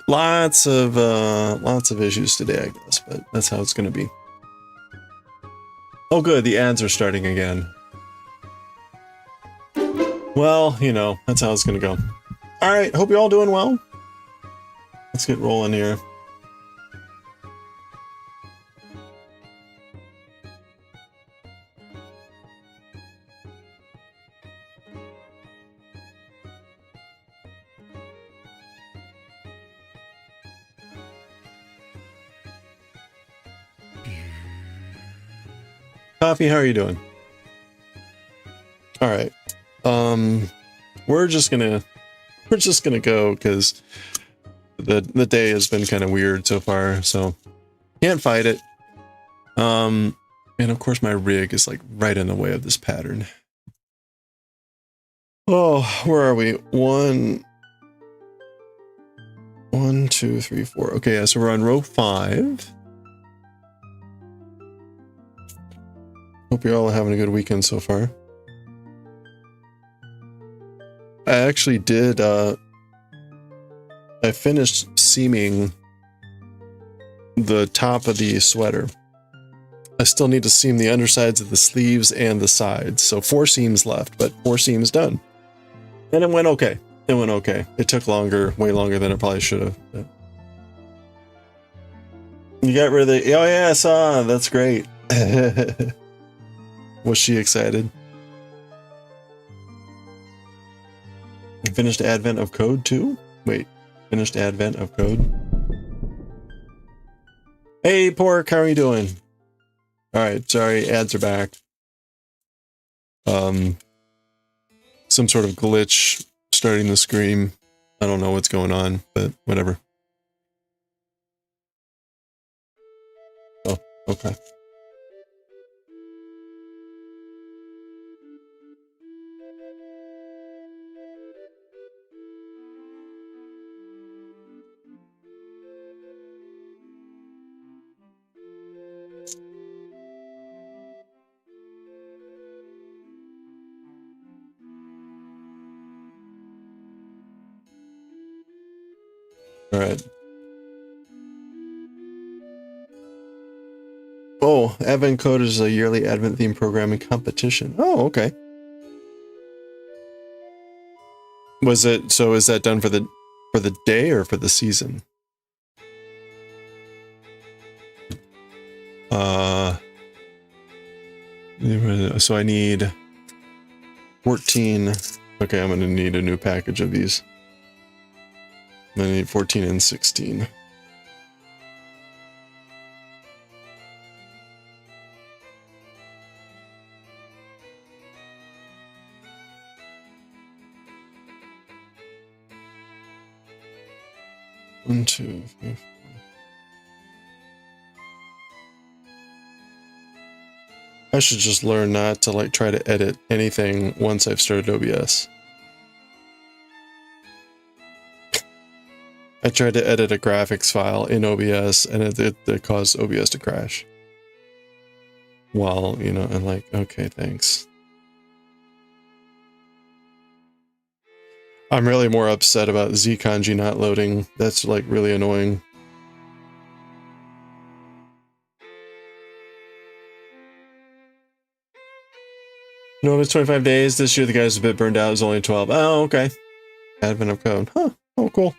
Lots of issues today, I guess, but that's how it's gonna be. Oh good, the ads are starting again. Well, you know, that's how it's gonna go. Alright, hope you're all doing well. Let's get rolling here. Coffee, how are you doing? All right. We're just gonna go because the day has been kind of weird so far, so can't fight it. And of course my rig is like right in the way of this pattern. Oh, where are we? One, two, three, four. Okay, yeah, so we're on row 5. Hope you're all having a good weekend so far. I actually did, I finished seaming the top of the sweater. I still need to seam the undersides of the sleeves and the sides. So 4 seams left, but 4 seams done. And it went okay. It went okay. It took longer, way longer than it probably should have. But... You got rid of the, oh yeah, I saw, that's great. Was she excited? You finished Advent of Code too? Wait, finished Advent of Code? Hey Pork, how are you doing? Alright, sorry, ads are back. Some sort of glitch starting the screen. I don't know what's going on, but whatever. Oh, okay. All right. Oh, Advent Code is a yearly Advent theme programming competition. Oh, okay. Was it, so is that done for the day or for the season? So I need 14. Okay, I'm gonna need a new package of these. I need 14 and 16. One, two, three, four. I should just learn not to like try to edit anything once I've started OBS. I tried to edit a graphics file in OBS and it caused OBS to crash. Well, you know, I'm like, okay, thanks. I'm really more upset about Zkanji not loading. That's like really annoying. No, it's 25 days. This year the guy's a bit burned out. It was only 12. Oh, okay. Advent of Code. Huh. Oh, cool.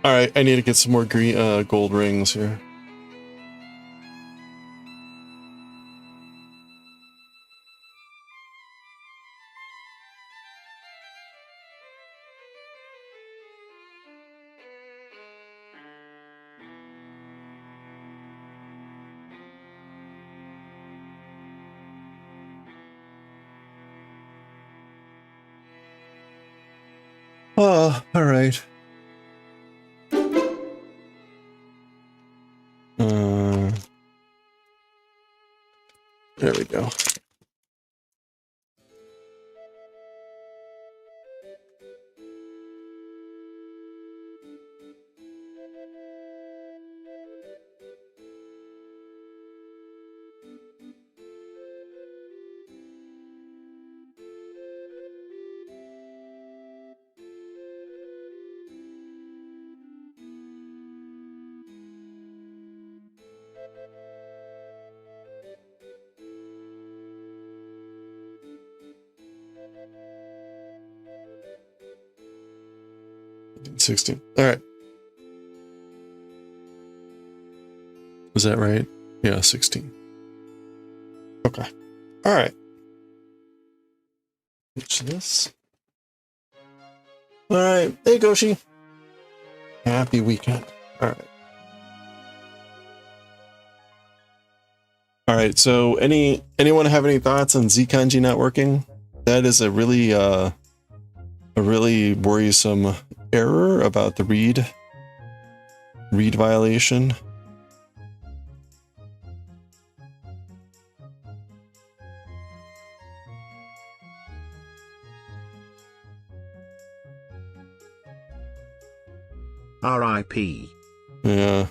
Alright, I need to get some more green, gold rings here. Oh, alright. There we go. 16. All right. Was that right? Yeah, 16. Okay. All right. Finish this. All right. Hey, Goshi. Happy weekend. All right. All right. So, anyone have any thoughts on Z kanji not working? That is a really worrisome error about the read violation. R.I.P. Yeah.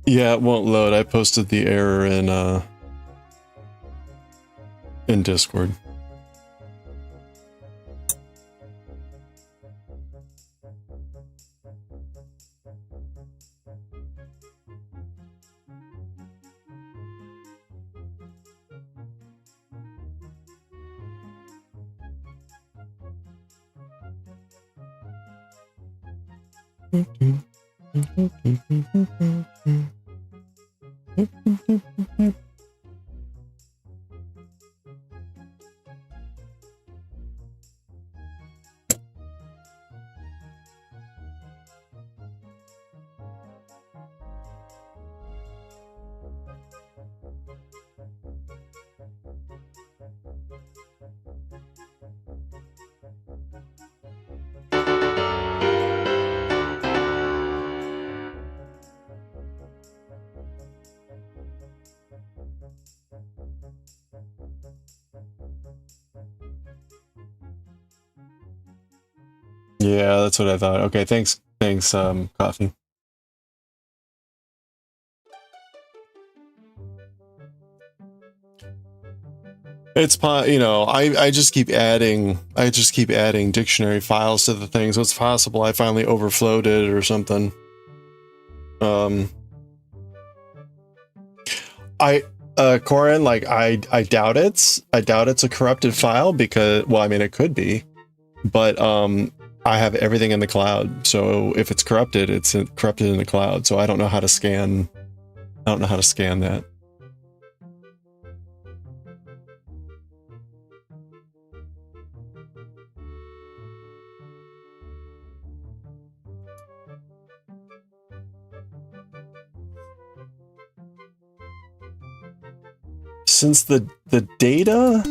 Yeah, it won't load. I posted the error in Discord. Yeah, that's what I thought. Okay, thanks, Coffee. It's I just keep adding dictionary files to the thing, so it's possible I finally overflowed it or something. Corin, like I doubt it's a corrupted file because, well, I mean it could be, but I have everything in the cloud, so if it's corrupted, it's corrupted in the cloud. So I don't know how to scan. I don't know how to scan that. Since the data.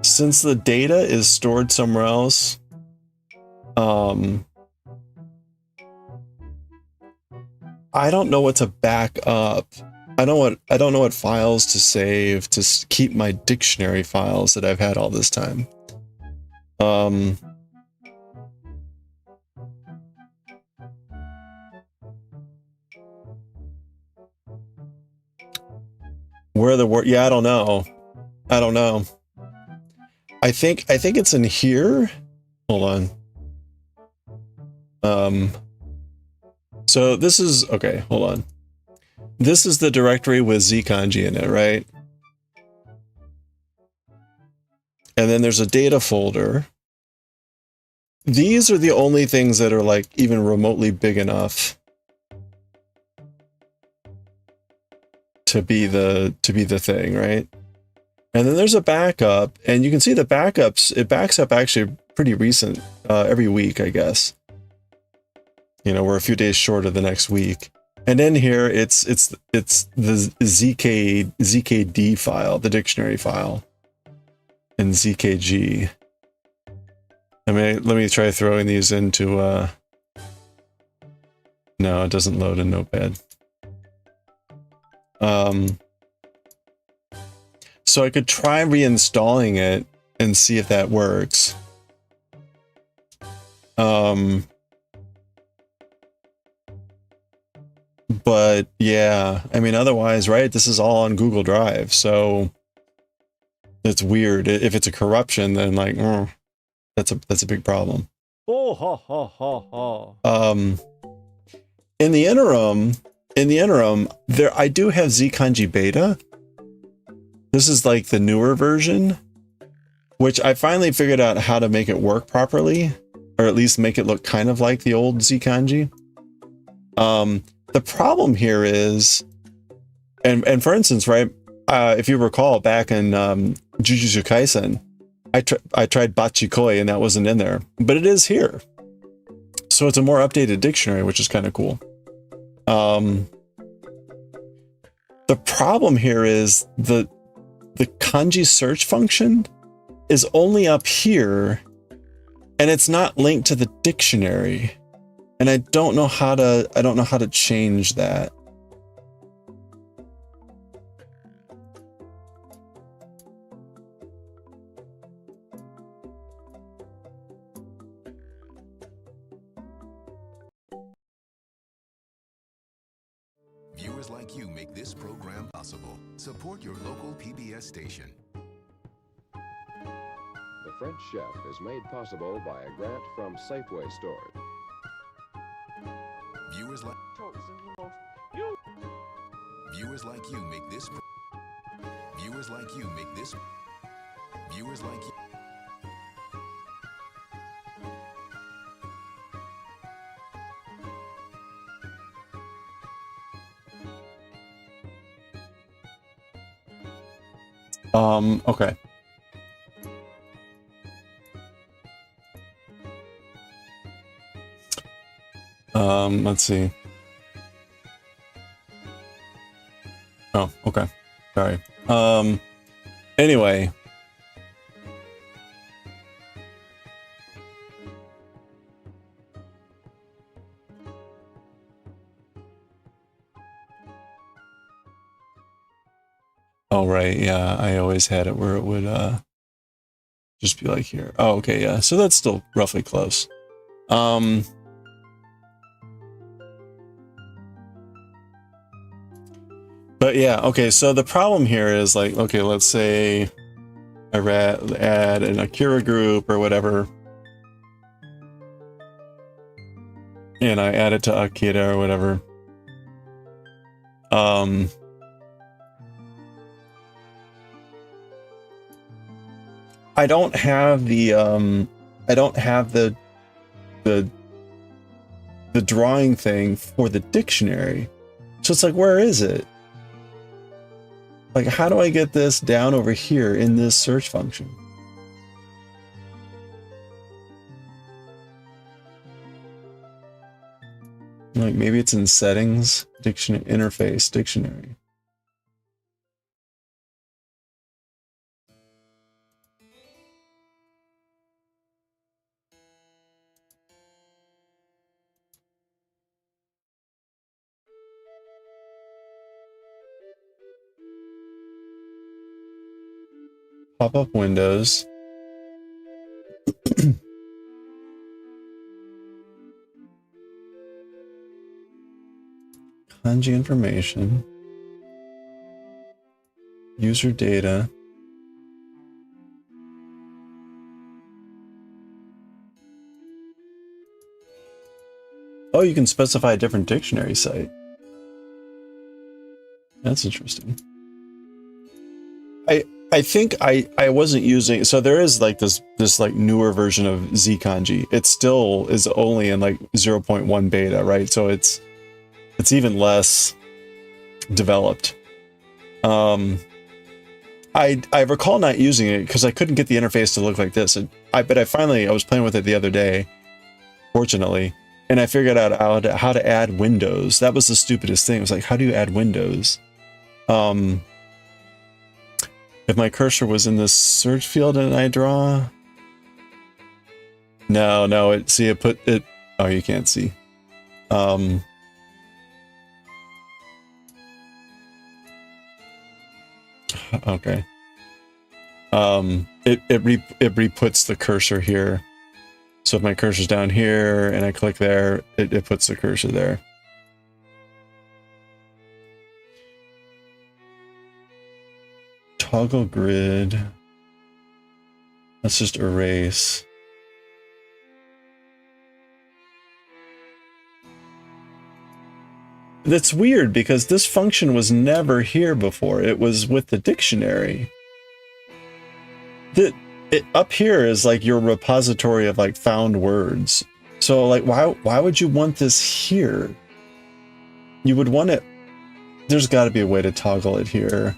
Since the data is stored somewhere else, I don't know what to back up. I don't know what files to save to keep my dictionary files that I've had all this time. Where the word? Yeah, I don't know. I think it's in here. Hold on. So this is okay. Hold on. This is the directory with zkanji in it, right? And then there's a data folder. These are the only things that are like even remotely big enough to be the thing, right? And then there's a backup, and you can see the backups. It backs up actually pretty recent, every week, I guess. You know, we're a few days short of the next week. And in here, it's the ZKD file, the dictionary file, and ZKG. I mean, let me try throwing these into. No, it doesn't load in Notepad. So I could try reinstalling it and see if that works. But yeah, I mean, otherwise, right? This is all on Google Drive, so it's weird. If it's a corruption, then like, that's a big problem. Oh, ha, ha, ha, ha. In the interim, I do have Zkanji Beta. This is like the newer version, which I finally figured out how to make it work properly, or at least make it look kind of like the old Zkanji. The problem here is, and for instance, right, if you recall back in Jujutsu Kaisen, I tried Bachikoi and that wasn't in there, but it is here. So it's a more updated dictionary, which is kind of cool. The problem here is the kanji search function is only up here, and it's not linked to the dictionary. And I don't know how to change that. Viewers like you make this program possible. Support your local PBS station. The French Chef is made possible by a grant from Safeway stores. Viewers like you make this. Viewers like you make this. Viewers like you. Okay. Let's see. Oh, okay. Sorry. Anyway. Oh, right. Yeah, I always had it where it would just be like here. Oh, okay. Yeah. So that's still roughly close. But yeah, okay, so the problem here is like, okay, let's say I add an Akira group or whatever, and I add it to Akira or whatever. I don't have the drawing thing for the dictionary. So it's like, where is it? Like, how do I get this down over here in this search function? Like, maybe it's in settings, dictionary, interface, dictionary. Pop-up windows. Kanji information. User data. Oh, you can specify a different dictionary site. That's interesting. I think I wasn't using, so there is like this like newer version of Zkanji. It still is only in like 0.1 beta, right? So it's even less developed. I recall not using it because I couldn't get the interface to look like this. But I was playing with it the other day, fortunately, and I figured out how to add windows. That was the stupidest thing. It was like, how do you add windows? If my cursor was in this search field and I draw, no, it put it. Oh, you can't see. Okay. it re-puts the cursor here. So if my cursor's down here and I click there, it puts the cursor there. Toggle grid. Let's just erase. That's weird because this function was never here before. It was with the dictionary. Up here is like your repository of like found words. So like why would you want this here? You would want it. There's got to be a way to toggle it here.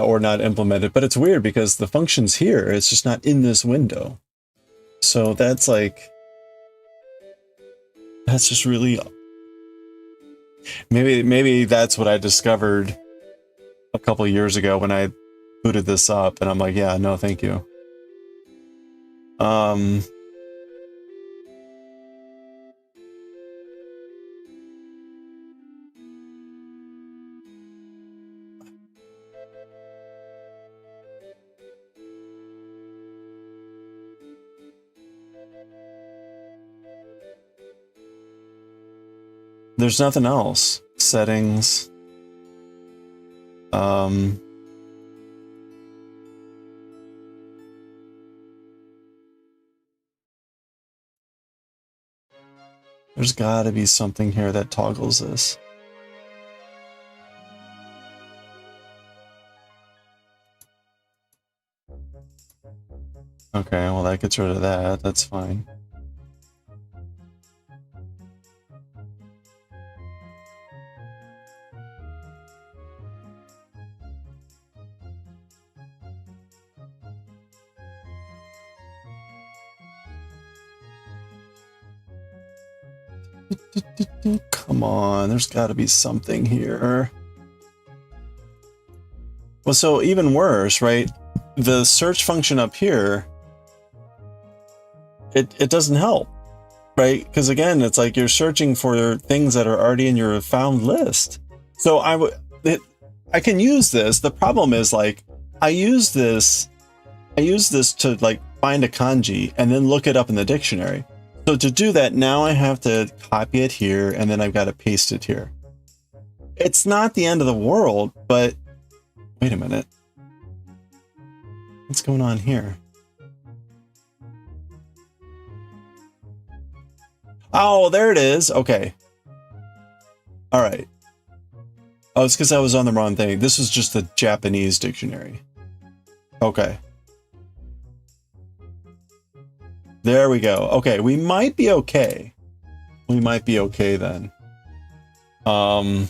Or not implemented. But it's weird because the function's here. It's just not in this window. So that's just really, maybe that's what I discovered a couple of years ago when I booted this up, and I'm like, yeah, no, thank you. There's nothing else. Settings. There's gotta be something here that toggles this. Okay, well that gets rid of that. That's fine. Come on, there's got to be something here. Well, so even worse, right? The search function up here, it doesn't help, right? Because again, it's like you're searching for things that are already in your found list. So I can use this. The problem is like I use this to like find a kanji and then look it up in the dictionary. So to do that, now I have to copy it here, and then I've got to paste it here. It's not the end of the world, but wait a minute. What's going on here? Oh, there it is. Okay. All right. Oh, it's because I was on the wrong thing. This is just the Japanese dictionary. Okay. There we go. Okay, we might be okay. We might be okay then. Of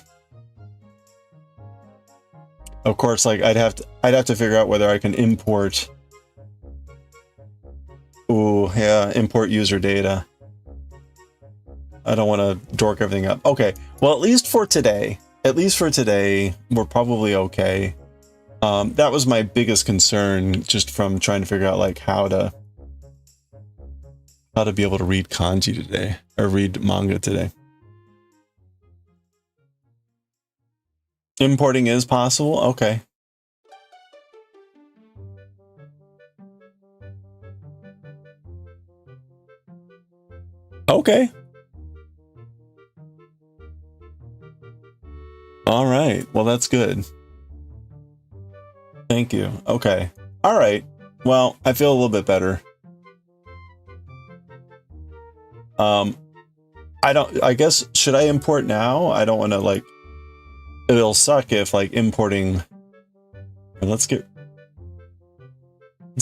course, like I'd have to figure out whether I can import. Ooh, yeah, import user data. I don't want to dork everything up. Okay, well, at least for today, we're probably okay. That was my biggest concern, just from trying to figure out like how to be able to read kanji today, or read manga today. Importing is possible? Okay. Okay. All right. Well, that's good. Thank you. Okay. All right. Well, I feel a little bit better. I guess, should I import now? I don't want to like, it'll suck if like importing, let's get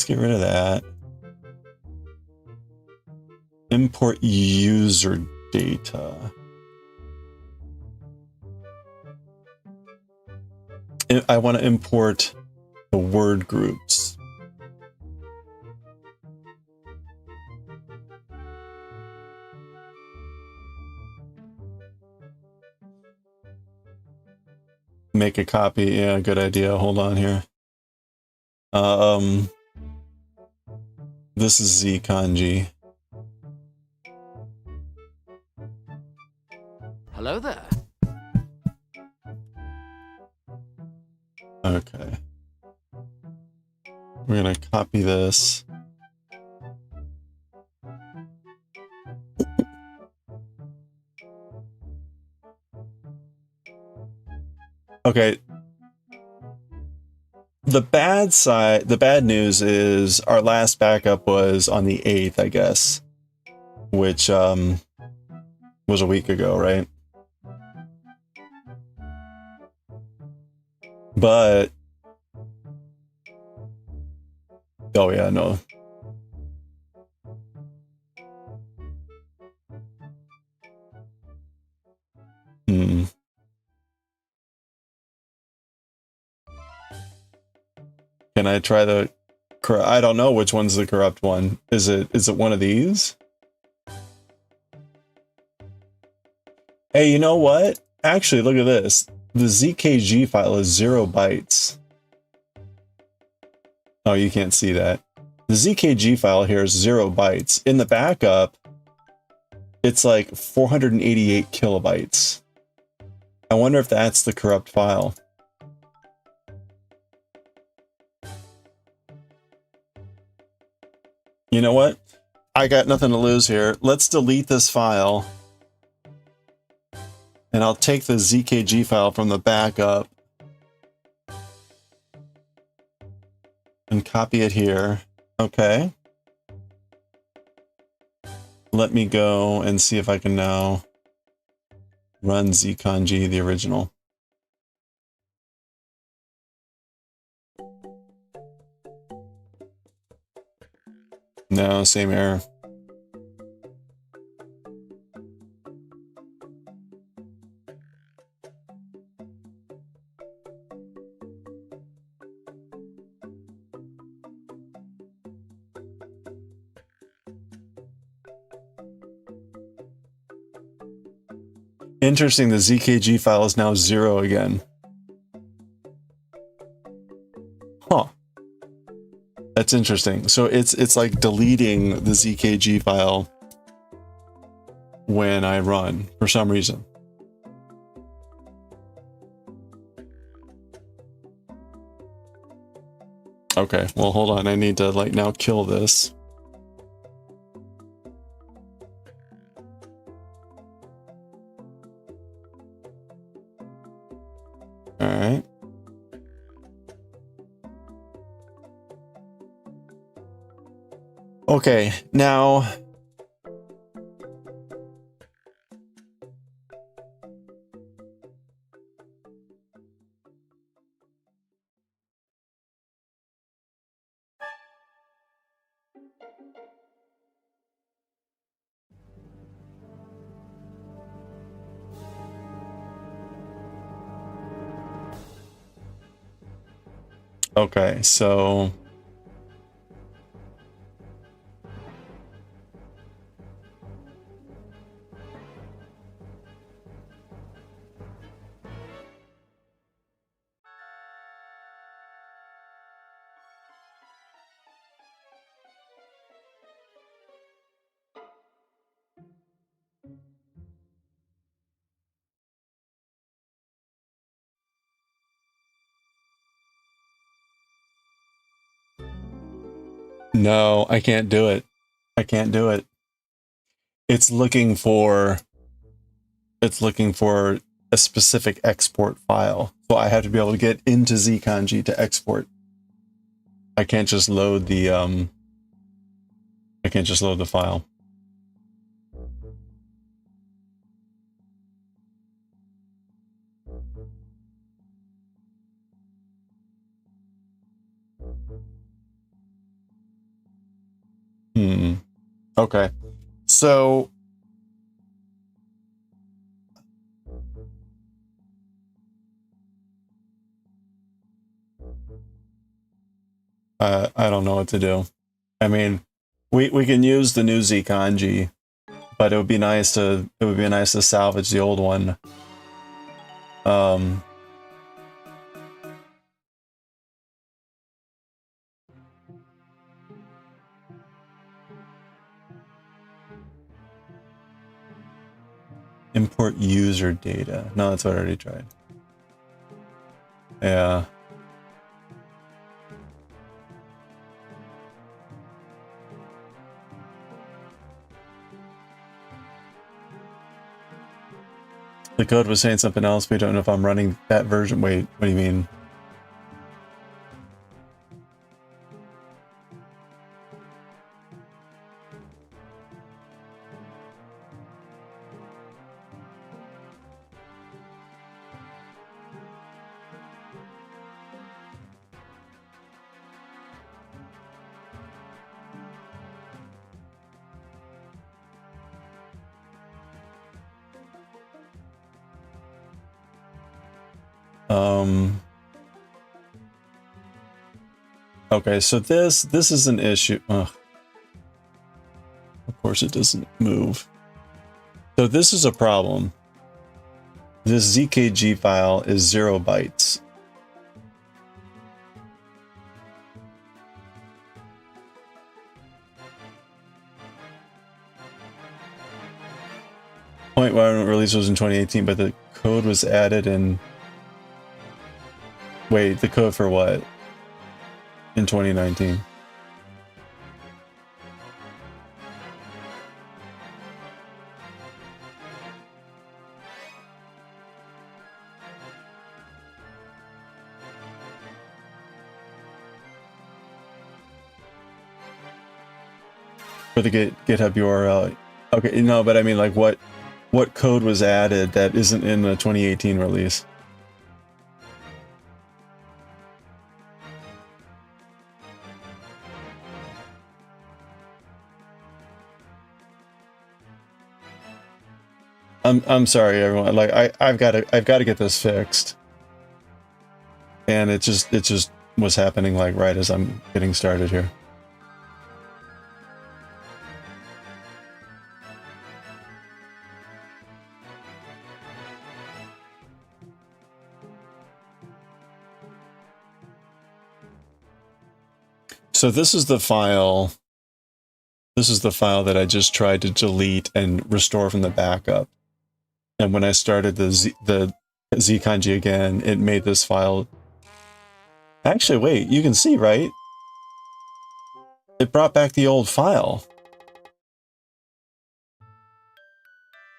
rid of that. Import user data. I want to import the word groups. make a copy. Yeah, good idea. Hold on here. This is Z kanji. Hello there. Okay. We're gonna copy this. Okay. The bad news is our last backup was on the 8th, I guess, which was a week ago, right? But oh yeah, no. Hmm. Can I try the I don't know which one's the corrupt one. Is it one of these? Hey, you know what? Actually, look at this. The ZKG file is 0 bytes. Oh, you can't see that. The ZKG file here is 0 bytes. In the backup, it's like 488 kilobytes. I wonder if that's the corrupt file. You know what? I got nothing to lose here. Let's delete this file. And I'll take the ZKG file from the backup and copy it here. Okay. Let me go and see if I can now run zkanji, the original. No, same error. Interesting, the ZKG file is now 0 again. Huh. That's interesting. So it's like deleting the ZKG file when I run for some reason. Okay, well hold on, I need to like now kill this. All right. Okay, now okay, so no, I can't do it. I can't do it. It's looking for a specific export file. So I have to be able to get into zkanji to export. I can't just load the file. Okay. So I don't know what to do. I mean, we can use the new zkanji, but it would be nice to salvage the old one. Import user data. No, that's what I already tried. Yeah. The code was saying something else. We don't know if I'm running that version. Wait, what do you mean? Okay, so this is an issue. Ugh. Of course it doesn't move. So this is a problem. This ZKG file is 0 bytes. Point one release was in 2018, but the code was added in... Wait, the code for what? In 2019. For the GitHub URL. Okay, no, but I mean, like, what code was added that isn't in the 2018 release? I'm sorry, everyone. Like, I've got to get this fixed, and it just was happening like right as I'm getting started here. So this is the file. This is the file that I just tried to delete and restore from the backup. And when I started the Z kanji again, it made this file. Actually, wait, you can see, right? It brought back the old file.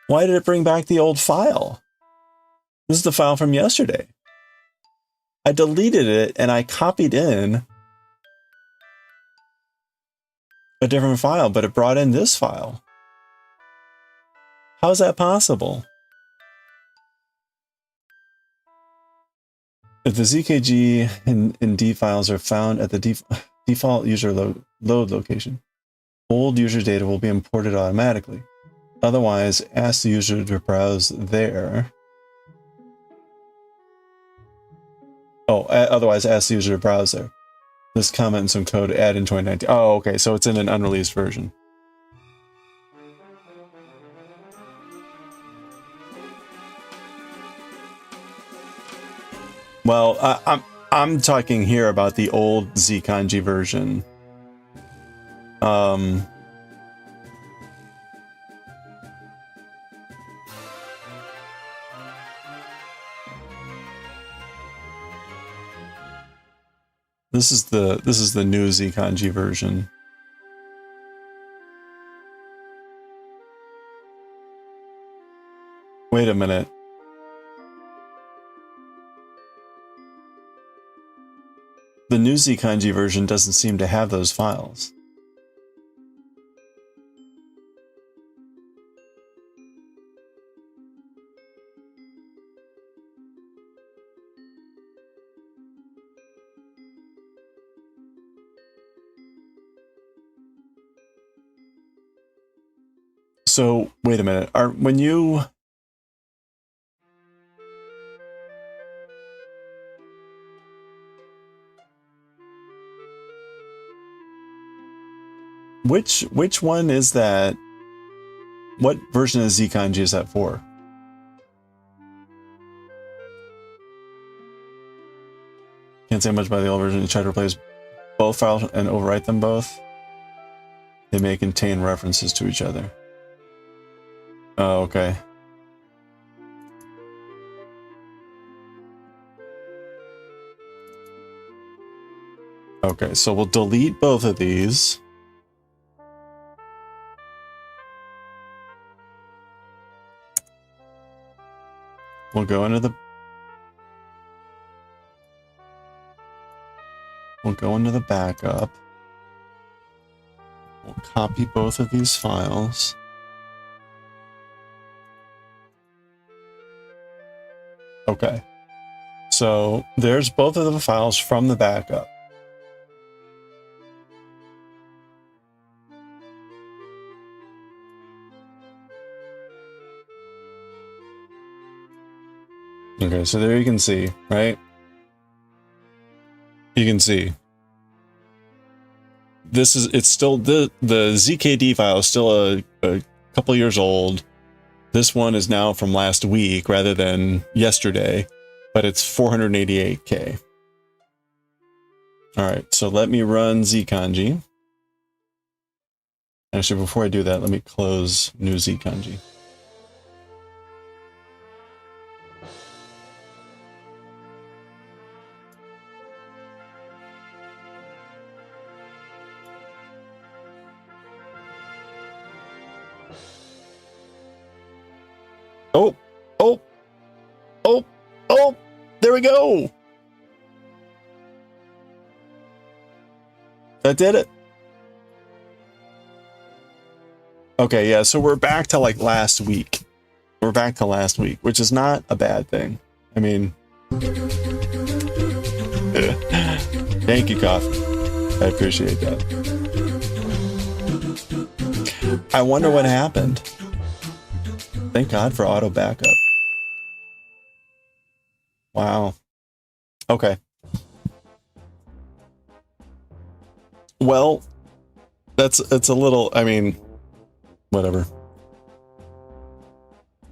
Why did it bring back the old file? This is the file from yesterday. I deleted it and I copied in a different file, but it brought in this file. How is that possible? If the ZKG and D files are found at the default user load location, old user data will be imported automatically. Otherwise, ask the user to browse there. Oh, otherwise ask the user to browse there. This comment and some code add in 2019. Oh, okay, so it's in an unreleased version. Well, I'm talking here about the old Z kanji version. This is the new Z kanji version. Wait a minute. The new Z kanji version doesn't seem to have those files. So, wait a minute. When you... Which one is that? What version of Z kanji is that for? Can't say much about the old version. You try to replace both files and overwrite them both. They may contain references to each other. Oh, okay. Okay, so we'll delete both of these. We'll go into the backup. We'll copy both of these files. Okay. So there's both of the files from the backup. Okay, so there you can see, right? You can see. It's still, the ZKD file is still a couple years old. This one is now from last week rather than yesterday, but it's 488K. All right, so let me run Zkanji. Actually, before I do that, let me close new Zkanji. Oh, there we go. That did it. Okay, yeah, so we're back to like last week. We're back to last week, which is not a bad thing. I mean, thank you, Coffee. I appreciate that. I wonder what happened. Thank God for auto backup. Wow. Okay. Well, it's a little, I mean, whatever.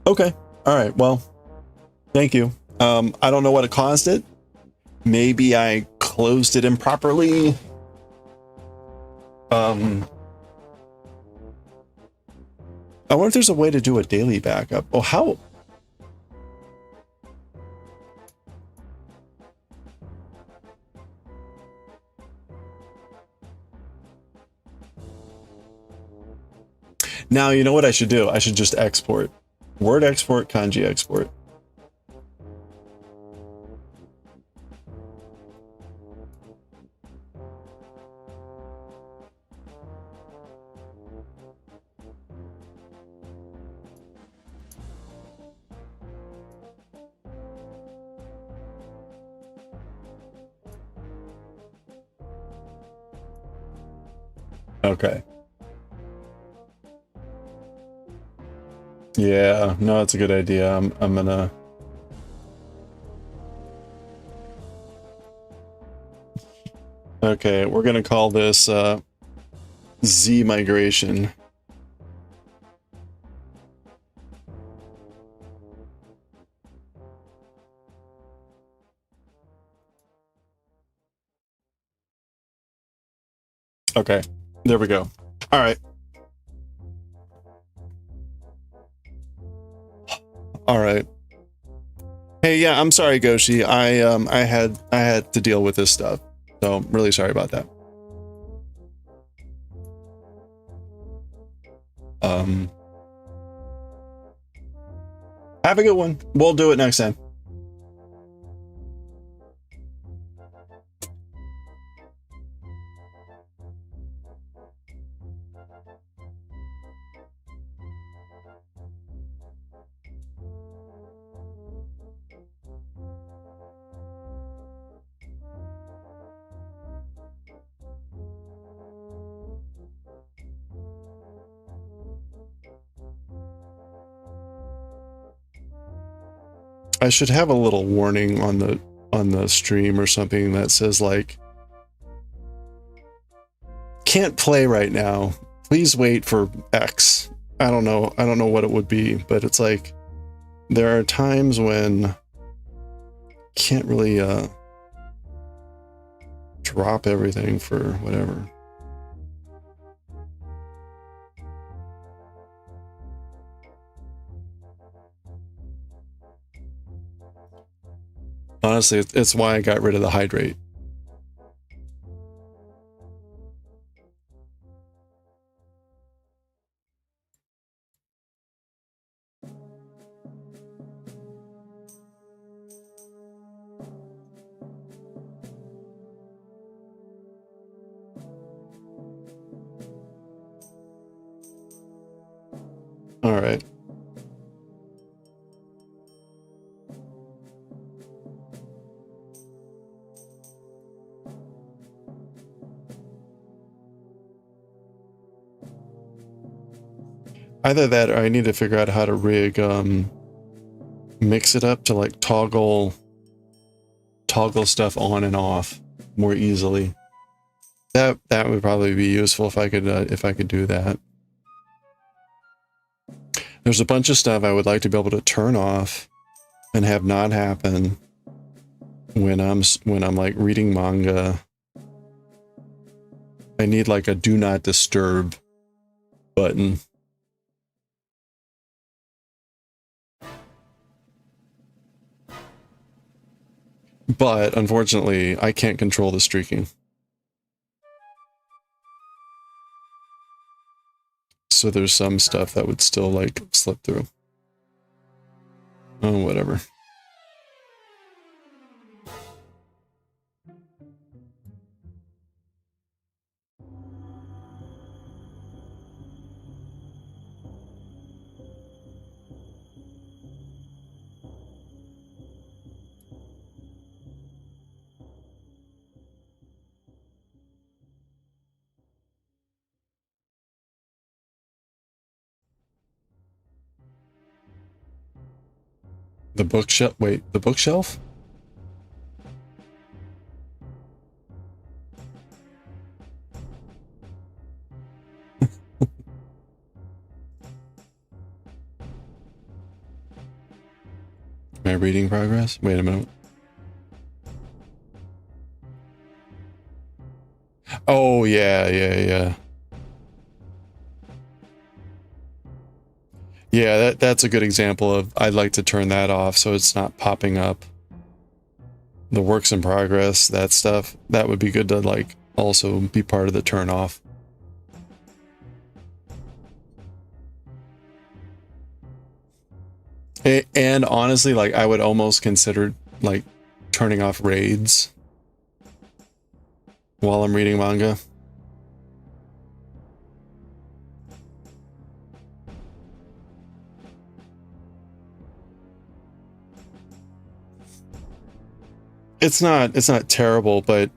Okay. All right. Well, thank you. I don't know what it caused it. Maybe I closed it improperly. I wonder if there's a way to do a daily backup. Oh, how? Now, you know what I should do? I should just export. Word export, kanji export. Okay. Yeah, no, it's a good idea. I'm gonna. Okay, we're gonna call this Z migration. Okay, there we go. All right. All right. Hey, yeah, I'm sorry, Goshi. I had to deal with this stuff, so I'm really sorry about that. Have a good one. We'll do it next time. I should have a little warning on the stream or something that says like, can't play right now. Please wait for X. I don't know what it would be, but it's like there are times when can't really drop everything for whatever. Honestly, it's why I got rid of the hydrate. All right. Either that or I need to figure out how to rig, mix it up to like toggle stuff on and off more easily. That would probably be useful if I could do that. There's a bunch of stuff I would like to be able to turn off and have not happen when I'm like reading manga. I need like a do not disturb button. But unfortunately, I can't control the streaking. So there's some stuff that would still like slip through. Oh, whatever. The bookshelf? Wait, the bookshelf? My reading progress? Wait a minute. Oh, yeah. Yeah, that's a good example of I'd like to turn that off so it's not popping up. The works in progress, that stuff, that would be good to like also be part of the turn off. And honestly, like I would almost consider like turning off raids while I'm reading manga. It's not terrible, but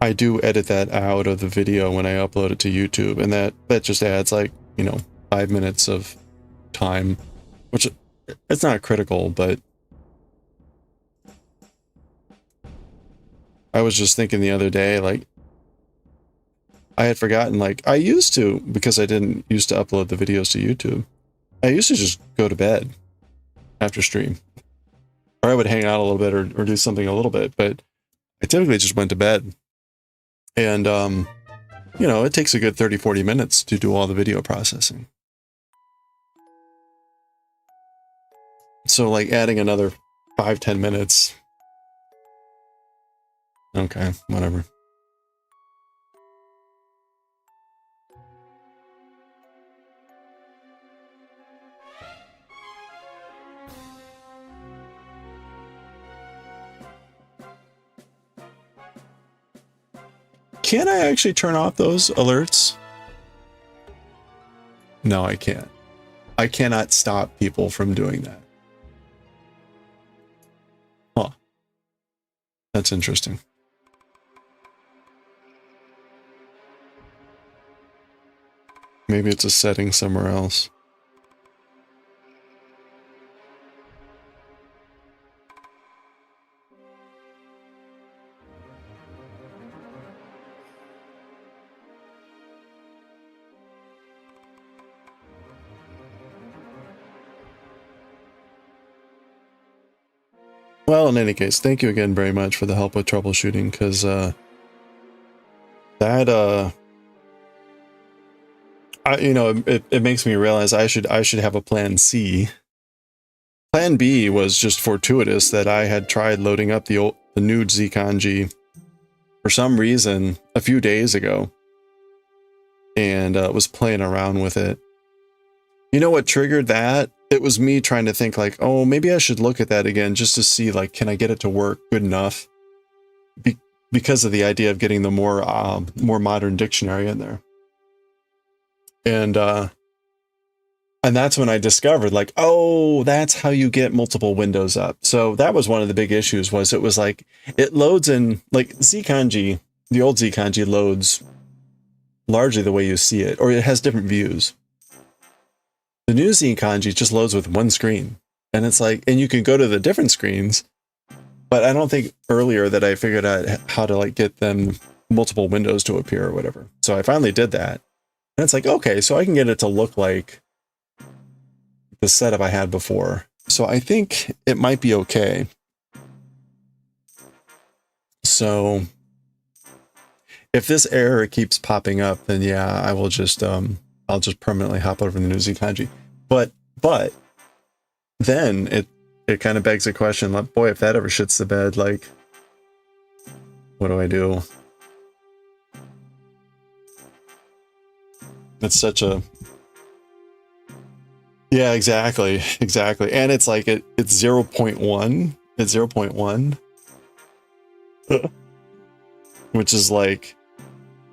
I do edit that out of the video when I upload it to YouTube, and that just adds like, 5 minutes of time, which it's not critical, but I was just thinking the other day, like I had forgotten, like I used to, because I didn't used to upload the videos to YouTube, I used to just go to bed after stream. Or I would hang out a little bit or do something a little bit, but I typically just went to bed. And, it takes a good 30-40 minutes to do all the video processing. So, like, adding another 5-10 minutes. Okay, whatever. Can I actually turn off those alerts? No, I can't. I cannot stop people from doing that. Huh. That's interesting. Maybe it's a setting somewhere else. Well, in any case, thank you again very much for the help with troubleshooting, because it makes me realize I should have a plan C. Plan B was just fortuitous that I had tried loading up the nude Z kanji for some reason a few days ago, and was playing around with it. You know what triggered that? It was me trying to think like, oh, maybe I should look at that again just to see, like, can I get it to work good enough? Because of the idea of getting the more modern dictionary in there. And And that's when I discovered, like, oh, that's how you get multiple windows up. So that was one of the big issues, was it was like, it loads in, like, Z kanji, the old Z kanji loads largely the way you see it, or it has different views. The new Z kanji just loads with one screen. And it's like, and you can go to the different screens, but I don't think earlier that I figured out how to, like, get them multiple windows to appear or whatever. So I finally did that. And it's like, okay, so I can get it to look like the setup I had before. So I think it might be okay. So if this error keeps popping up, then yeah, I will just I'll just permanently hop over the new Z kanji. But then it kind of begs the question, like, boy, if that ever shits the bed, like, what do I do? It's such a, yeah, exactly. And it's like it's 0.1. It's 0.1. Which is like,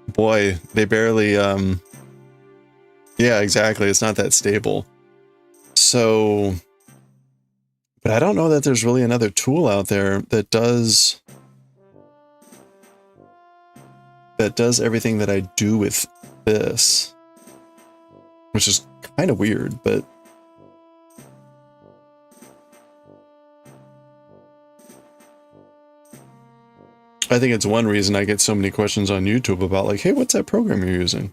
boy, they barely yeah, exactly. It's not that stable. So, but I don't know that there's really another tool out there that does everything that I do with this, which is kind of weird, but I think it's one reason I get so many questions on YouTube about, like, hey, what's that program you're using?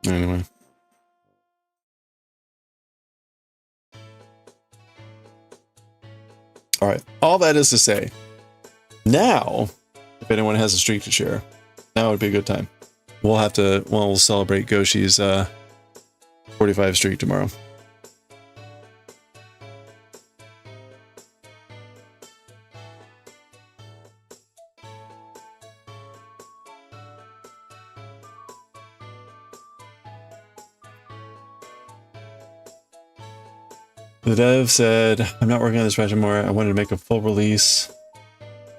Anyway. All right. All that is to say, now, if anyone has a streak to share, now would be a good time. We'll celebrate Goshi's 45 streak tomorrow. The dev said, I'm not working on this project anymore. I wanted to make a full release.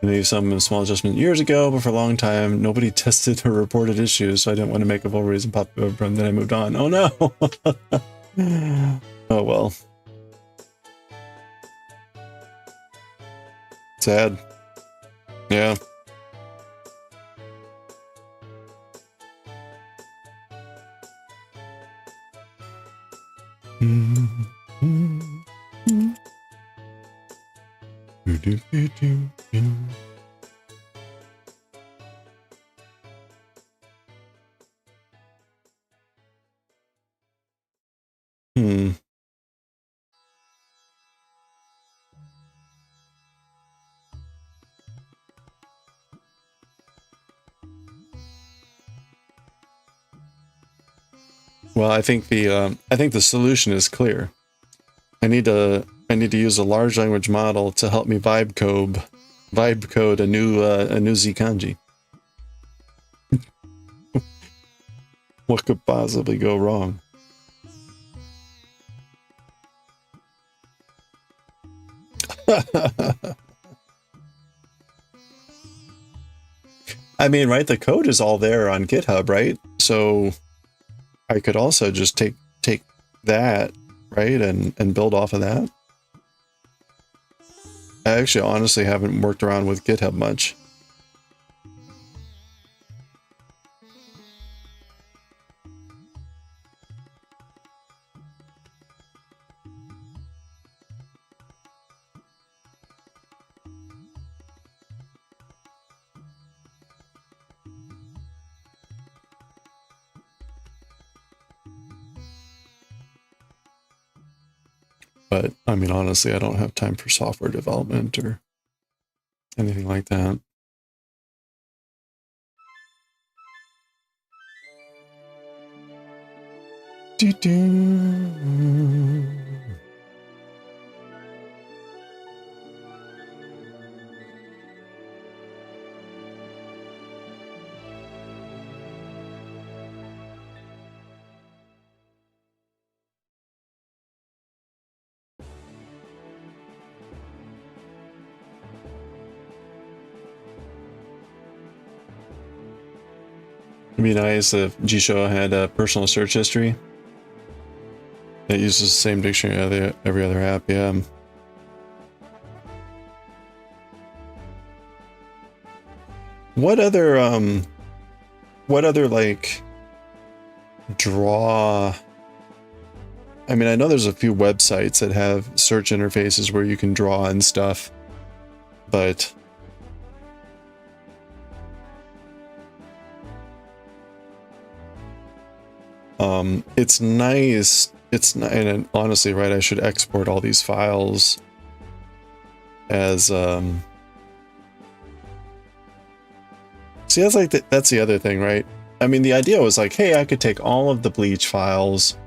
I made some small adjustment years ago, but for a long time, nobody tested or reported issues, so I didn't want to make a full release and pop up, and then I moved on. Oh no! Oh well. Sad. Yeah. Well, I think the solution is clear. I need to use a large language model to help me vibe code a new Z kanji. What could possibly go wrong? I mean, right? The code is all there on GitHub, right? So I could also just take that, right, and build off of that. I actually honestly haven't worked around with GitHub much. But I mean, honestly, I don't have time for software development or anything like that. It'd be nice if Jisho had a personal search history that uses the same dictionary every other app. Yeah. What other like draw? I mean, I know there's a few websites that have search interfaces where you can draw and stuff, but it's nice. It's not, and honestly, right, I should export all these files as see, that's like that's the other thing, right? I mean, the idea was like, hey, I could take all of the Bleach files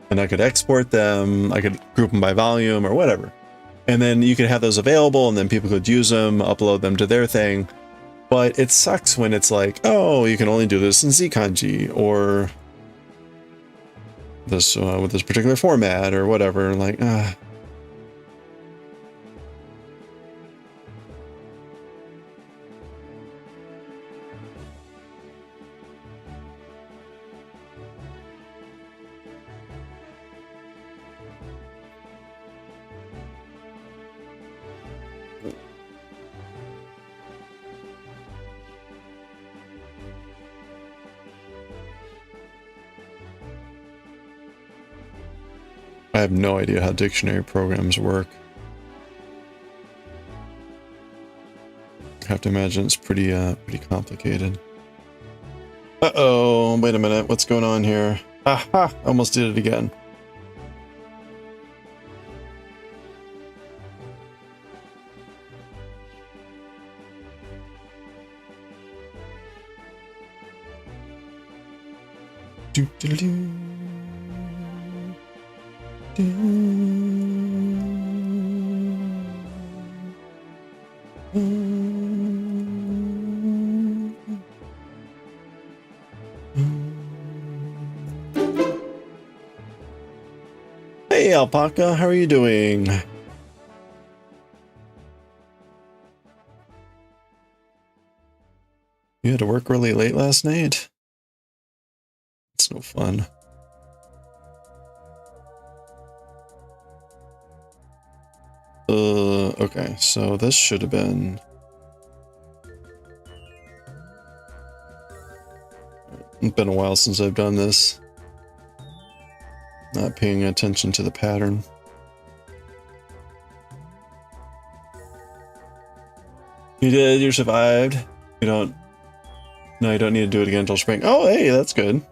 and I could export them. I could group them by volume or whatever. And then you could have those available and then people could use them, upload them to their thing. But it sucks when it's like, oh, you can only do this in Z kanji or this with this particular format or whatever. Like, I have no idea how dictionary programs work. I have to imagine it's pretty complicated. Uh-oh, wait a minute, what's going on here? Aha, almost did it again. Do-do-do. Hey Alpaca, how are you doing? You had to work really late last night? It's no fun. Okay, so this should have been... It's been a while since I've done this. Not paying attention to the pattern. You did, you survived. You don't... No, you don't need to do it again until spring. Oh, hey, that's good.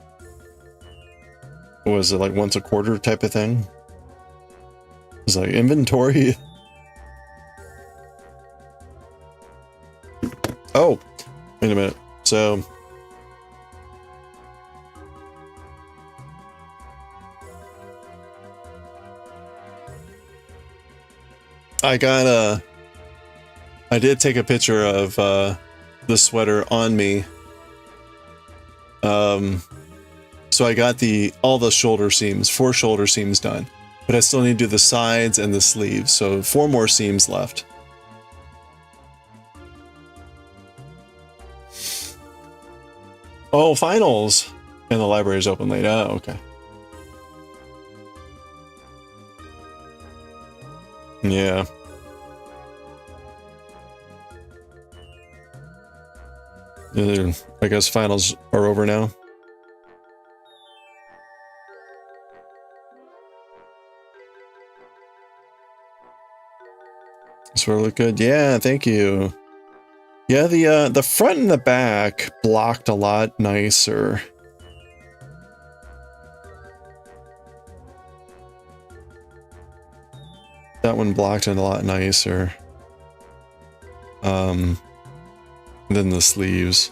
Was it like once a quarter type of thing? It was like inventory. Oh, wait a minute. So I did take a picture of the sweater on me. So I got all the shoulder seams, 4 shoulder seams done, but I still need to do the sides and the sleeves. So 4 more seams left. Oh, finals! And the library's open late. Oh, okay. Yeah. I guess finals are over now. Sort of look good. Yeah, thank you. Yeah, the front and the back blocked a lot nicer. That one blocked it a lot nicer. Than the sleeves.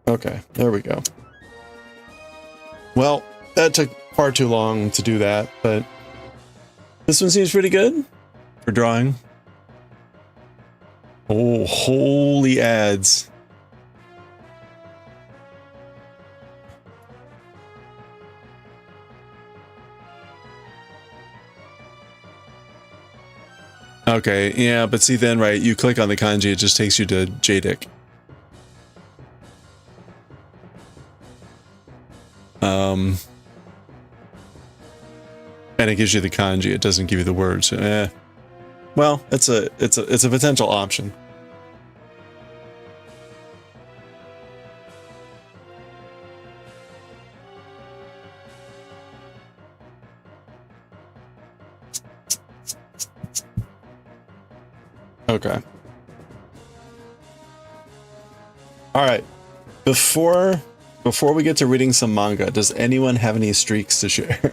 Okay, there we go. Well, that took far too long to do that, but this one seems pretty good for drawing. Oh, holy ads. Okay, yeah, but see then, right, you click on the kanji, it just takes you to JDIC. And it gives you the kanji, it doesn't give you the words. Well, it's a potential option. Okay. All right. Before we get to reading some manga, does anyone have any streaks to share?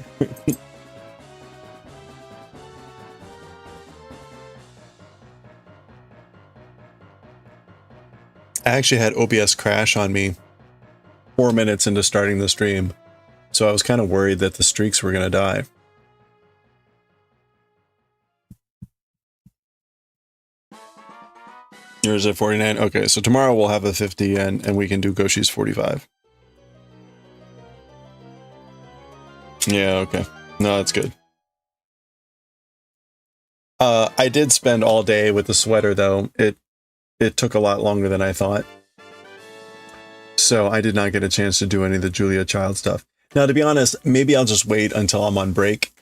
I actually had OBS crash on me 4 minutes into starting the stream, so I was kind of worried that the streaks were going to die. Yours at 49? Okay, so tomorrow we'll have a 50 and we can do Goshi's 45. Yeah, okay. No, that's good. I did spend all day with the sweater, though. It took a lot longer than I thought. So I did not get a chance to do any of the Julia Child stuff. Now, to be honest, maybe I'll just wait until I'm on break.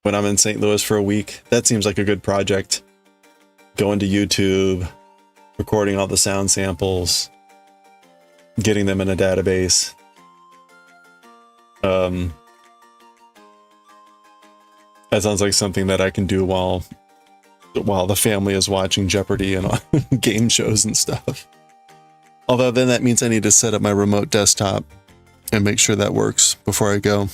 When I'm in St. Louis for a week. That seems like a good project. Going to YouTube, recording all the sound samples, getting them in a database. That sounds like something that I can do while the family is watching Jeopardy and game shows and stuff. Although then that means I need to set up my remote desktop and make sure that works before I go.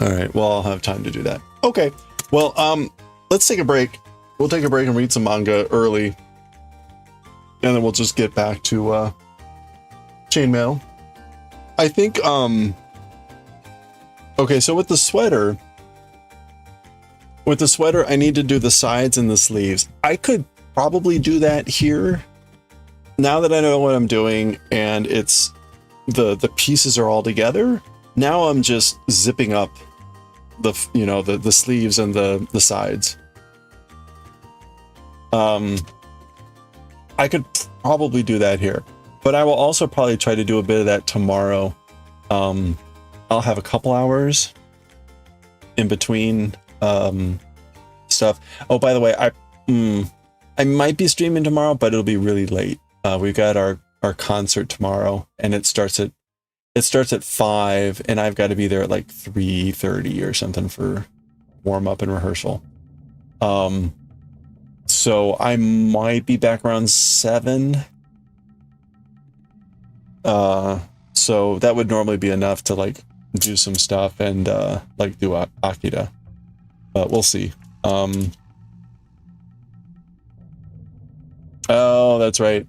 All right, well, I'll have time to do that. Okay, well, let's take a break. We'll take a break and read some manga early. And then we'll just get back to Chainmaille. I think, okay, so with the sweater, I need to do the sides and the sleeves. I could probably do that here. Now that I know what I'm doing and it's the pieces are all together, now I'm just zipping up the sleeves and the sides. I could probably do that here, but I will also probably try to do a bit of that tomorrow. I'll have a couple hours in between stuff. Oh, by the way, I might be streaming tomorrow, but it'll be really late. We've got our concert tomorrow, and it starts at 5, and I've got to be there at like 3:30 or something for warm up and rehearsal. So I might be back around 7. So that would normally be enough to like do some stuff and like do Akira, but we'll see. Oh, that's right.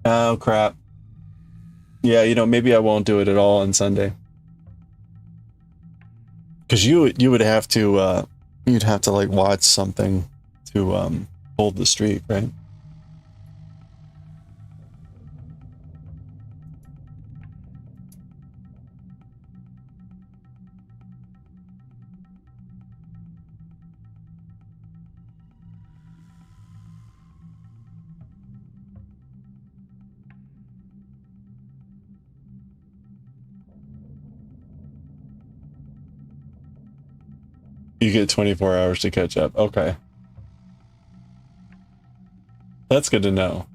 Oh crap. Yeah, maybe I won't do it at all on Sunday. Because you would have to you'd have to like watch something to hold the streak, right? You get 24 hours to catch up. Okay. That's good to know.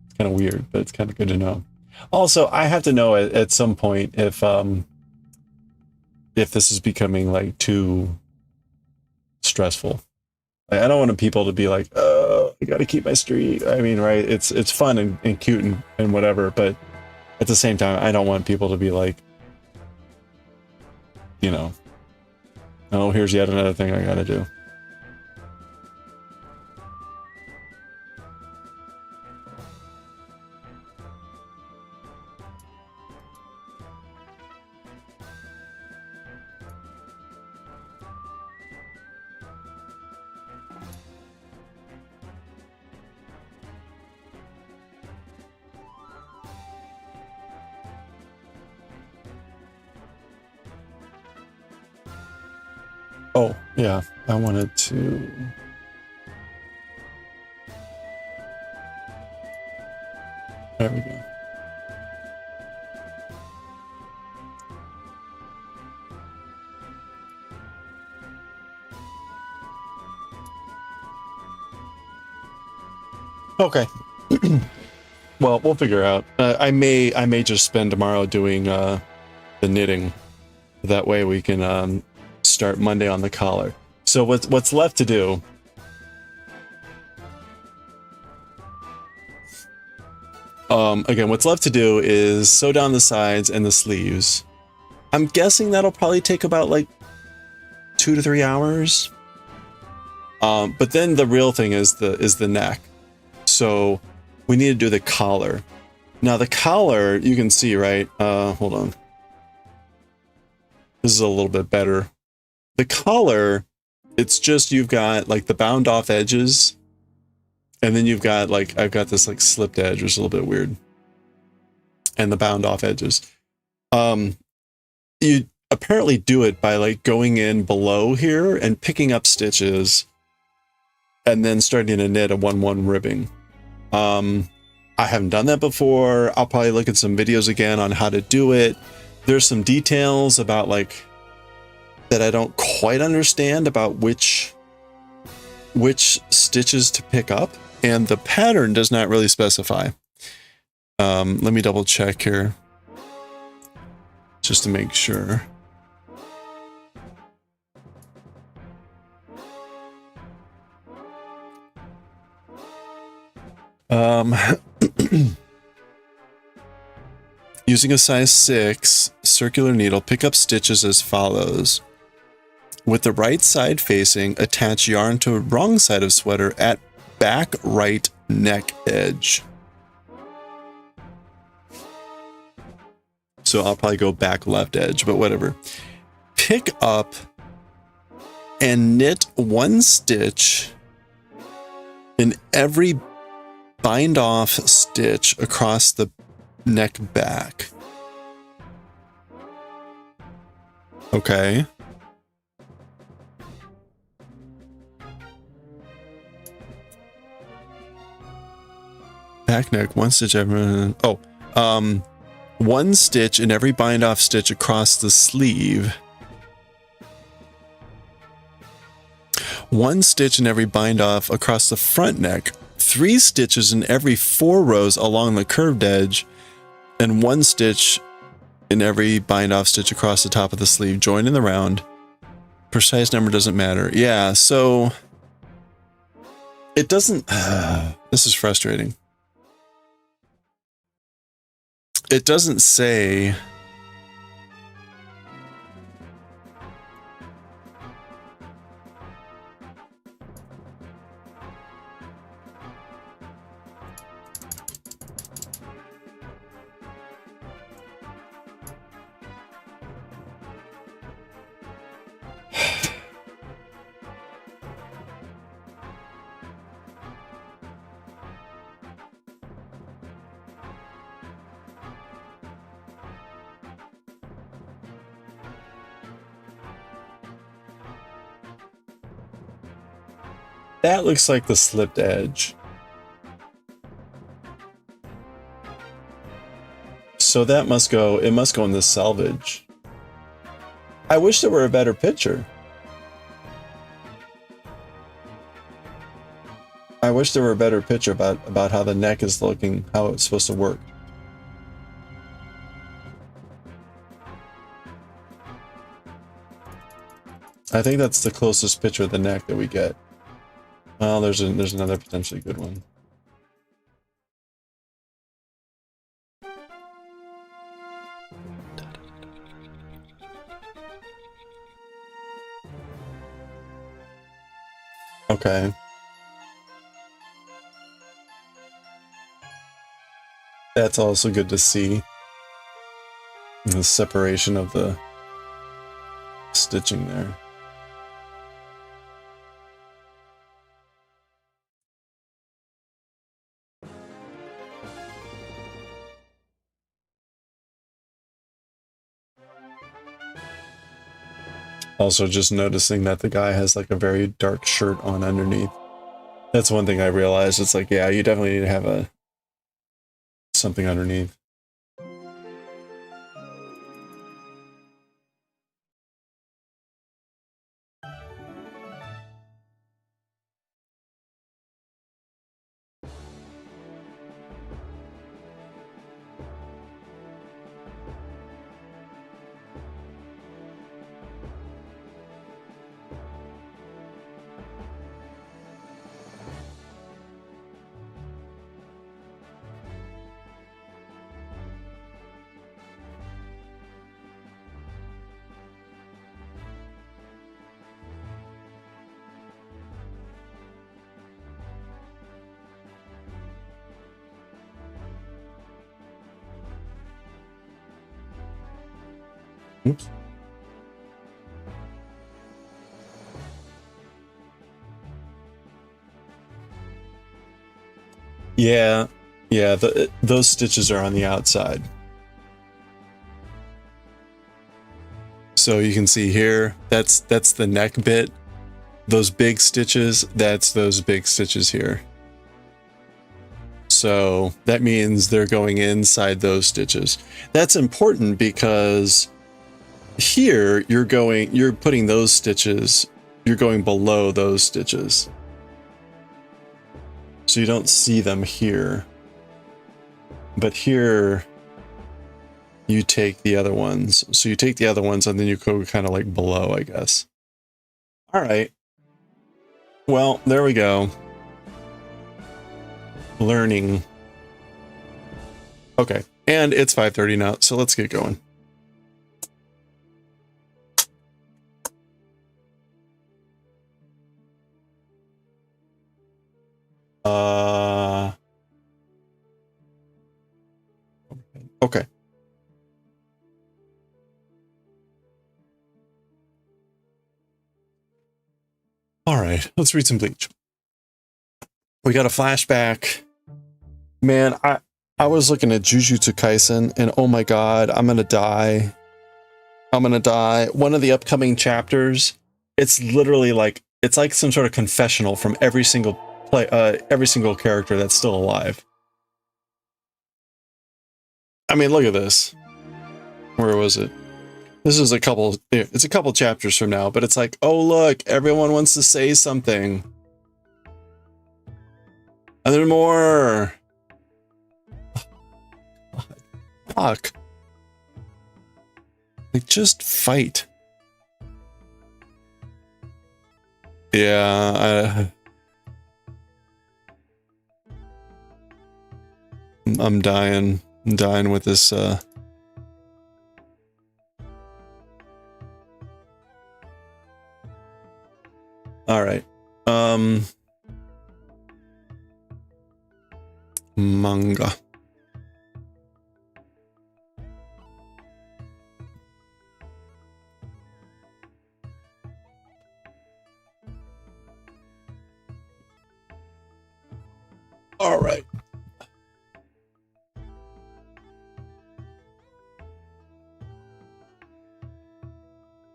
It's kind of weird, but it's kind of good to know. Also, I have to know at some point if this is becoming like too stressful. Like, I don't want people to be like, oh, I got to keep my streak. I mean, right? It's fun and cute and whatever, but at the same time, I don't want people to be like, oh, here's yet another thing I gotta do. Yeah, I wanted to. There we go. Okay. Well, we'll figure out. I may just spend tomorrow doing the knitting. That way we can start Monday on the collar. So what's left to do? Again, what's left to do is sew down the sides and the sleeves. I'm guessing that'll probably take about like 2 to 3 hours. But then the real thing is the neck. So we need to do the collar. Now the collar, you can see, right? Hold on. This is a little bit better. The collar, it's just you've got like the bound off edges, and then you've got like, I've got this like slipped edge, which is a little bit weird. And the bound off edges. You apparently do it by like going in below here and picking up stitches and then starting to knit a 1-1 ribbing. I haven't done that before. I'll probably look at some videos again on how to do it. There's some details about like that I don't quite understand about which stitches to pick up, and the pattern does not really specify. Let me double check here just to make sure. Using a size 6 circular needle, pick up stitches as follows. With the right side facing, attach yarn to wrong side of sweater at back right neck edge. So I'll probably go back left edge, but whatever. Pick up and knit 1 stitch in every bind off stitch across the neck back. Okay. Back neck, 1 stitch every. Oh, 1 stitch in every bind off stitch across the sleeve. 1 stitch in every bind off across the front neck. 3 stitches in every 4 rows along the curved edge, and 1 stitch in every bind off stitch across the top of the sleeve. Join in the round. Precise number doesn't matter. Yeah, so it doesn't. This is frustrating. It doesn't say. That looks like the slipped edge. So that must go, it must go in the selvage. I wish there were a better picture. I wish there were a better picture about how the neck is looking, how it's supposed to work. I think that's the closest picture of the neck that we get. Well, there's another potentially good one. Okay. That's also good to see. The separation of the stitching there. Also just noticing that the guy has like a very dark shirt on underneath. That's one thing I realized. It's like, yeah, you definitely need to have something underneath. Oops. Yeah, those stitches are on the outside. So you can see here, that's the neck bit. Those big stitches, that's those big stitches here. So that means they're going inside those stitches. That's important because here you're putting those stitches, you're going below those stitches. So you don't see them here. But here you take the other ones. So you take the other ones and then you go kind of like below, I guess. All right. Well, there we go. Learning. Okay. And it's 5:30 now, so let's get going. Okay. All right, let's read some Bleach. We got a flashback. Man, I was looking at Jujutsu Kaisen and oh my god, I'm gonna die. I'm gonna die. One of the upcoming chapters, it's literally like, it's like some sort of confessional from every single character that's still alive. I mean, look at this. Where was it? This is it's a couple chapters from now, but it's like, oh look, everyone wants to say something. And then more. Fuck. Like, just fight. Yeah, I'm dying. I'm dying with this, All right. Manga. All right.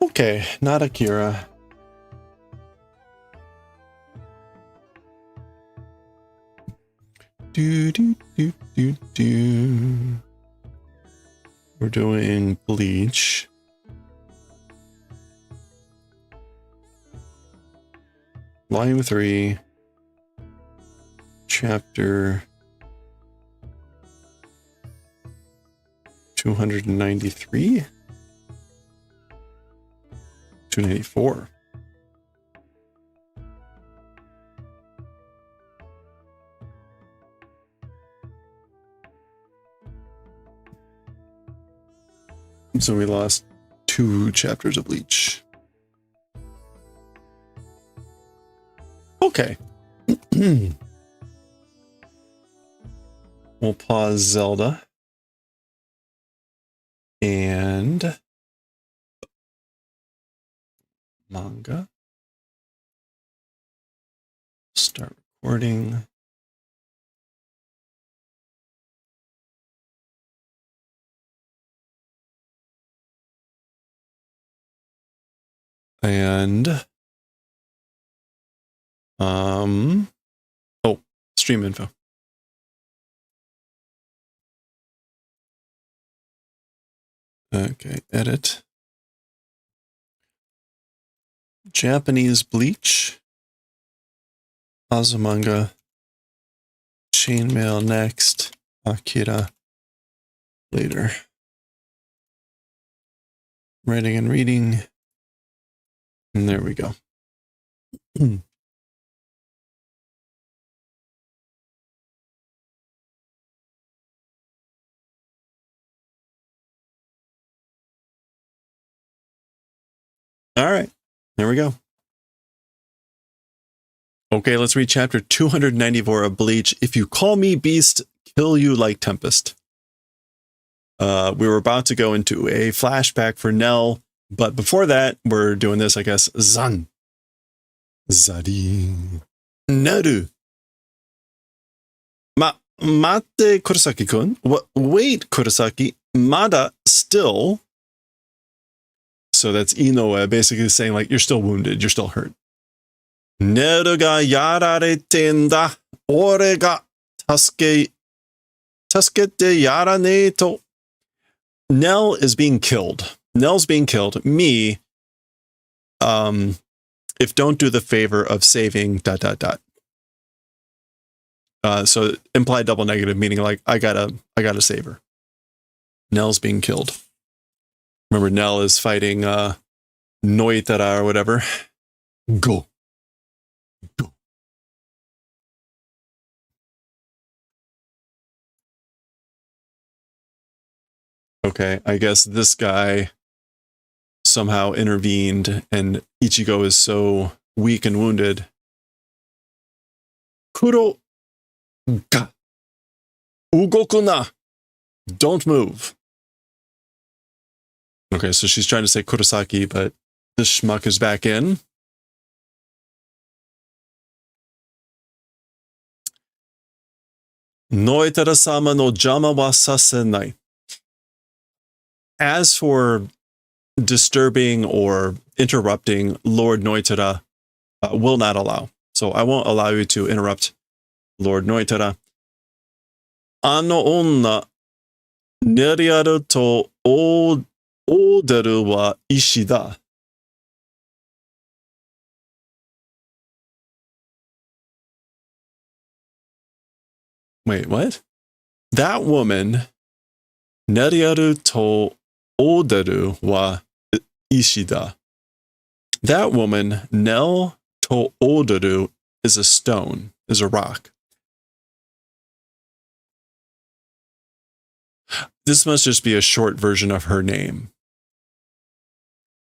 Okay, not Akira. Do. We're doing Bleach. Volume 3. Chapter 293? 294. So we lost 2 chapters of Bleach. Okay. We'll pause Zelda. And Manga. Start recording. And oh, stream info. Okay, edit. Japanese Bleach. Azumanga. Chainmaille next. Akira later. Writing and reading. And there we go. All right, there we go. Okay, let's read chapter 294 of Bleach. If you call me beast, kill you like Tempest. We were about to go into a flashback for Nel, but before that, we're doing this, I guess. Zan. Zari. Naru. Matte Kurosaki-kun. Wait, Kurosaki. Mada still. So that's Inoue basically saying, like, you're still wounded, you're still hurt. Neru ga yararete n da. Ore ga tasukete yarane to. Nel is being killed. Nel's being killed. Me, if don't do the favor of saving ... So implied double negative, meaning like I gotta save her. Nel's being killed. Remember, Nel is fighting Noitara or whatever. Go. Okay, I guess this guy somehow intervened and Ichigo is so weak and wounded. Kuro ga ugoku na. Don't move. Okay, so she's trying to say Kurosaki, but this schmuck is back in. Noitara-sama no jama wa sasenai. As for disturbing or interrupting, Lord Noitara will not allow. So I won't allow you to interrupt Lord Noitara. Ano onna neriaru to oderu wa ishi da. Wait, what? That woman, neriaru to oderu wa ishi da. That woman, Nel to oderu, is a stone, is a rock. This must just be a short version of her name.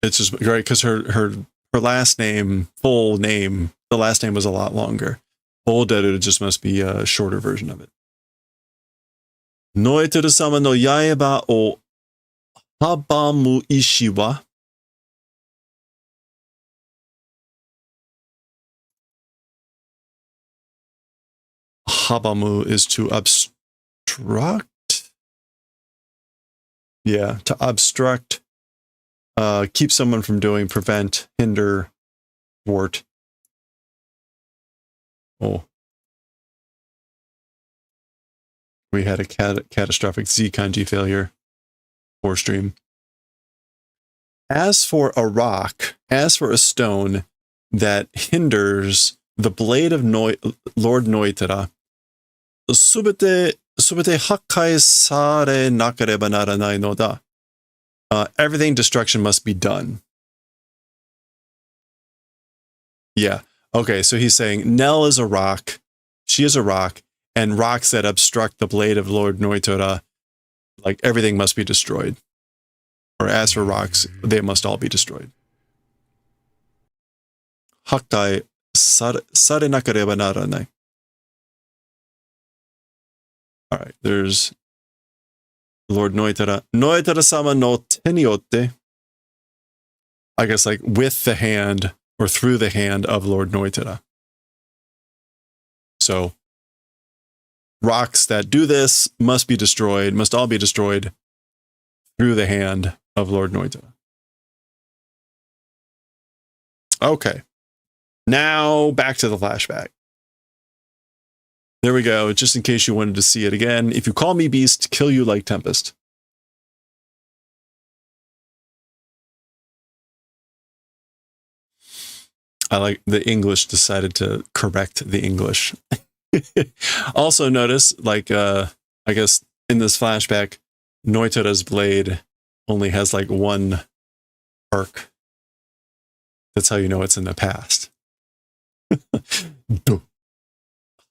It's just right because her last name, full name, the last name was a lot longer. Oderu just must be a shorter version of it. Noiteru-sama no yaeba o habamu ishi wa. Habamu is to obstruct. Yeah, to obstruct, keep someone from doing, prevent, hinder, thwart. Oh. We had a catastrophic Z kanji failure for stream. As for a rock, as for a stone that hinders the blade of Lord Noitara, subete hakkai sare nakareba naranai no da. Everything destruction must be done. Yeah. Okay, so he's saying Nel is a rock, she is a rock, and rocks that obstruct the blade of Lord Noitara, like everything must be destroyed. Or as for rocks, they must all be destroyed. Hakkai sare nakareba naranai. All right, there's Lord Noitara. Noitara-sama no te ni yotte. I guess like with the hand or through the hand of Lord Noitara. So rocks that do this must be destroyed, must all be destroyed through the hand of Lord Noitara. Okay. Now back to the flashback. There we go. Just in case you wanted to see it again. If you call me beast, kill you like Tempest. I like the English decided to correct the English. Also notice, like, I guess in this flashback, Noitora's blade only has like one arc. That's how you know it's in the past.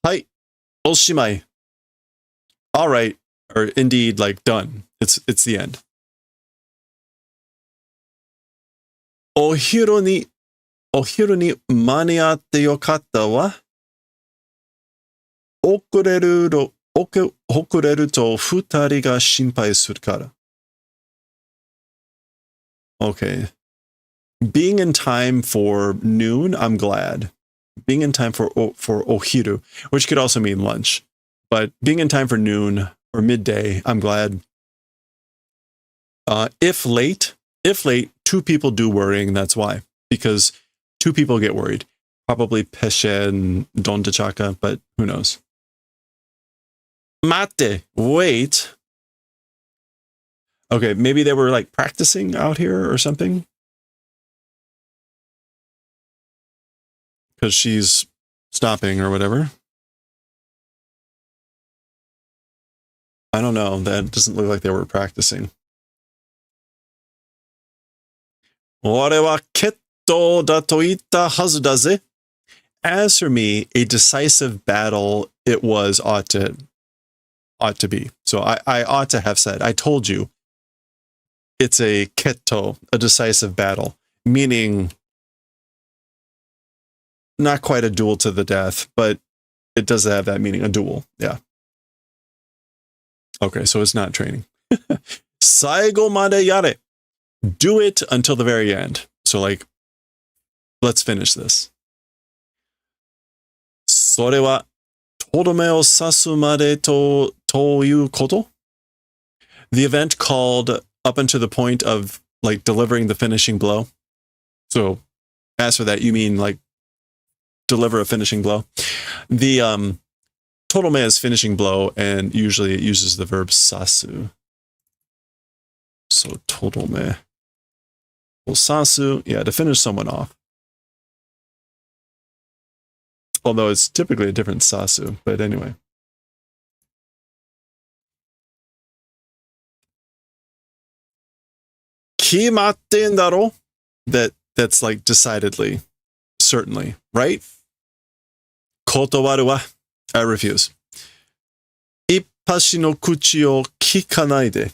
Hi, oshimai. All right, or indeed, like done. It's the end. Ohiru ni maniatte yokatta wa okureru to futari ga shinpai suru kara. Okay. Being in time for noon, I'm glad. Being in time for ohiru, which could also mean lunch. But being in time for noon or midday, I'm glad. If late, two people do worrying, that's why. Because two people get worried. Probably Peshe and Don Tachaka, but who knows. Mate, wait. Okay, maybe they were like practicing out here or something. Because she's stopping or whatever. I don't know. That doesn't look like they were practicing. Ore wa ketto da to itta hazu da ze. As for me, a decisive battle it was ought to be. So I ought to have said, I told you, it's a ketto, a decisive battle, meaning not quite a duel to the death, but it does have that meaning, a duel. Yeah. Okay, so it's not training. Saigo made yare. Do it until the very end. So like, let's finish this. Sore wa torome o sasu made to yu koto? The event called up unto the point of like delivering the finishing blow. So as for that, you mean like deliver a finishing blow. The torome is finishing blow, and usually it uses the verb sasu. So torome. Well, sasu, yeah, to finish someone off. Although it's typically a different sasu, but anyway. Kimatten daro? That's like decidedly, certainly, right? Kotowaru wa, I refuse. Ippashi no kuchi o kikanai de.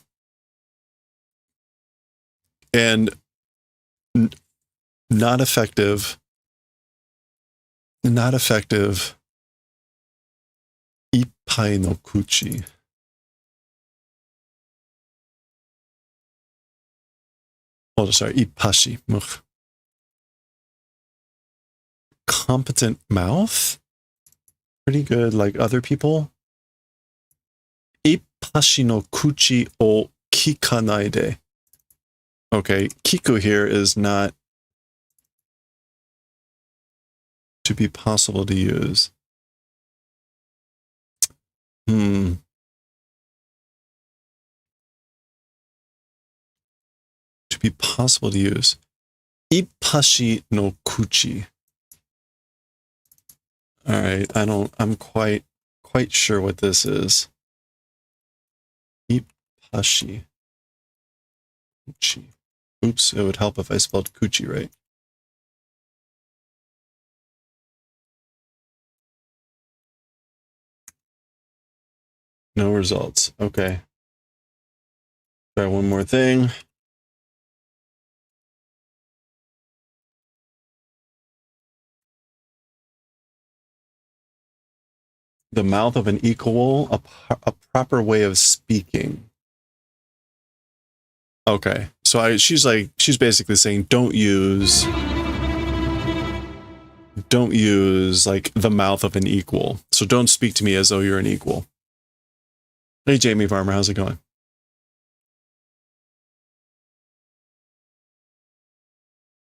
And not effective. Ippai no kuchi. Oh, sorry, ippashi. Competent mouth? Pretty good, like other people. Ippashi no kuchi o kikanai de. Okay, kiku here is not to be possible to use. To be possible to use. Ippashi no kuchi. All right, I'm quite sure what this is. Ippashi. Kuchi. Oops, it would help if I spelled Kuchi right. No results. Okay. Try one more thing. The mouth of an equal, a proper way of speaking. Okay, so she's basically saying don't use like the mouth of an equal. So don't speak to me as though you're an equal. Hey Jamie Farmer, how's it going?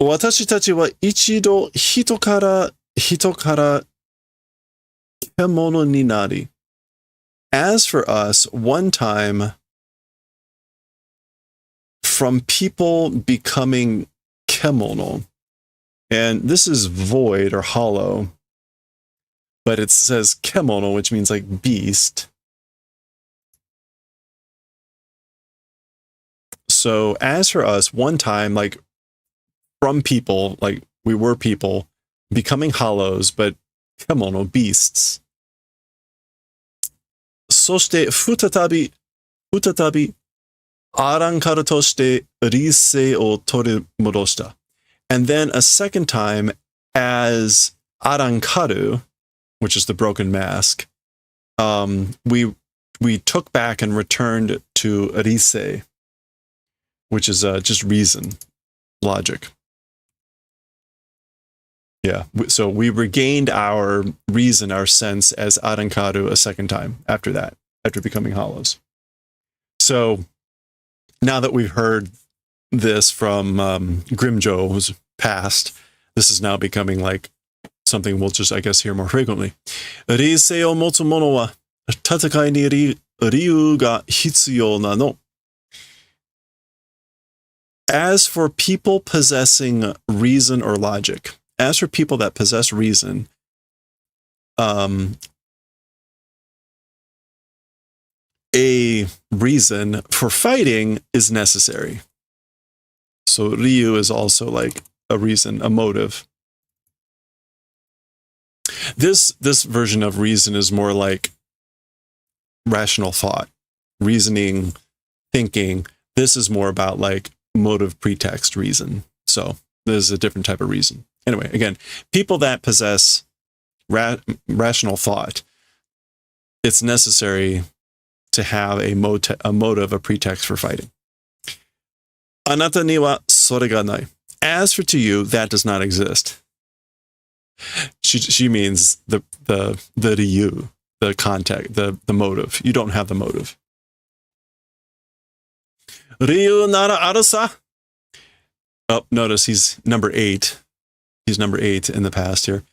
私たちは一度人から獣になり. As for us, one time from people becoming kemono. And this is void or hollow, but it says kemono, which means like beast. So as for us, one time, like from people, like we were people becoming hollows, but kemono, beasts. そして再びアランカルとして理性を取り戻した. And then a second time as Arankaru, which is the broken mask, we took back and returned to Rise, which is just reason, logic. Yeah, so we regained our reason, our sense as Arankaru a second time after that, after becoming hollows. So now that we've heard this from Grimjo's past, this is now becoming like something we'll just, I guess, hear more frequently. Risei o motsu mono wa tatakai ni ryu ga hitsuyou nano. As for people possessing reason or logic, as for people that possess reason, a reason for fighting is necessary. So Ryu is also like a reason, a motive. This version of reason is more like rational thought, reasoning, thinking. This is more about like motive, pretext, reason. So there's a different type of reason. Anyway, again, people that possess rational thought, it's necessary to have a motive, a pretext for fighting. Anata ni wa sore ga nai. As for to you, that does not exist. She means the ryu, the context, the motive. You don't have the motive. Ryu nara aru sa. Oh, notice he's number 8. He's number 8 in the past here.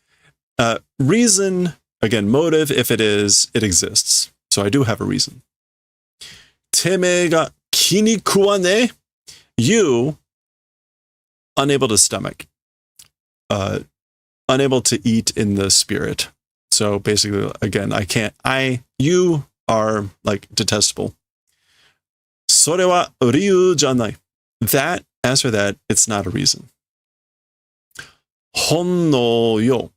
Reason, again, motive, if it is, it exists. So I do have a reason. Teme ga kini kuwane. You, unable to stomach. Unable to eat in the spirit. So basically, again, you are like detestable. Sore wa ryu janai. That, as for that, it's not a reason. Honno yo.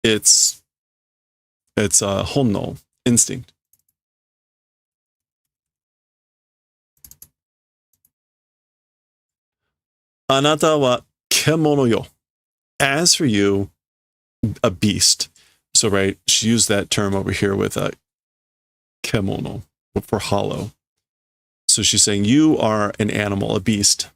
It's honno, instinct. Anata wa kemono yo. As for you, a beast. So, right, she used that term over here with kemono, for hollow. So she's saying you are an animal, a beast.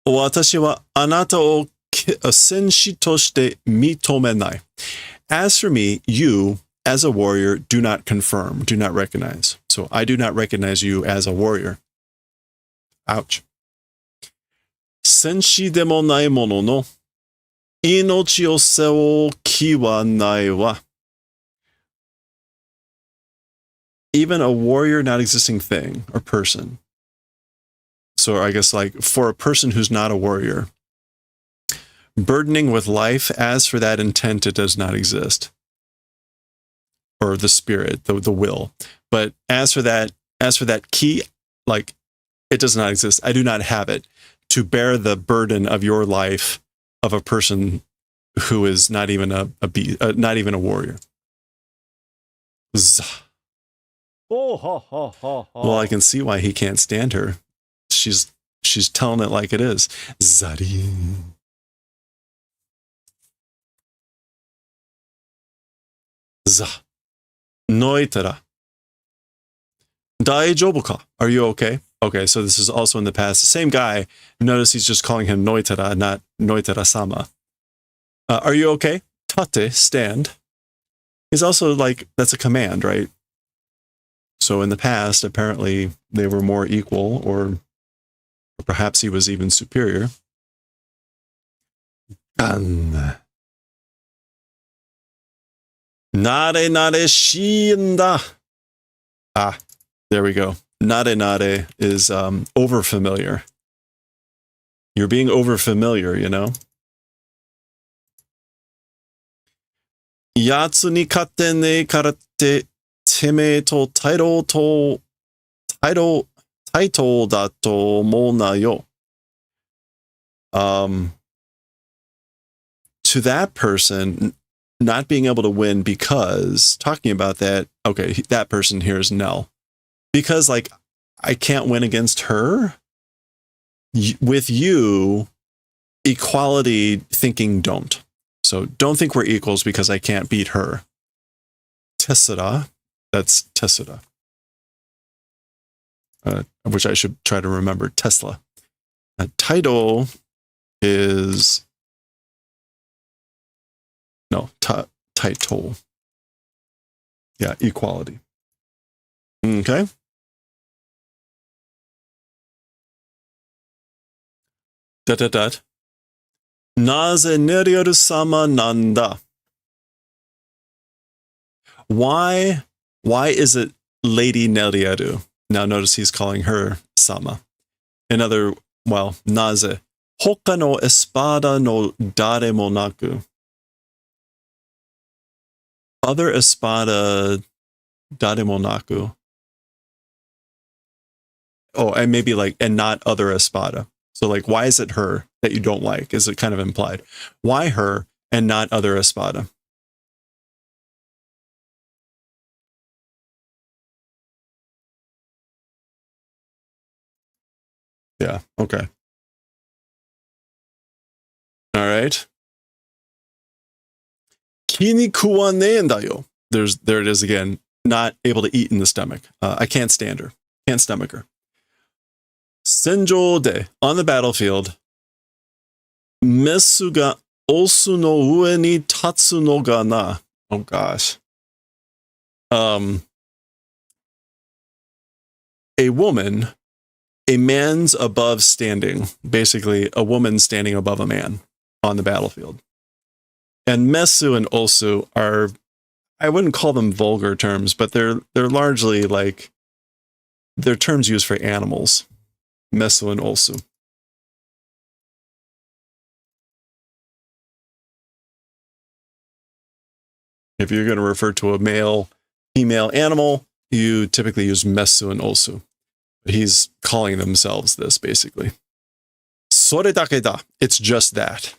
Watashi wa anata o senshi toshite mitomenai. As for me, you, as a warrior, do not confirm, do not recognize. So I do not recognize you as a warrior. Ouch. Senshi demo nai mono no inochi o seu ki wa nai wa. Even a warrior, not existing thing or person. So I guess like for a person who's not a warrior, burdening with life, as for that intent, it does not exist. Or the spirit, the will. But as for that ki, like it does not exist. I do not have it to bear the burden of your life of a person who is not even not even a warrior. Well, I can see why he can't stand her. She's telling it like it is. Zari. Za. Noitara. Daijoubu ka? Are you okay? Okay, so this is also in the past. The same guy. Notice he's just calling him Noitara, not Noitara-sama. Are you okay? Tate, stand. He's also like, that's a command, right? So in the past, apparently they were more equal, or perhaps he was even superior. Nare nare shiinda. Ah, there we go. Nare nare is over familiar. You're being over familiar, you know? Yatsu ni katte ne karatte teme to taito da to mo na yo. To that person not being able to win because talking about that, okay, that person here is Nel. Because like I can't win against her. With you, equality thinking don't. So don't think we're equals because I can't beat her. Tessera, that's Tessera. Which I should try to remember. Tesla. Title is no title. Yeah, equality. Okay. Naze Neryaru sama nanda. Why is it Lady Neryaru? Now notice he's calling her sama. Naze. Hoka no espada no dare mo naku. Other espada dare mo naku. Oh, and maybe like, and not other espada. So like, why is it her that you don't like? Is it kind of implied? Why her and not other espada? Yeah, okay. All right. Kini kuwanen dayo. There it is again. Not able to eat in the stomach. I can't stand her. Can't stomach her. Senjo de, on the battlefield. Mesu ga osu no ue ni tatsu no ga na. Oh gosh. A woman, a man's above standing. Basically, a woman standing above a man on the battlefield. And mesu and osu are, I wouldn't call them vulgar terms, but they're largely like, they're terms used for animals. Mesu and osu. If you're going to refer to a male, female animal, you typically use mesu and osu. But he's calling themselves this, basically. Sore dake da. It's just that.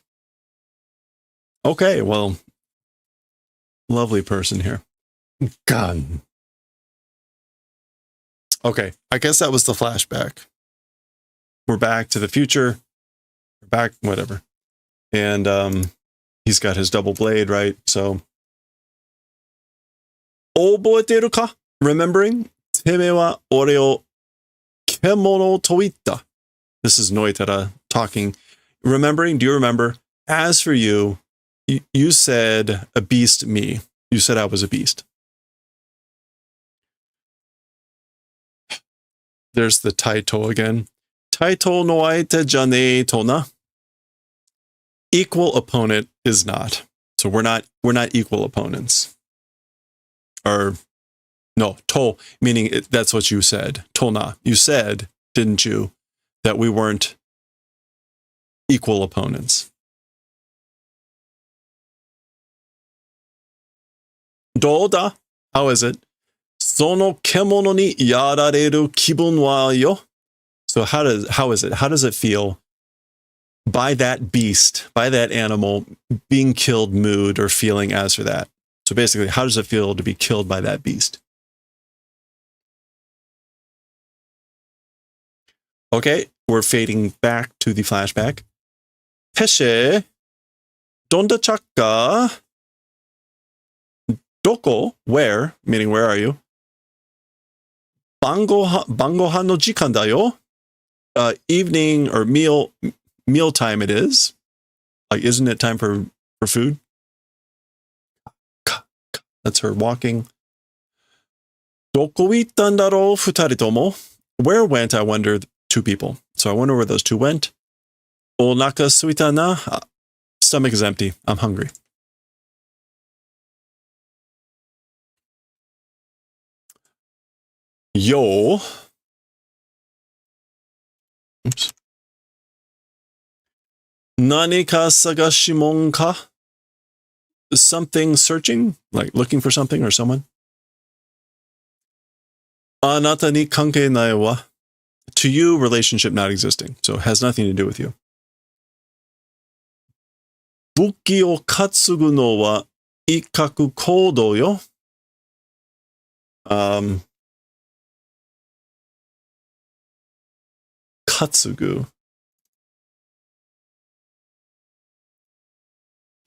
Okay, well, lovely person here. Gun. Okay, I guess that was the flashback. We're back to the future. We're back, whatever. And he's got his double blade, right? So, oboeteru ka? Remembering? Teme wa ore o kemono to itta. This is Noitara talking. Remembering? Do you remember? As for you, you said a beast me. You said I was a beast. There's the Taito again. Taito no aite jane to na. Equal opponent is not. So we're not equal opponents. Or no, to, meaning that's what you said. Tona. You said, didn't you, that we weren't equal opponents. Doda? How is it? Sono kemono ni yarareru kibun wa yo. So how is it? How does it feel by that beast, by that animal being killed mood or feeling as for that? So basically, how does it feel to be killed by that beast? Okay, we're fading back to the flashback. Peshe, donda chakka, doko, where, meaning where are you? Bangohan no jikan da yo. Evening or meal time it is. Like, isn't it time for food? That's her walking. Doko ittan daro futari tomo? Where went, I wonder, two people. So I wonder where those two went. Onaka suita na? Stomach is empty. I'm hungry. Yo. Oops. Nani ka sagashimon ka? Something searching? Like looking for something or someone? Anata ni kanke nai wa? To you, relationship not existing. So it has nothing to do with you. Buki o katsugu no wa ikkaku kodo yo? Katsugu.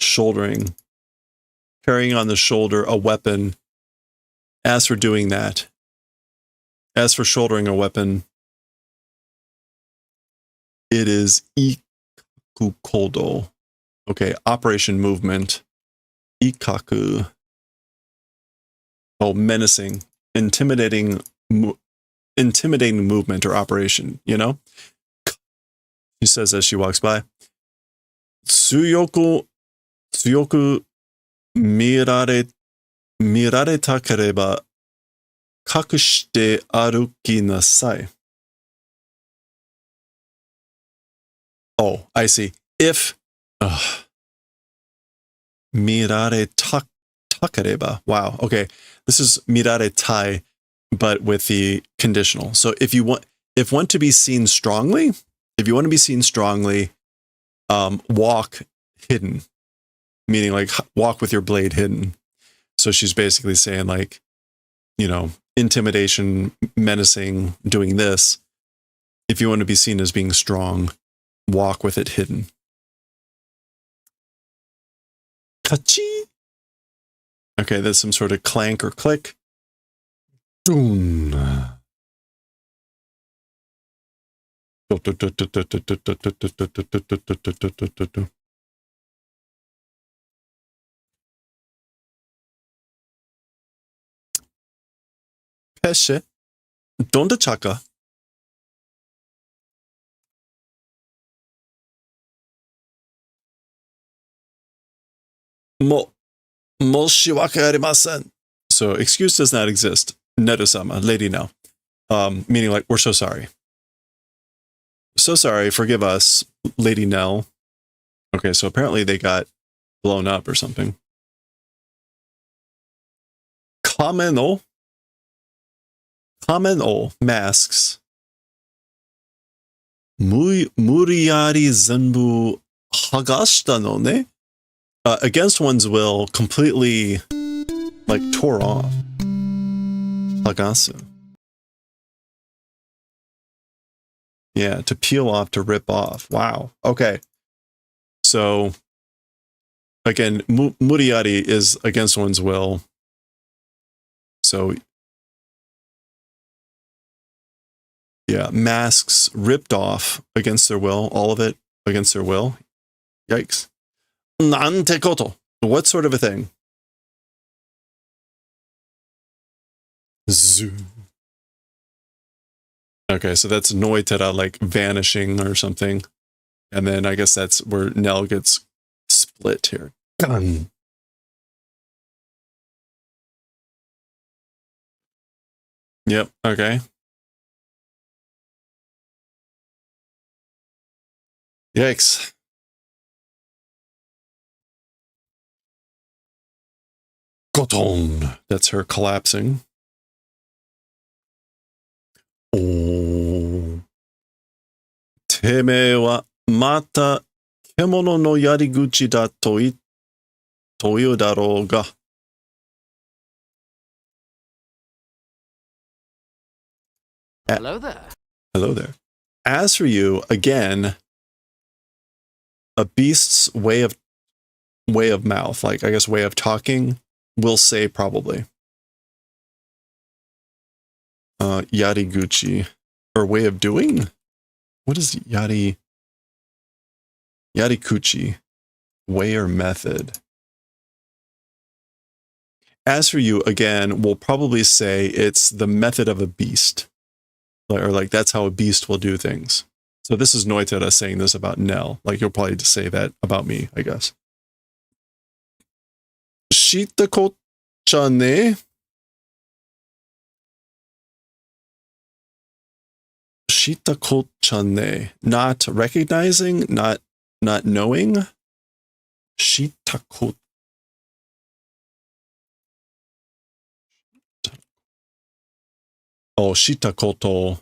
Shouldering. Carrying on the shoulder a weapon. As for doing that. As for shouldering a weapon. It is ikkaku kodo. Okay, operation movement. Ikkaku. Oh, menacing. Intimidating movement or operation, you know? She says as she walks by. Tsuyoku mirareta kereba kakushite aruki nasai. Oh, I see. If mirare takareba. Wow. Okay. This is mirare tai, but with the conditional. So if want to be seen strongly, walk hidden, meaning like walk with your blade hidden. So she's basically saying like, you know, intimidation, menacing, doing this. If you want to be seen as being strong, walk with it hidden. Kachi. Okay, there's some sort of clank or click. Doom. Pesce. Donde chaka? Moshiwake arimasen. So excuse does not exist. Neru-sama, lady now. Meaning like, we're so sorry. So sorry, forgive us, Lady Nell. Okay, so apparently they got blown up or something. Kameno, masks. Muriyari zenbu hagashita no ne? Against one's will, completely, like, tore off. Hagasu. Yeah, to peel off, to rip off. Wow. Okay. So, again, muriyari is against one's will. So, yeah, masks ripped off against their will, all of it against their will. Yikes. Nante koto. What sort of a thing? Zoo. Okay, so that's noitera, like vanishing or something. And then I guess that's where Nell gets split here. Gun. Yep, okay. Yikes. Goton. That's her collapsing. Oh. Teme wa mata kemono no yariguchi da toiu daro ga. Hello there. Hello there. As for you, again, a beast's way of mouth, like I guess way of talking, will say probably. Yariguchi, or way of doing? What is yarikuchi? Way or method? As for you, again, we'll probably say it's the method of a beast. Or like that's how a beast will do things. So this is Noitara saying this about Nel. Like you'll probably just say that about me, I guess. Shita kocha ne. Shita kocha ne. Not recognizing, not knowing. Shita kocha. Oh, shita koto.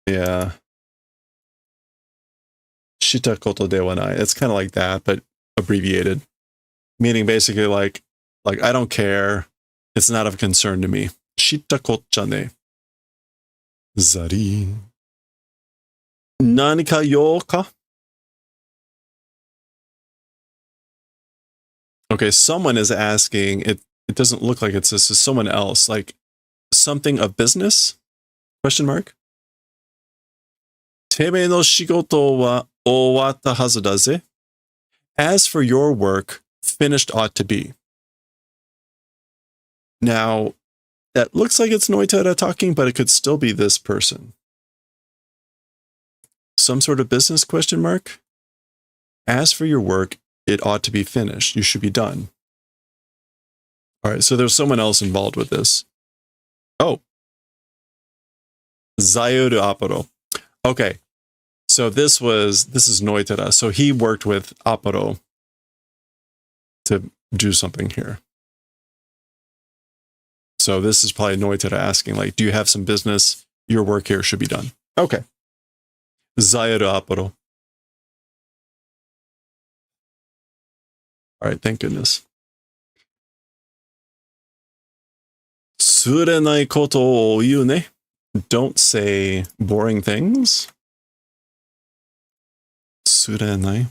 Yeah. Shita koto de wa nai. It's kind of like that, but abbreviated. Meaning basically like I don't care. It's not of concern to me. Shita kocha ne. Zari. Nanika yo ka? Okay, someone is asking, it doesn't look like it's this is someone else, like something of business? Question mark? Teme no shigoto wa owatta hazu da ze. As for your work, finished ought to be. Now, that looks like it's Noitara talking, but it could still be this person. Some sort of business question mark? As for your work, it ought to be finished. You should be done. All right, so there's someone else involved with this. Oh. Zayuru Aparo. Okay. So this is Noitara. So he worked with Aparo to do something here. So this is probably Noitara asking, like, do you have some business? Your work here should be done. Okay. Zayuru Aparo. All right, thank goodness. Surenai koto o iu ne. Don't say boring things. Surenai.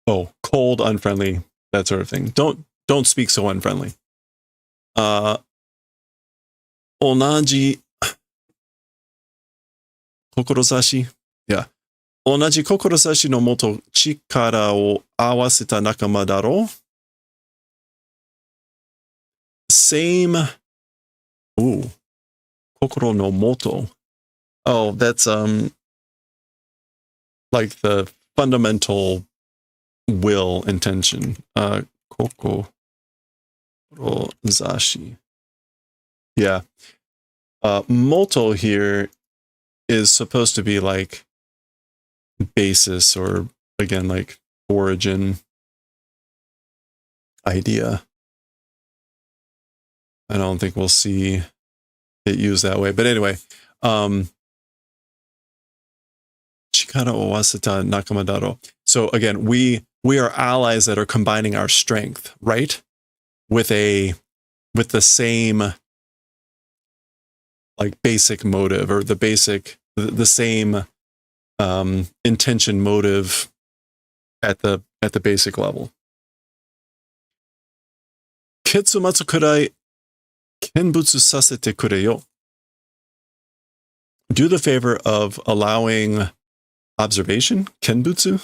Oh, cold, unfriendly, that sort of thing. Don't speak so unfriendly. Onaji kokorosashi. Yeah. Onaji kokorosashi no moto chikara o awaseta nakama daro. Same. Ooh. Kokoro no moto. Oh, that's like the fundamental will intention. Kokoro zashi. Yeah. Moto here is supposed to be like basis or again like origin idea. I don't think we'll see it used that way. But anyway, Chikara owaseta nakama daro. So again, we are allies that are combining our strength, right? With the same like basic motive or the same intention motive at the basic level. Ketsumatsu kurai kenbutsu sasete kure yo. Do the favor of allowing observation, kenbutsu.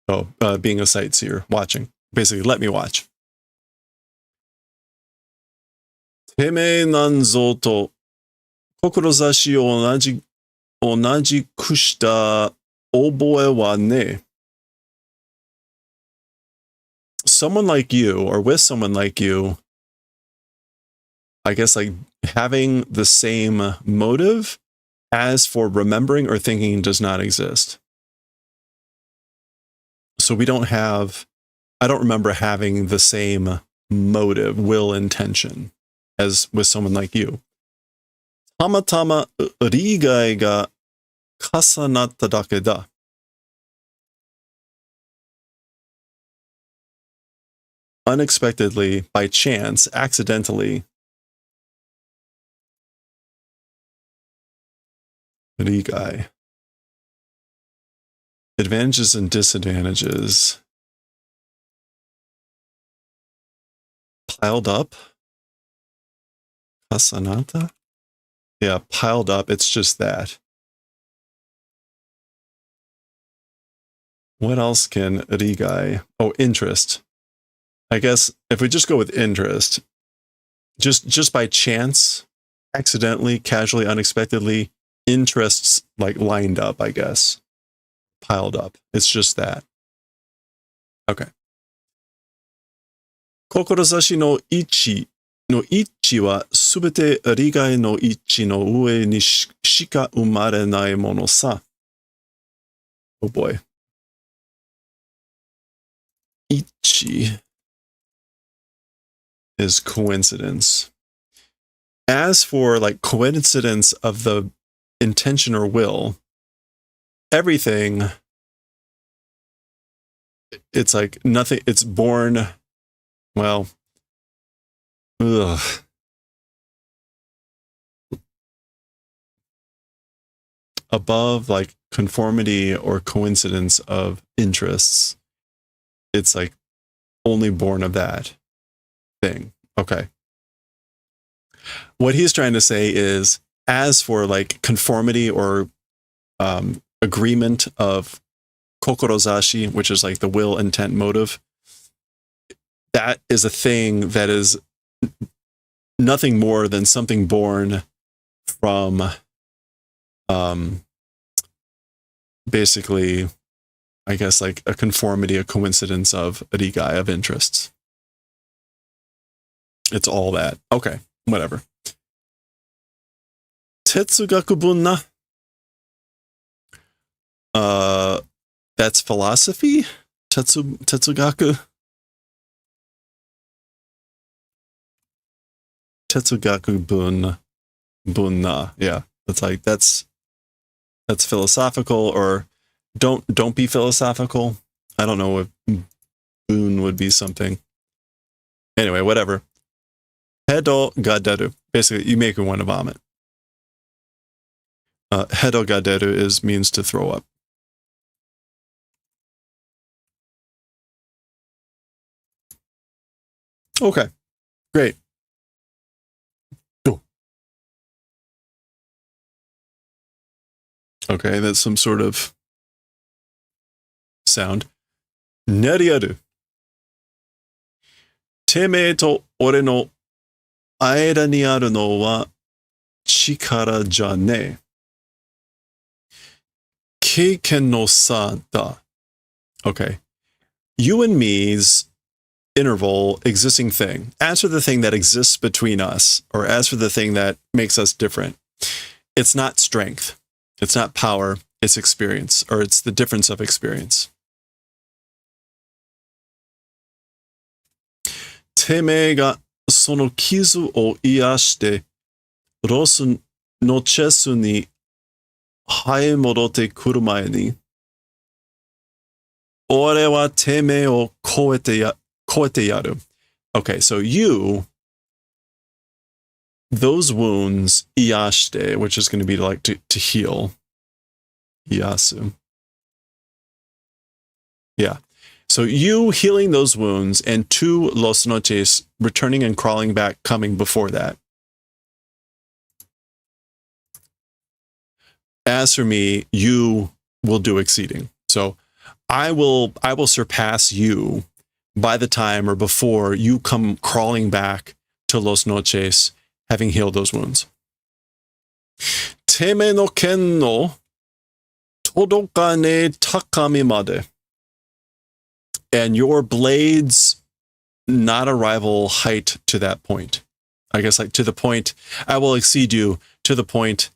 Oh, being a sightseer, watching. Basically, let me watch. Teme nanzo to kokorozashi o onaji kushita oboe wa ne. Someone like you, or with someone like you, I guess like having the same motive as for remembering or thinking does not exist. So I don't remember having the same motive, will, intention as with someone like you. Tamatama rigai ga kasanatta dake da. Unexpectedly, by chance, accidentally. Rigai. Advantages and disadvantages. Piled up. Pasanata? Yeah, piled up. It's just that. What else can rigai? Oh, interest. I guess if we just go with interest, just by chance, accidentally, casually, unexpectedly, interests like lined up, I guess. Piled up. It's just that. Okay. 志の位置の一致はすべて利害の一致の上にしか生まれないものさ。Oh boy. 一致 is coincidence. As for like coincidence of the intention or will, everything, it's like nothing, it's born, well, ugh. Above like conformity or coincidence of interests, it's like only born of that thing. Okay. What he's trying to say is, as for like conformity or agreement of kokorozashi, which is like the will, intent, motive, that is a thing that is nothing more than something born from basically, I guess, like a conformity, a coincidence of rigai, of interests. It's all that. Okay, whatever. Tetsugaku bunna. That's philosophy? Tetsugaku? Tetsugaku bunna. Yeah, that's like, that's philosophical, or don't be philosophical. I don't know if bun would be something. Anyway, whatever. Hedo gaderu. Basically, you make me want to vomit. Hedo gaderu means to throw up. Okay, great. Go. Okay, that's some sort of sound. Neriaru. Teme to ore no aida ni aru no wa chikara ja ne. Keiken no sa da. Okay. You and me's interval, existing thing. As for the thing that exists between us, or as for the thing that makes us different, it's not strength. It's not power. It's experience, or it's the difference of experience. Teme ga sono kizu o iashite rosu no chesu ni hae modote kuru mae ni ore wa teme o koete yaru. Okay, so you, those wounds, iashite, which is going to be like to heal. Iasu. Yeah. So you healing those wounds, and 2 los noches returning and crawling back, coming before that. As for me, you will do exceeding. So I will surpass you by the time or before you come crawling back to Los Noches, having healed those wounds. Teme no ken no todokane takami made. And your blades not a rival height to that point. I guess like to the point, I will exceed you to the point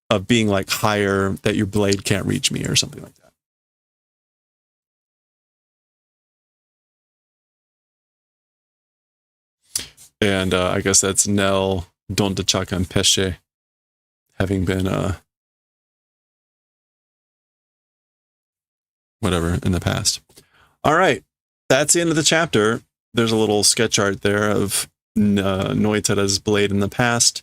of being like higher that your blade can't reach me or something like that. And I guess that's Nel, Don de Chaka, and Pesce, having been, whatever, in the past. All right, that's the end of the chapter. There's a little sketch art there of Noitera's blade in the past.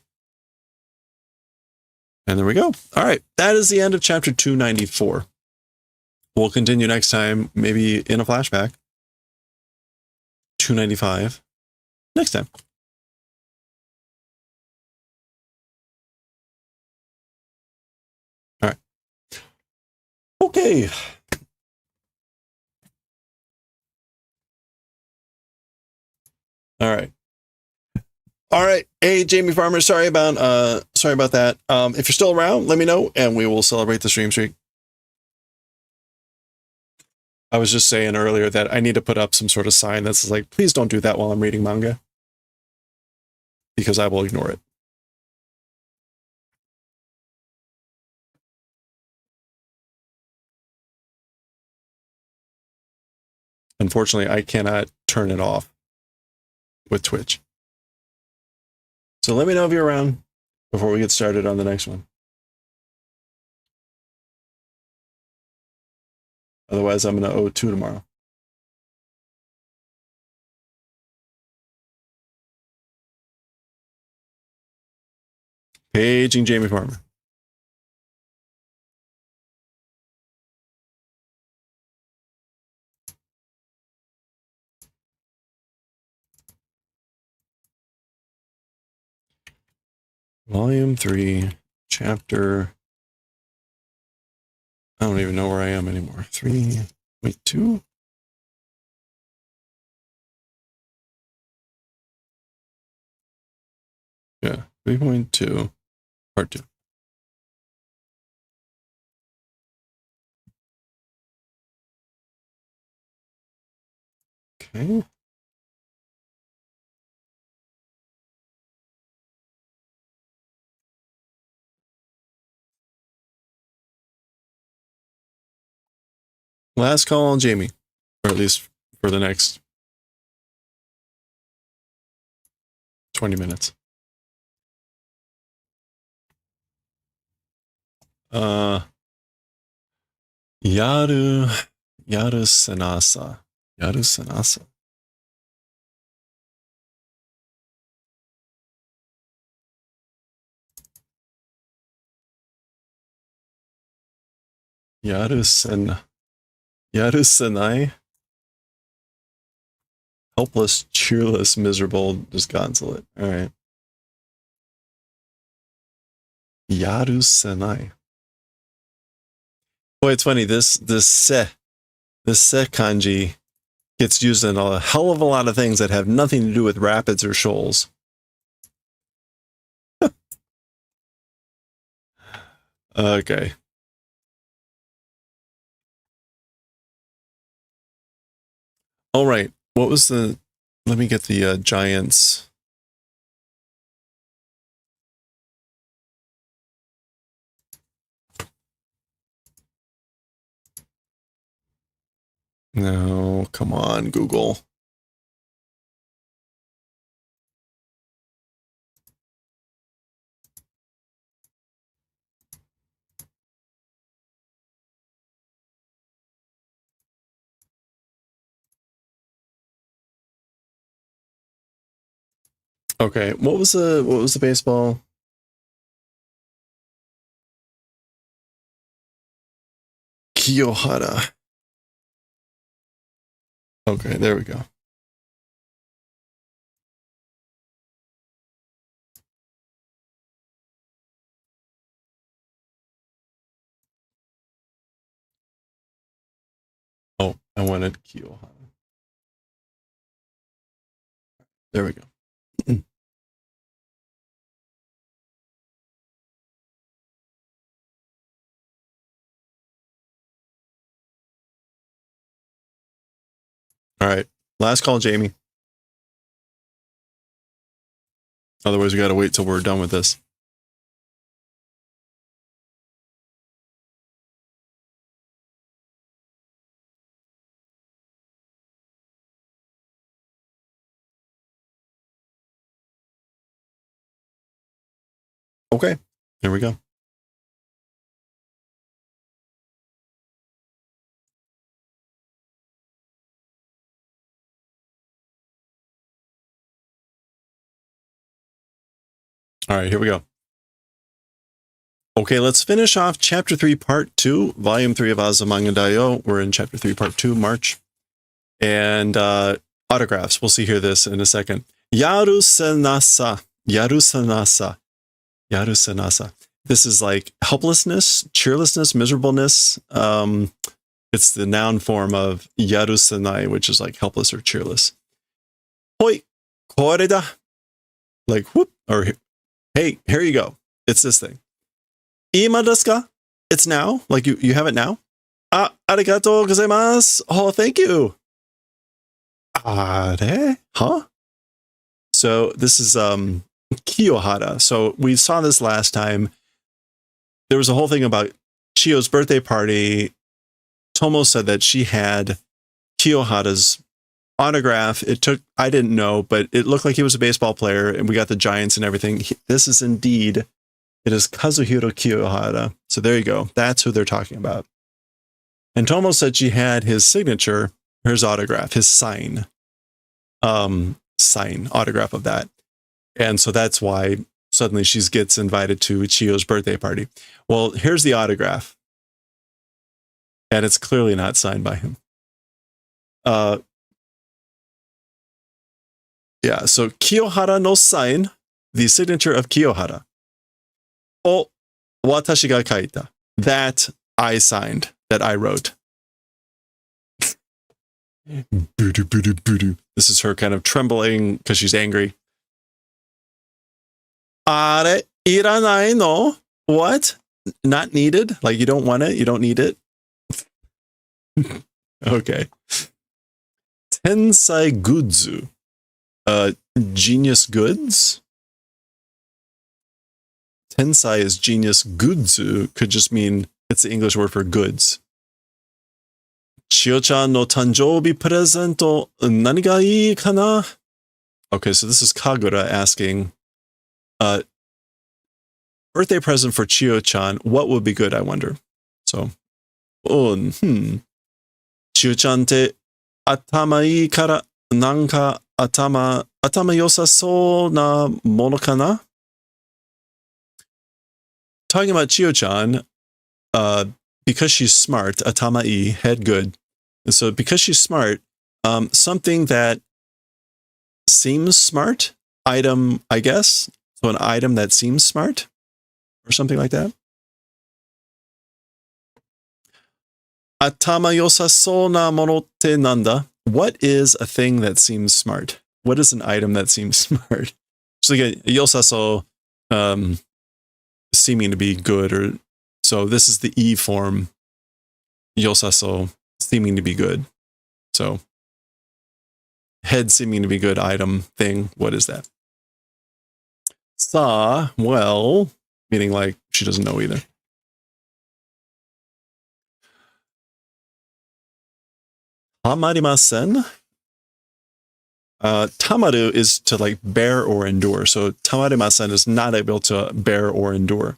And there we go. All right, that is the end of chapter 294. We'll continue next time, maybe in a flashback. 295. Next time. Okay. All right. All right. Hey, Jamie Farmer, sorry about that. If you're still around, let me know and we will celebrate the stream streak. I was just saying earlier that I need to put up some sort of sign that's like, please don't do that while I'm reading manga. Because I will ignore it. Unfortunately, I cannot turn it off with Twitch. So let me know if you're around before we get started on the next one. Otherwise, I'm going to owe 2 tomorrow. Paging Jamie Farmer. Volume 3, chapter... I don't even know where I am anymore. 3.2? Yeah, 3.2, part 2. Okay. Last call on Jamie, or at least for the next 20 minutes. Yaru Sanasa. Yaru Sanasa. Yaru Sanai. Helpless, cheerless, miserable, disconsolate. All right. Yaru Sanai. Boy, it's funny. This se kanji gets used in a hell of a lot of things that have nothing to do with rapids or shoals. Okay. All right. What was the... Let me get the Giants... No, come on, Google. Okay, what was the baseball? Kiyohara. Okay, there we go. Oh, I wanted Kiyohara. There we go. All right, last call, Jamie. Otherwise, we got to wait till we're done with this. Okay, here we go. All right, here we go. Okay, let's finish off Chapter 3, Part 2, Volume 3 of Azumanga Daioh. We're in Chapter 3, Part 2, March. And autographs. We'll see here this in a second. Yaru Sanasa. Yaru Sanasa. Yaru Sanasa. This is like helplessness, cheerlessness, miserableness. It's the noun form of yarusanai, which is like helpless or cheerless. Hoi, kore da. Like, whoop, or hey, here you go. It's this thing. Ima desu ka? It's now. Like you have it now. Ah, arigatou gozaimasu. Oh, thank you. Are? Huh? So this is Kiyohara. So we saw this last time. There was a whole thing about Chiyo's birthday party. Tomo said that she had Kiyohara's autograph. I didn't know, but it looked like he was a baseball player, and we got the Giants and everything. This is indeed, it is Kazuhiro Kiyohara. So there you go. That's who they're talking about. And Tomo said she had his signature, his autograph, his sign autograph of that. And so that's why suddenly she gets invited to Chiyo's birthday party. Well, here's the autograph. And it's clearly not signed by him. Yeah, so Kiyohara no sign, the signature of Kiyohara. O watashi ga kaita. That I signed, that I wrote. This is her kind of trembling because she's angry. Are iranai no? What? Not needed? Like you don't want it? You don't need it? Okay. Tensai gudzu. Genius goods? Tensai is genius. Gudzu could just mean it's the English word for goods. Chiyo-chan no tanjoubi presento nani ga ii kana? Okay, so this is Kagura asking, birthday present for Chiyo-chan, what would be good, I wonder? So, Chiyo-chan te atama ii kara nanka atama yosasou na mono kana? Talking about Chiyo-chan, because she's smart, atama ii, head good. And so because she's smart, something that seems smart, item, I guess. So an item that seems smart or something like that. Atama yosasou na mono te nanda? What is a thing that seems smart? What is an item that seems smart? So again, yosasou, seeming to be good, or so this is the E form, yosasou, seeming to be good. So head seeming to be good, item, thing, what is that? Sa, well, meaning like she doesn't know either. Tamarimasen. Tamaru is to like bear or endure. So tamarimasen is not able to bear or endure.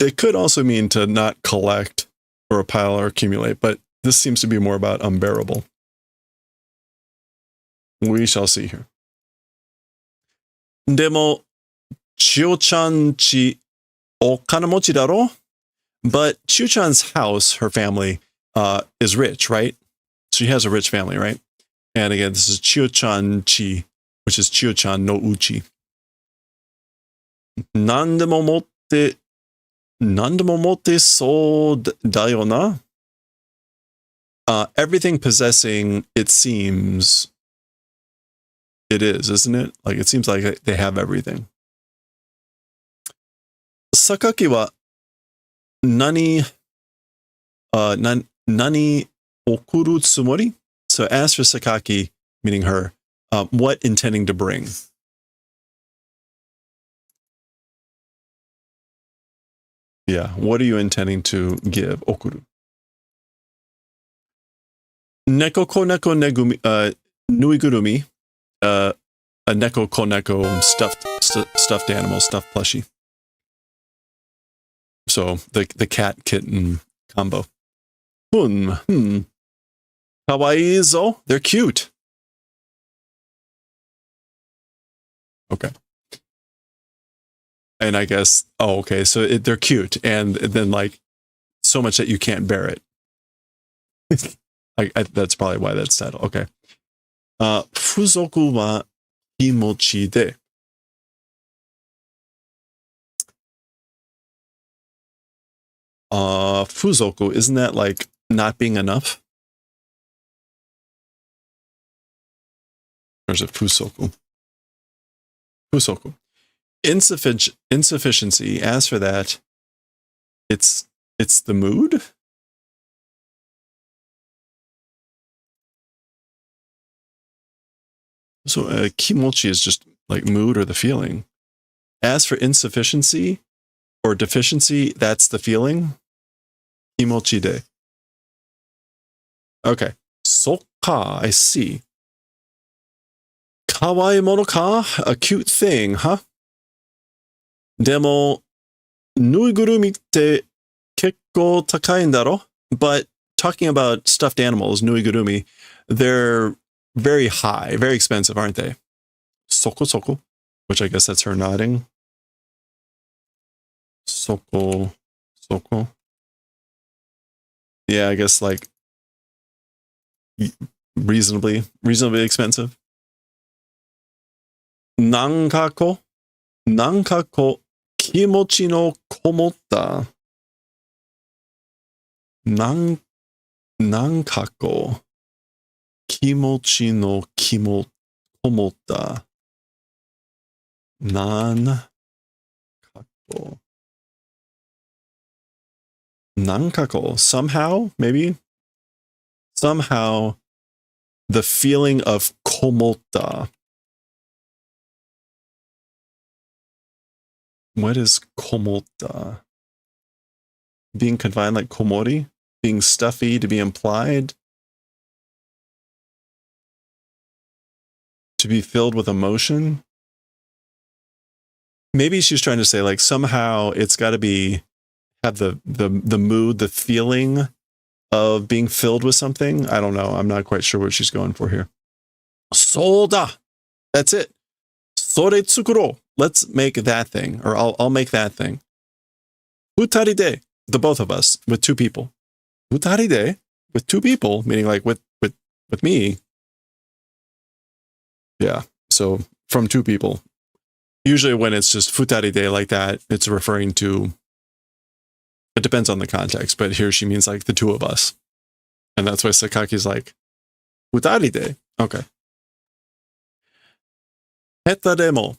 It could also mean to not collect or pile or accumulate, but this seems to be more about unbearable. We shall see here. Demo, Chiyo-chan chi okanamochi daro? But Chiyo-chan's house, her family, is rich, right? She has a rich family, right? And again, this is Chiyo-chan chi, which is Chiyo-chan no uchi. Nandemo motte so daioh na? Everything possessing, it seems, it is, isn't it? Like, it seems like they have everything. Sakaki wa nani okuru tsumori? So as for Sakaki, meaning her, what intending to bring? Yeah, what are you intending to give? Okuru. Neko koneko nuigurumi. A neko koneko stuffed animal, stuffed plushie. So the cat kitten combo. Kawaii zo, they're cute. Okay. And I guess, oh, okay, so they're cute, and then like so much that you can't bear it. That's probably why that's titled. Okay. Fuzoku wa kimochi de. Fuzoku, isn't that like not being enough? Or is it fusoku? Fusoku. Insufficiency. As for that, it's the mood. So kimochi is just like mood or the feeling. As for insufficiency or deficiency, that's the feeling. Kimochi de. Okay. Sokka, I see. Kawaii mono ka? A cute thing, huh? Demo, nuigurumi te kekko takai n daro? But talking about stuffed animals, nuigurumi, they're very high, very expensive, aren't they? Soko soko, which I guess that's her nodding. Soko soko. Yeah, I guess like reasonably expensive. Nankako kimochi no komotta. Nankako kimochi no komotta. Nankako. Somehow, maybe? Somehow, the feeling of komotta. What is komotta? Being confined like komori? Being stuffy to be implied? To be filled with emotion? Maybe she's trying to say like somehow it's got to be have the mood, the feeling of being filled with something. I don't know. I'm not quite sure what she's going for here. Soda. That's it. Sore tsukuro. Let's make that thing, or I'll make that thing. Futari de, the both of us with two people. Futari de with two people, meaning like with me. Yeah. So from two people. Usually when it's just futari de like that, it's referring to, it depends on the context, but here she means like the two of us. And that's why Sakaki's like, futari de. Okay. Heta demo.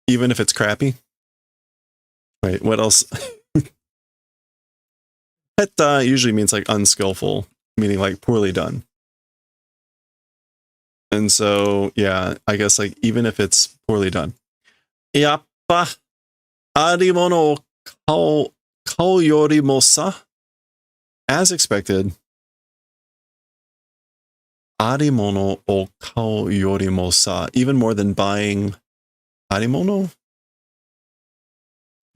Even if it's crappy. Wait, what else? Heta usually means like unskillful, meaning like poorly done. And so, yeah, I guess like even if it's poorly done. Yappa arimono kao yorimo sa. As expected. Arimono o kao yorimo sa. Even more than buying arimono?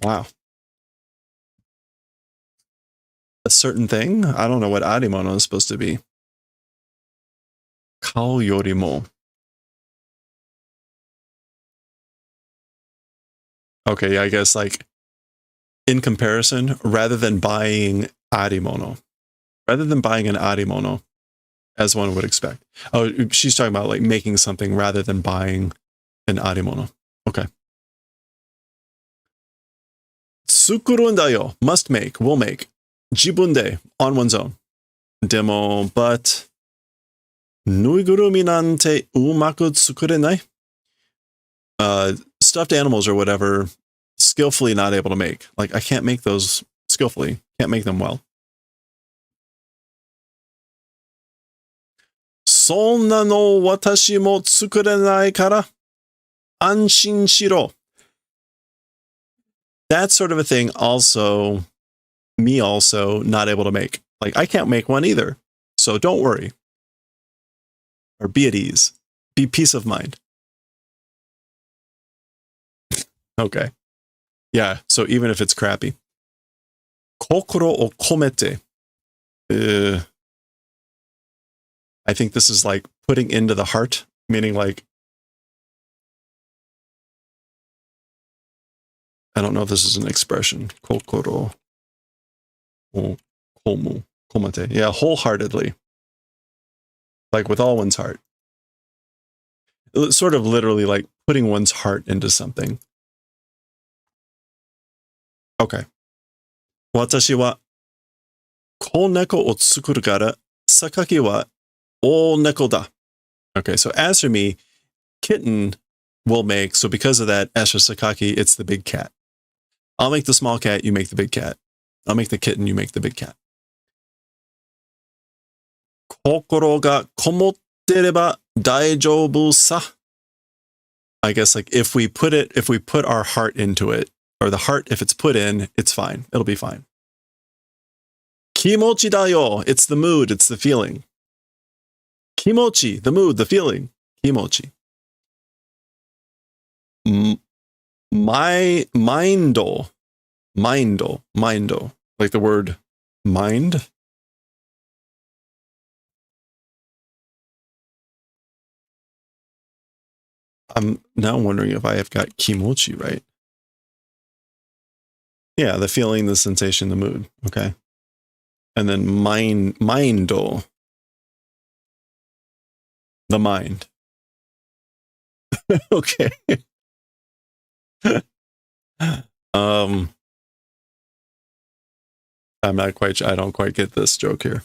Wow. A certain thing? I don't know what arimono is supposed to be. Kao yorimo. Okay, yeah, I guess like in comparison, rather than buying arimono. Rather than buying an arimono, as one would expect. Oh, she's talking about like making something rather than buying an arimono. Okay. Tsukurun dayo. Must make, will make. Jibun de, on one's own. Demo, but nuigurumi nante umaku tsukurenai? Stuffed animals or whatever, skillfully not able to make. Like, I can't make those skillfully. Can't make them well. Sonna no watashi mo tsukurenai kara anshin shiro. That sort of a thing also, me also, not able to make. Like, I can't make one either. So don't worry. Or be at ease. Be peace of mind. Okay. Yeah, so even if it's crappy. Kokoro o komete. I think this is like putting into the heart, meaning like, I don't know if this is an expression. Kokoro o komete. Yeah, wholeheartedly. Like with all one's heart. sort of literally like putting one's heart into something. Okay. 私は子猫を作るから榊は大猫だ. Okay, so as for me, kitten will make, so because of that, as for Sakaki, it's the big cat. I'll make the small cat, you make the big cat. I'll make the kitten, you make the big cat. 心がこもってれば大丈夫さ. I guess like if we put our heart into it, or the heart, if it's put in, it's fine. It'll be fine. Kimochi daioh. It's the mood, it's the feeling. Kimochi, the mood, the feeling. Kimochi. Mindo. Like the word mind. I'm now wondering if I have got kimochi right. Yeah, the feeling, the sensation, the mood. Okay. And then mindo. The mind. Okay. I'm not quite sure. I don't quite get this joke here.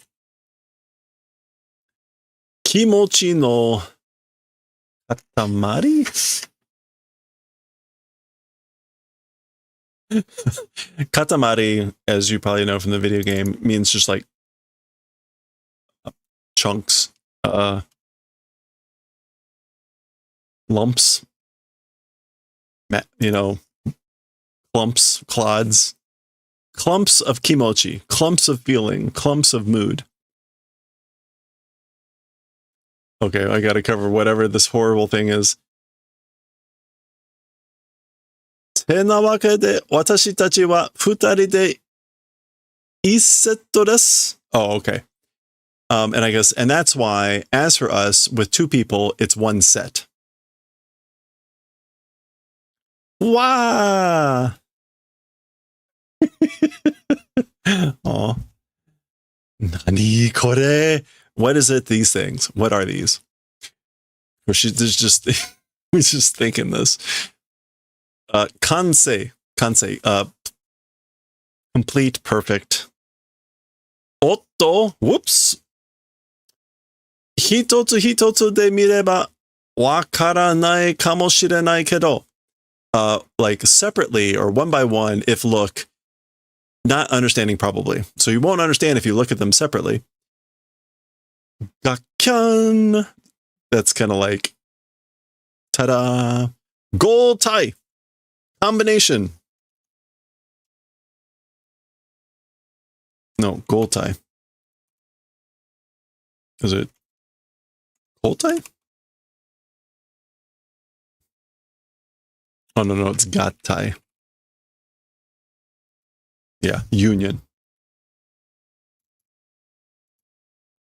Kimochi no katamari? Katamari, as you probably know from the video game, means just like chunks, lumps, clumps, clods, clumps of kimochi, clumps of feeling, clumps of mood. Okay, I gotta cover whatever this horrible thing is. てなわけで、私たちは二人で一セットです. Oh, okay. And I guess, and that's why, as for us, with two people, it's one set. Wow! Oh. Nani kore? What is it, these things? What are these? Or there's just, we're just thinking this. Kansei, complete, perfect. Otto, whoops. Hitotsu hitotsu de mireba wakaranai kamoshirenai kedo. Like separately or one by one, if look, not understanding probably. So you won't understand if you look at them separately. Gakkyan. That's kind of like, ta-da. Goltai. Combination. No, Goltai. Is it Goltai? Oh, no, it's Gattai. Yeah, union.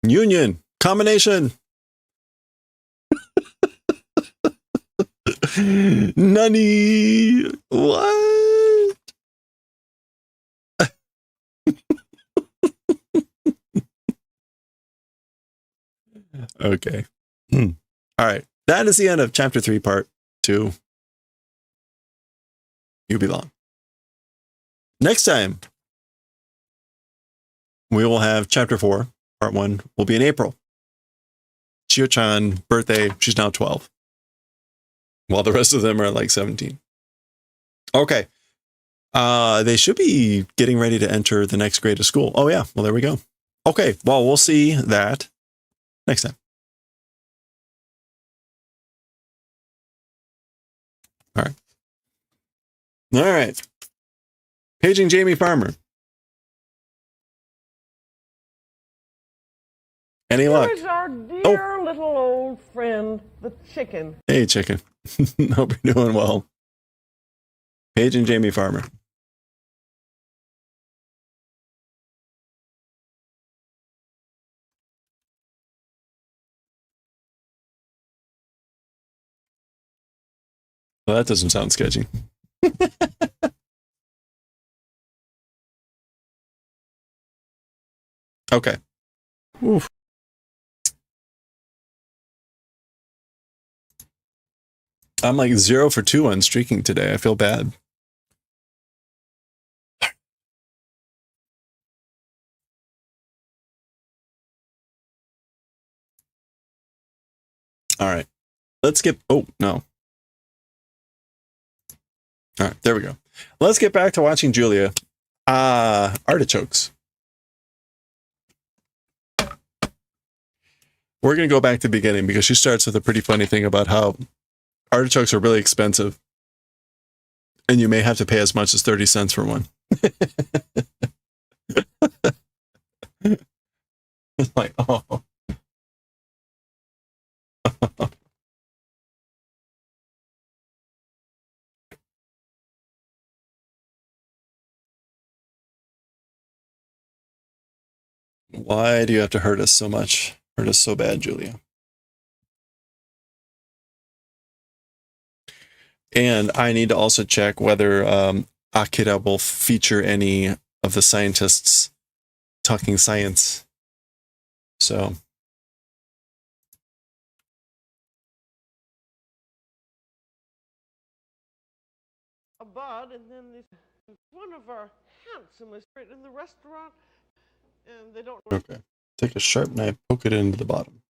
Union. Combination. Nani? What? Okay. All right. That is the end of chapter 3, part 2. You belong. Next time, we will have chapter 4, part 1, will be in April. Chiyo-chan, birthday, she's now 12. While the rest of them are like 17. Okay. They should be getting ready to enter the next grade of school. Oh, yeah. Well, there we go. Okay. Well, we'll see that next time. All right. All right. Paging Jamie Farmer. Any luck? Here's our dear little old friend, the chicken. Hey, chicken. Hope you're doing well. Paging Jamie Farmer. Well, that doesn't sound sketchy. Okay. Oof. I'm like 0 for 2 on streaking today. I feel bad. All right. Let's get... Oh, no. All right. There we go. Let's get back to watching Julia. Artichokes. We're going to go back to the beginning because she starts with a pretty funny thing about how artichokes are really expensive. And you may have to pay as much as 30 cents for one. It's like, oh. Why do you have to hurt us so much? Hurt us so bad, Julia. And I need to also check whether Akira will feature any of the scientists talking science. So. A bud, and then this one of our handsomest right in the restaurant, and they don't. Okay. Take a sharp knife, poke it into the bottom.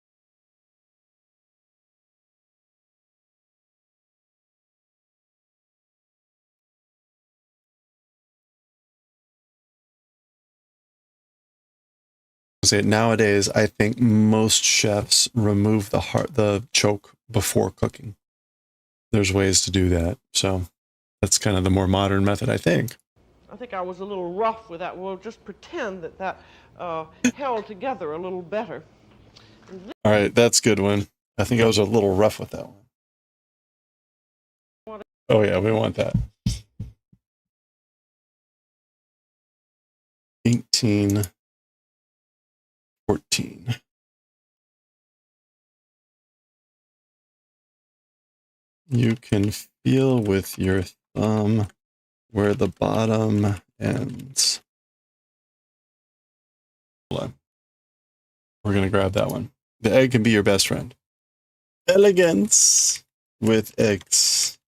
Say nowadays, I think most chefs remove the choke before cooking. There's ways to do that, so that's kind of the more modern method, I think. I think I was a little rough with that. We'll just pretend that held together a little better. All right, that's a good one. I think I was a little rough with that one. Oh yeah, we want that. 18, 14. You can feel with your thumb where the bottom ends. Hold on. We're going to grab that one. The egg can be your best friend. Elegance with eggs.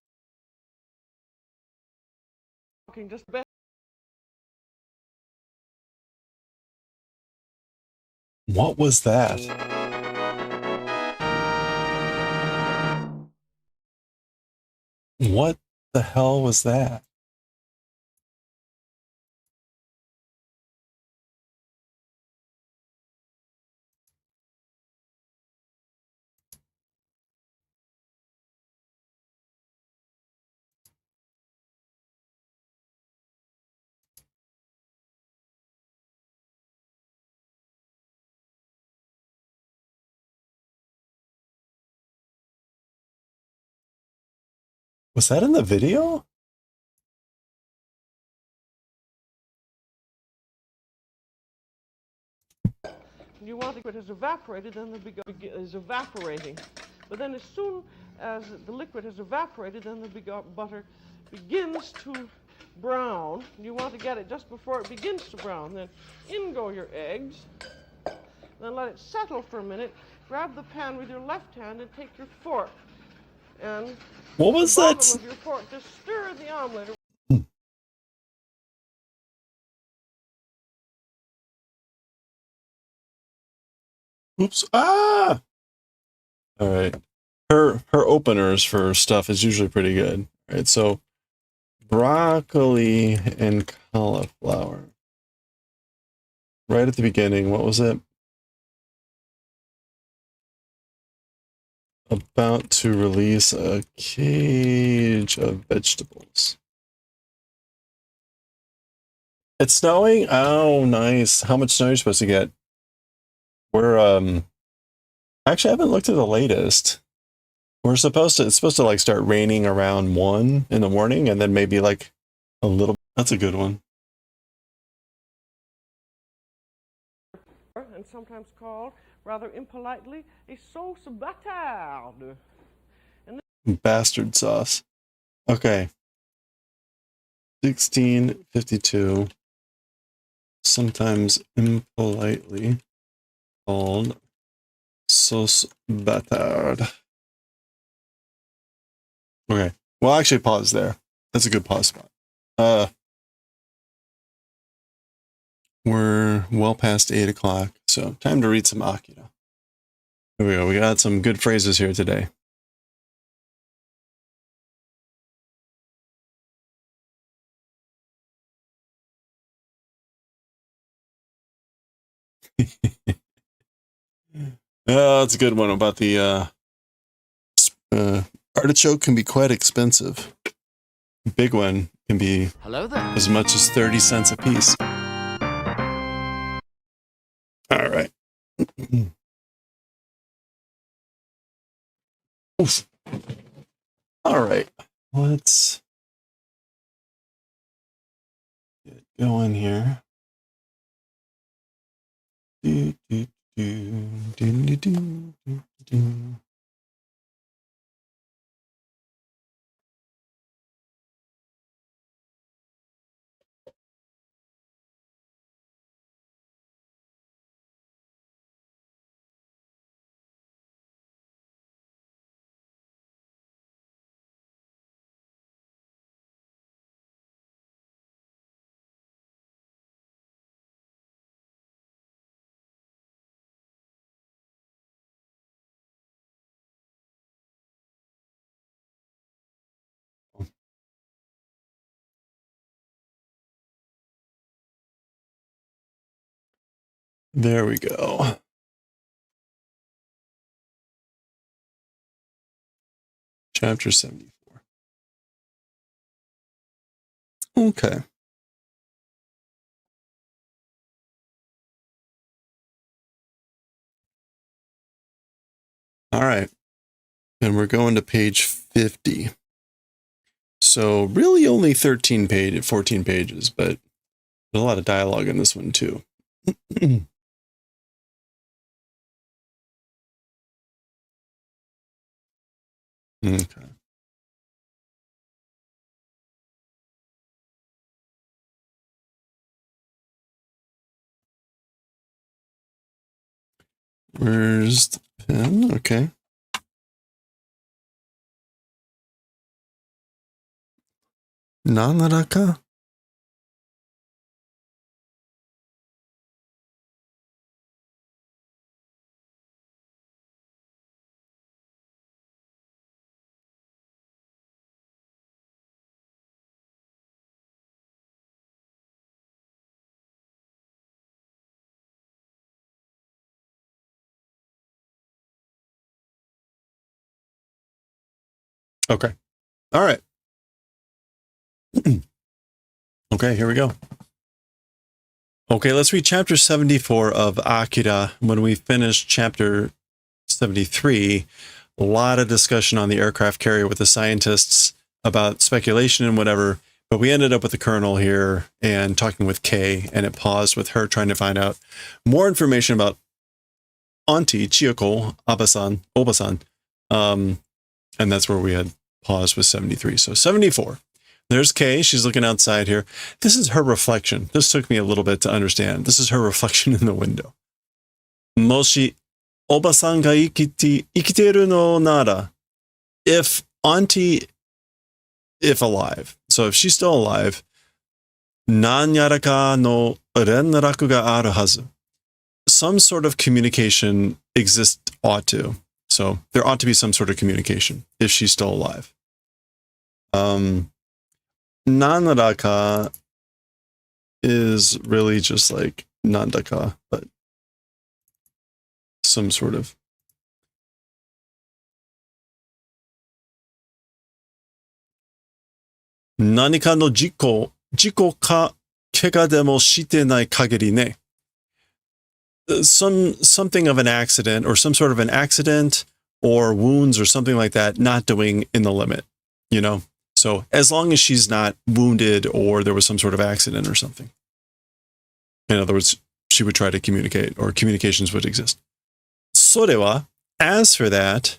Just better. What was that? What the hell was that? Was that in the video? You want the liquid has evaporated, then the is evaporating. But then as soon as the liquid has evaporated, then the butter begins to brown. You want to get it just before it begins to brown. Then in go your eggs. Then let it settle for a minute. Grab the pan with your left hand and take your fork. And what was the that? bottom of your fork, just stir the omelet. Oops. Ah! All right. Her openers for stuff is usually pretty good. All right, so broccoli and cauliflower. Right at the beginning, what was it? About to release a cage of vegetables. It's snowing? Oh, nice. How much snow are you supposed to get? We're, actually, I haven't looked at the latest. It's supposed to like start raining around 1 in the morning and then maybe like a little. That's a good one. And sometimes called, rather impolitely, a sauce bâtarde. Bastard sauce. Okay. 1652. Sometimes impolitely called sauce bâtarde. Okay. Well, actually, pause there. That's a good pause spot. We're well past 8 o'clock, so time to read some Akira. Here we go. We got some good phrases here today. That's a good one about the artichoke can be quite expensive. Big one can be Hello there. as much as 30 cents a piece. All right. Oof. All right. Let's get going here. Do, do, do, do, do, do, do. There we go. Chapter 74. Okay. All right. And we're going to page 50. So really only 14 pages, but there's a lot of dialogue in this one too. Okay. Where's the pen? Okay. Nanaraka? Okay. All right. Okay, here we go. Okay, let's read chapter 74 of Akira. When we finish chapter 73, a lot of discussion on the aircraft carrier with the scientists about speculation and whatever, but we ended up with the colonel here and talking with Kay, and it paused with her trying to find out more information about Auntie Chiyoko Obasan. And that's where we had paused with 73. So 74. There's Kay. She's looking outside here. This is her reflection. This took me a little bit to understand. This is her reflection in the window. Moshi Obasan ga ikiteru no nara. If Auntie, if alive. So if she's still alive, nanyaraka no renraku ga aru hazu. Some sort of communication exists, ought to. So there ought to be some sort of communication if she's still alive. Nanaraka is really just like nandaka, but some sort of. Nanika no jiko ka kega demo shite nai kagiri ne. Something of an accident or some sort of an accident or wounds or something like that, not doing in the limit, you know? So as long as she's not wounded or there was some sort of accident or something. In other words, she would try to communicate or communications would exist. Sorewa, as for that,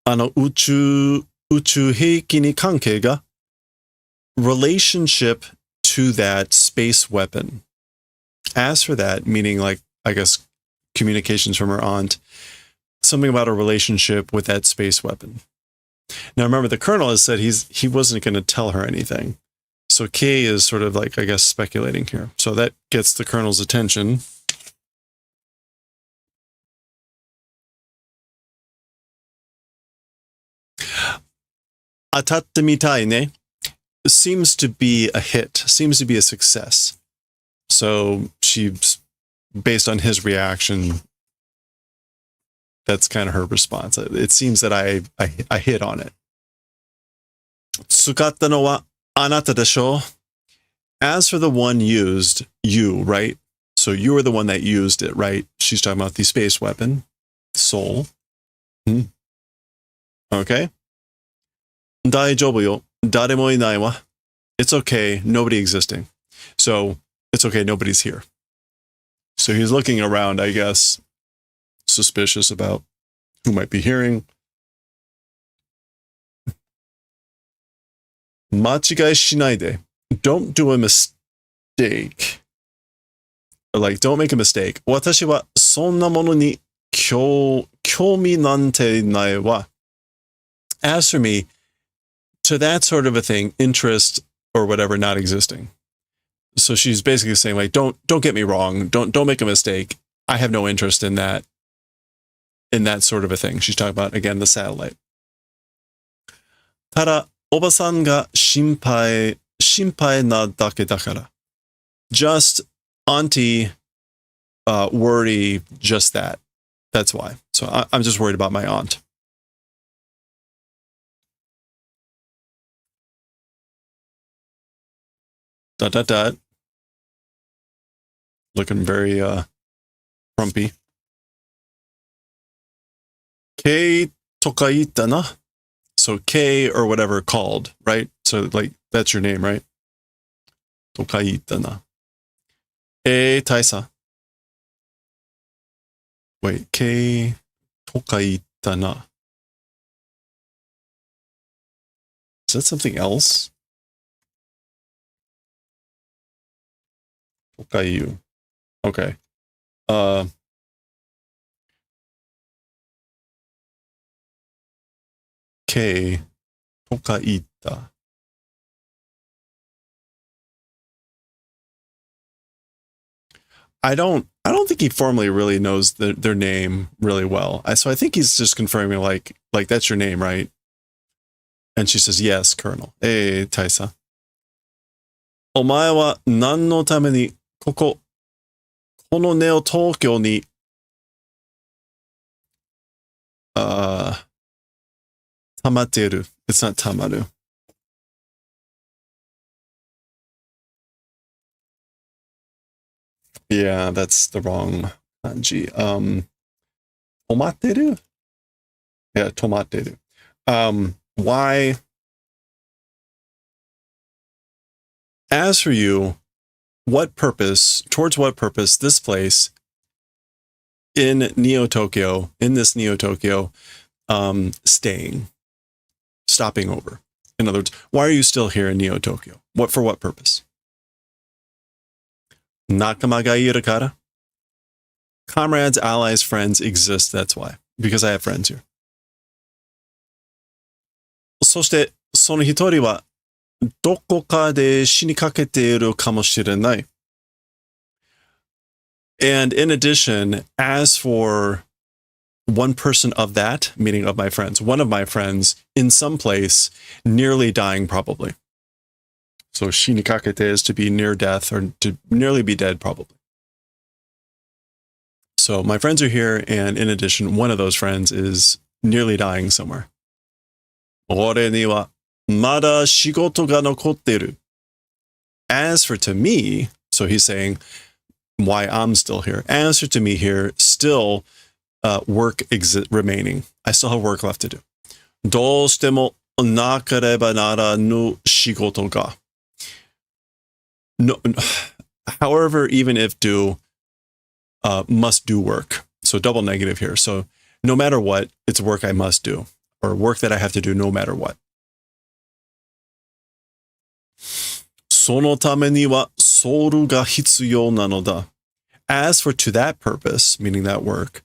uchu heiki ni kankei ga, relationship to that space weapon. As for that, meaning like, I guess, communications from her aunt, something about a relationship with that space weapon. Now remember, the colonel has said he wasn't going to tell her anything. So K is sort of like, I guess, speculating here. So that gets the colonel's attention. Atatte mitai ne seems to be a hit, seems to be a success. So she's, based on his reaction, that's kind of her response. It seems that I hit on it. Tsukatta no wa anata desho. As for the one used, you, right? So you were the one that used it, right? She's talking about the space weapon. Soul. Okay. Daijoubu yo. Daremo inai wa. It's okay, nobody existing. So it's okay, nobody's here. So he's looking around, I guess, suspicious about who might be hearing. Machigai shinai de. Don't do a mistake. Or like, don't make a mistake. Watashi wa sonna mono ni kyoumi nante nai wa. As for me, to that sort of a thing, interest or whatever not existing. So she's basically saying, like, don't get me wrong, don't make a mistake. I have no interest in that sort of a thing. She's talking about, again, the satellite. Tada, oba-san ga shinpai na dake dakara. Just auntie worry just that. That's why. So I'm just worried about my aunt. Dot, dot, dot. Looking very frumpy. Kei tokaita na. So K or whatever called, right? So like that's your name, right? Tokaita na. Taisa. Wait, Kei tokaita na. Is that something else? Tokayu. Okay. K tokaita. I don't think he formally really knows their name really well. So I think he's just confirming like that's your name, right? And she says, yes, Colonel. Taisa. Omae wa nan no tame ni kono Neo Tokyo ni tamateru. It's not tamaru. Yeah, that's the wrong kanji. Tomateru? Yeah, tomateru. Why? As for you, towards what purpose this place in this Neo Tokyo, stopping over? In other words, why are you still here in Neo Tokyo? For what purpose? Nakama ga iru kara. Comrades, allies, friends exist, that's why. Because I have friends here. Soshite, sono hitori wa dokoka de shinikakete iru kamoshirenai. And in addition, as for one person of that, meaning of my friends, one of my friends in some place, nearly dying probably. So shinikakete is to be near death or to nearly be dead probably. So my friends are here, and in addition, one of those friends is nearly dying somewhere. Ore ni wa mada shigoto ga nokotteru. As for to me, so he's saying why I'm still here. As for to me here, still work remaining. I still have work left to do. Doshitemo nakareba naranu shigoto ga. No, however, even if do, must do work. So double negative here. So no matter what, it's work I must do, or work that I have to do no matter what. Sono tame ni wa soul ga hitsuyo nanoda. As for to that purpose, meaning that work,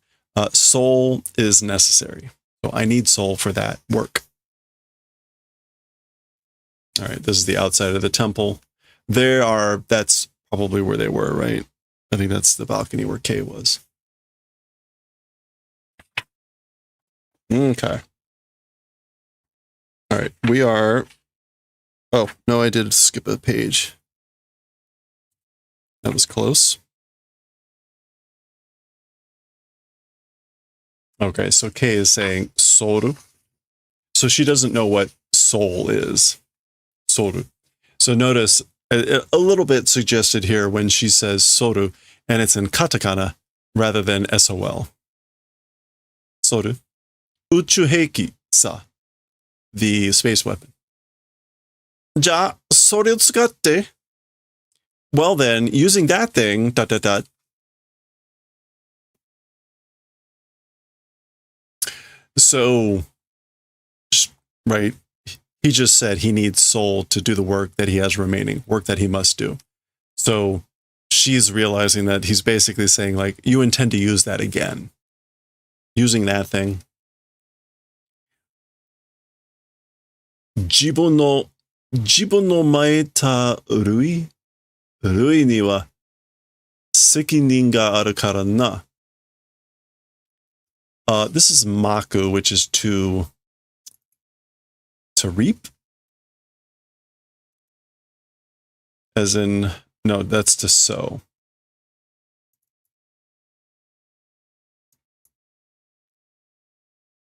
soul is necessary. So I need soul for that work. All right, this is the outside of the temple. That's probably where they were, right? I think that's the balcony where Kay was. Okay. All right, we are... Oh, no, I did skip a page. That was close. Okay, so Kay is saying soru. So she doesn't know what soul is. Soru. So notice a little bit suggested here when she says soru, and it's in katakana rather than SOL. Soru. Uchuheiki sa. The space weapon. Ja, soru tsukatte. Well then, using that thing, ... So, right, he just said he needs soul to do the work that he has remaining, work that he must do. So she's realizing that he's basically saying, like, you intend to use that again. Using that thing. Jibun no maeta rui? Rui ni wa sekinin ga aru kara na. This is maku, which is to reap? As in, no, that's to sow.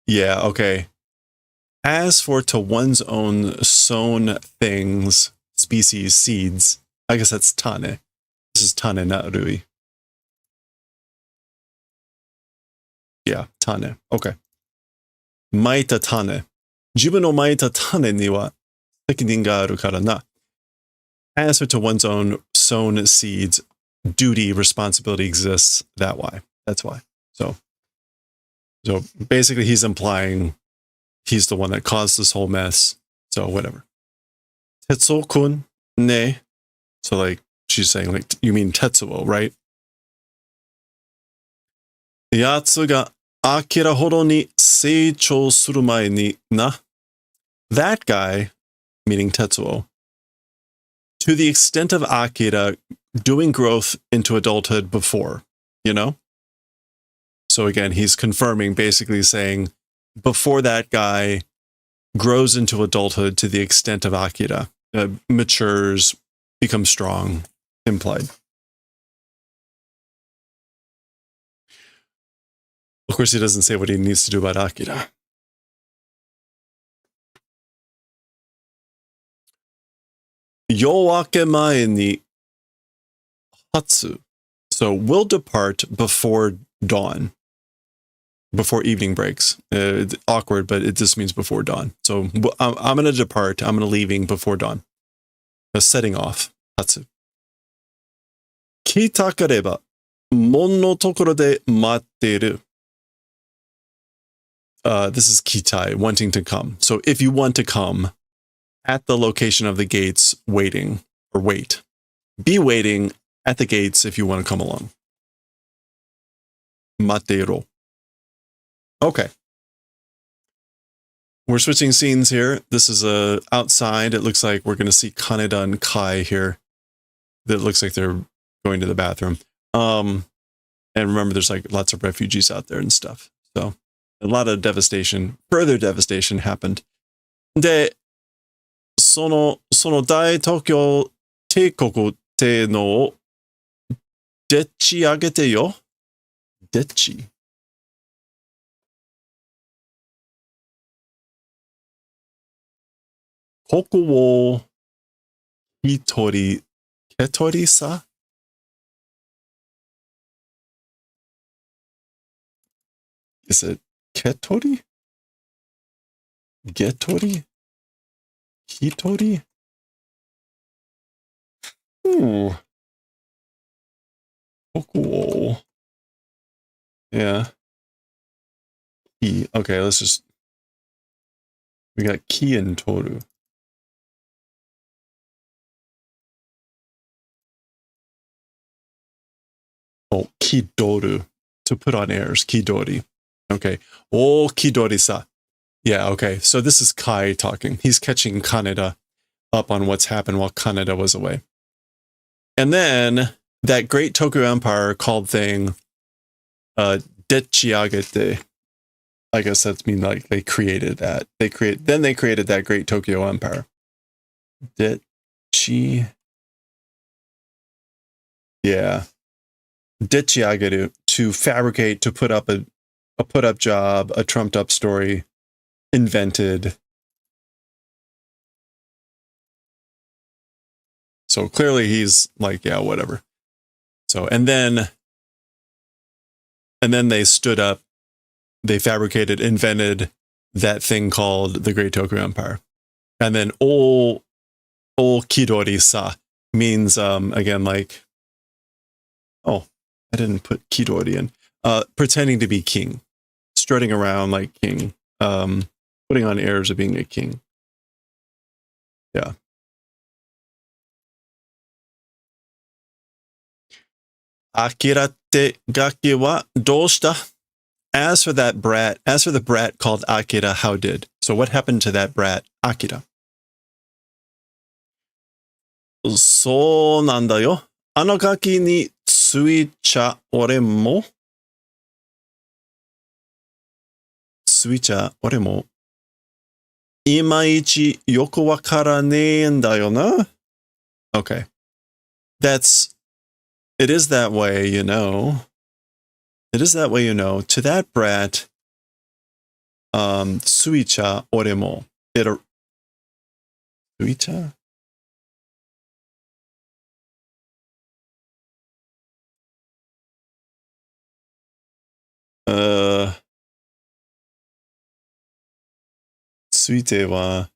Yeah, okay. As for to one's own sown things, species, seeds, I guess that's tane. This is tane, not rui. Yeah, tane. Okay. Maita tane. Jibun no maita tane ni wa sekinin ga aru kara na. As for to one's own sown seeds, duty, responsibility exists that way. That's why. So basically he's implying he's the one that caused this whole mess. So whatever. Tetsuo-kun ne. So like she's saying, like, you mean Tetsuo, right? Yatsu ga Akira hodo ni seichou suru mae ni na. That guy, meaning Tetsuo, to the extent of Akira doing growth into adulthood before, you know? So again, he's confirming, basically saying, before that guy grows into adulthood to the extent of Akira, matures, becomes strong, implied. Of course, he doesn't say what he needs to do about Akira. Yoake mae ni hatsu. So we'll depart before dawn. Before evening breaks. It's awkward, but it just means before dawn. So I'm going to depart. I'm going to leaving before dawn. Setting off. Hatsu. Kitakareba. Mon no tokoro de matteru. This is kitai, wanting to come. So if you want to come, at the location of the gates, waiting, or wait. Be waiting at the gates if you want to come along. Matero. Okay. We're switching scenes here. This is outside. It looks like we're going to see Kaneda and Kai here. That looks like they're going to the bathroom. And remember, there's like lots of refugees out there and stuff. So a lot of devastation, further devastation happened. De, その大東京帝国ってのをでっち上げてよ。でっち。ここを一人、けとりさ。Is it けとり? げとり? Hitori? Ooh. Cool. Yeah. Ki. Okay, let's just... We got Ki and Toru. Oh, Kidoru. To put on airs. Kidori. Okay. Oh, Kidori-sa. Yeah, okay. So this is Kai talking. He's catching Kaneda up on what's happened while Kaneda was away. And then that great Tokyo Empire called thing, Dechiagete. I guess that's mean like they created that. Then they created that great Tokyo Empire. Yeah. Dechiageru, to fabricate, to put up a put up job, a trumped up story, invented. So clearly he's like, yeah, whatever. So, and then they stood up, they fabricated, invented that thing called the Great Tokyo Empire. And then O Kidori-sa means, again, like, oh, I didn't put Kidori in. Pretending to be king, strutting around like king, putting on airs of being a king. Yeah. Akira te gaki wa doushita? As for the brat called Akira, how did? So what happened to that brat, Akira? そうなんだよ。あのガキについちゃ俺もいまいちよくわからねえんだよな. Okay. It is that way, you know. It is that way, you know. To that brat, suicha oremo. Suicha? Suite wa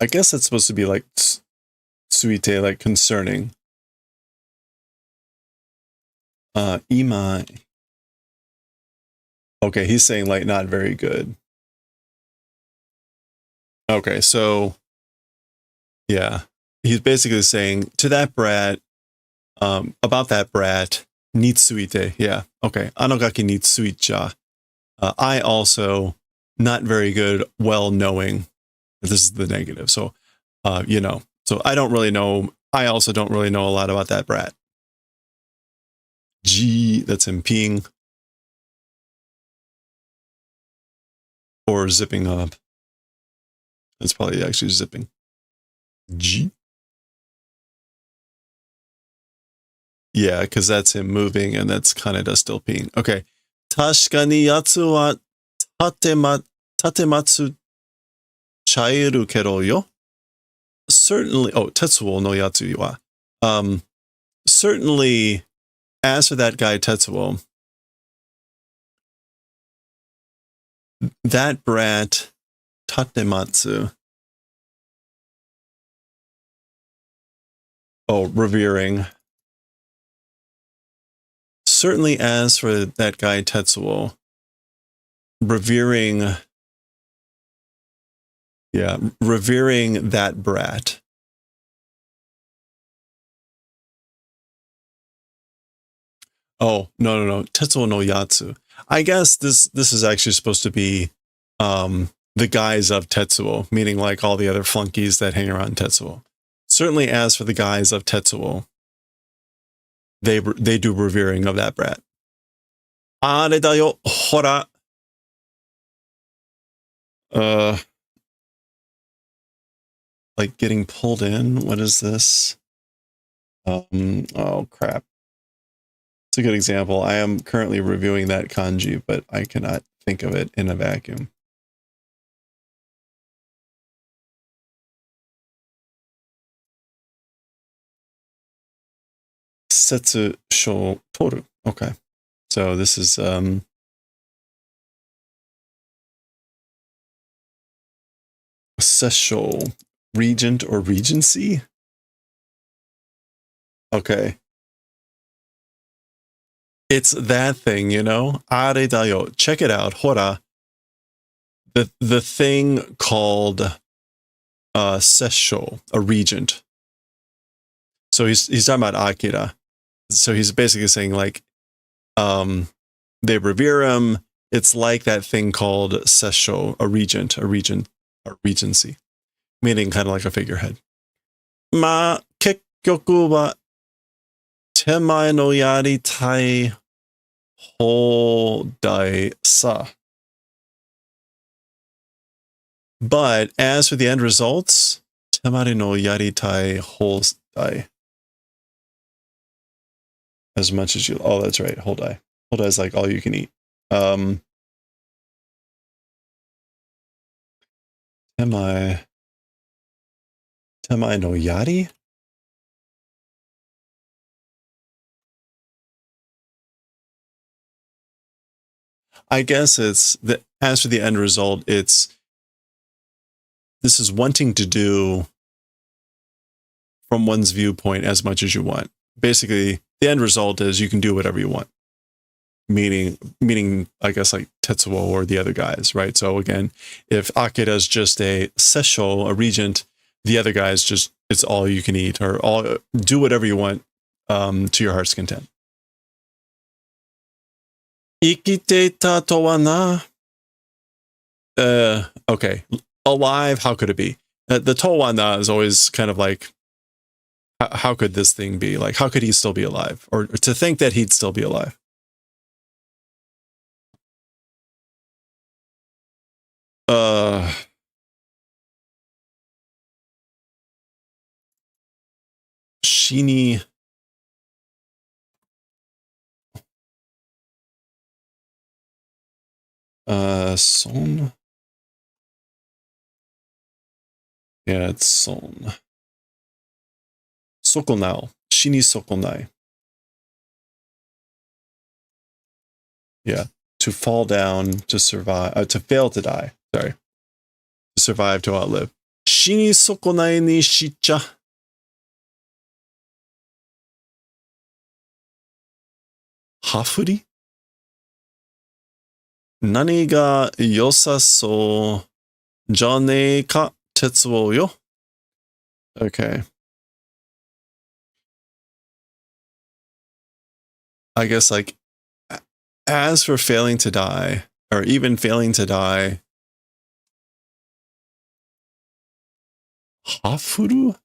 I guess it's supposed to be like suite, like concerning. Imai. Okay, he's saying like not very good. Okay, so yeah, he's basically saying to that brat, about that brat, nitsuite. Yeah, okay. Anogaki nitsuicha. I also not very good, well knowing. This is the negative. So, you know, so I don't really know. I also don't really know a lot about that brat. G, that's in peeing. Or zipping up. That's probably actually zipping. G. Yeah, because that's him moving and that's Kaneda still peeing. Okay. Tashikani yatsu wa tatematsu chairu kero yo. Certainly, Tetsuo no yatsu wa. Certainly, as for that guy Tetsuo, that brat tatematsu. Oh, revering. Certainly, as for that guy Tetsuo, revering. Yeah, revering that brat. Oh, no. Tetsuo no yatsu. I guess this is actually supposed to be the guys of Tetsuo, meaning like all the other flunkies that hang around Tetsuo. Certainly, as for the guys of Tetsuo, they do revering of that brat. Are dayo, hora. Like getting pulled in. What is this? Oh crap. It's a good example. I am currently reviewing that kanji, but I cannot think of it in a vacuum. Setsu sho toru. Okay. So this is sessho, regent or regency. Okay. It's that thing, you know? Are dayo. Check it out. Hora. The thing called sessho, a regent. So he's talking about Akira. So he's basically saying like they revere him, It's like that thing called sesho, a regency, meaning kind of like a figurehead. Ma, kekyoku wa temae no yaritai hodai sa. But as for the end results, temae no yaritai hodai. As much as you, oh, that's right, hodai. Hodai is like all you can eat. Temae no yari? I guess it's the, as for the end result, this is wanting to do from one's viewpoint as much as you want. Basically, the end result is you can do whatever you want. Meaning, I guess like Tetsuo or the other guys, right? So again, if Akira is just a sesho, a regent, the other guys just, it's all you can eat, or all do whatever you want to your heart's content. Ikiteta to wa na. Okay. Alive, how could it be? The to wa na is always kind of like, how could this thing be? Like, how could he still be alive? Or to think that he'd still be alive. Shini. Son. Yeah, it's Son. Sokonao. Shini Sokonai. Yeah. To fall down, to survive, to fail to die. Sorry. To survive, to outlive. Shini Sokonai ni shicha. Hafuri? Nani ga yosaso jane ka tetsuo yo? Okay. I guess like, as for failing to die, or even failing to die, Hafuru?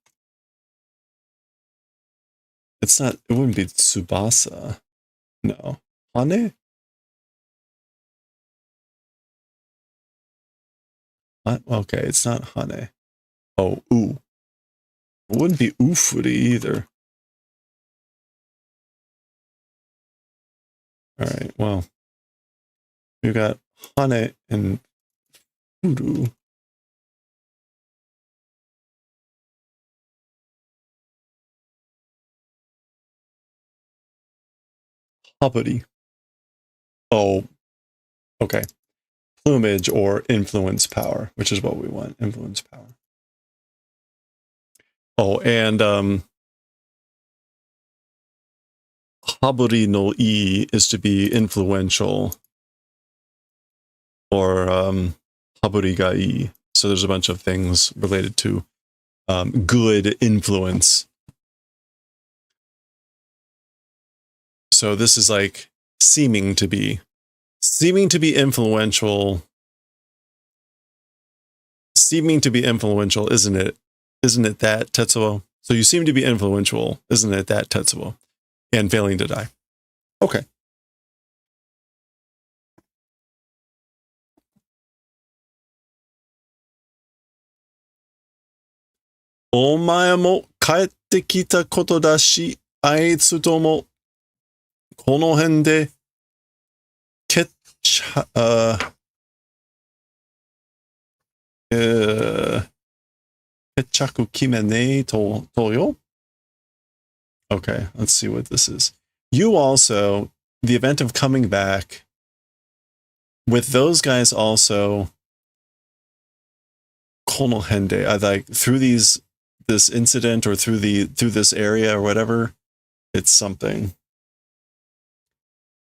It's not, it wouldn't be Tsubasa. No. Hane? Okay, it's not Hane. Oh, U. It wouldn't be Ufuri either. Alright, well. We've got Hane and Furu. Haburi. Oh, okay. Plumage or influence power, which is what we want. Influence power. Oh, and Haburi no I is to be influential, or Haburi ga I. So there's a bunch of things related to good influence. So this is like seeming to be influential. Seeming to be influential, isn't it? Isn't it that, Tetsuo? So you seem to be influential, isn't it that, Tetsuo? And failing to die. Okay. Omae mo kaette kita koto da shi, aitsu to mo kono hen de ketchaku kimene toyo? Okay, let's see what this is. You also, the event of coming back, with those guys also, kono hende, I like through this incident or through this area or whatever, it's something.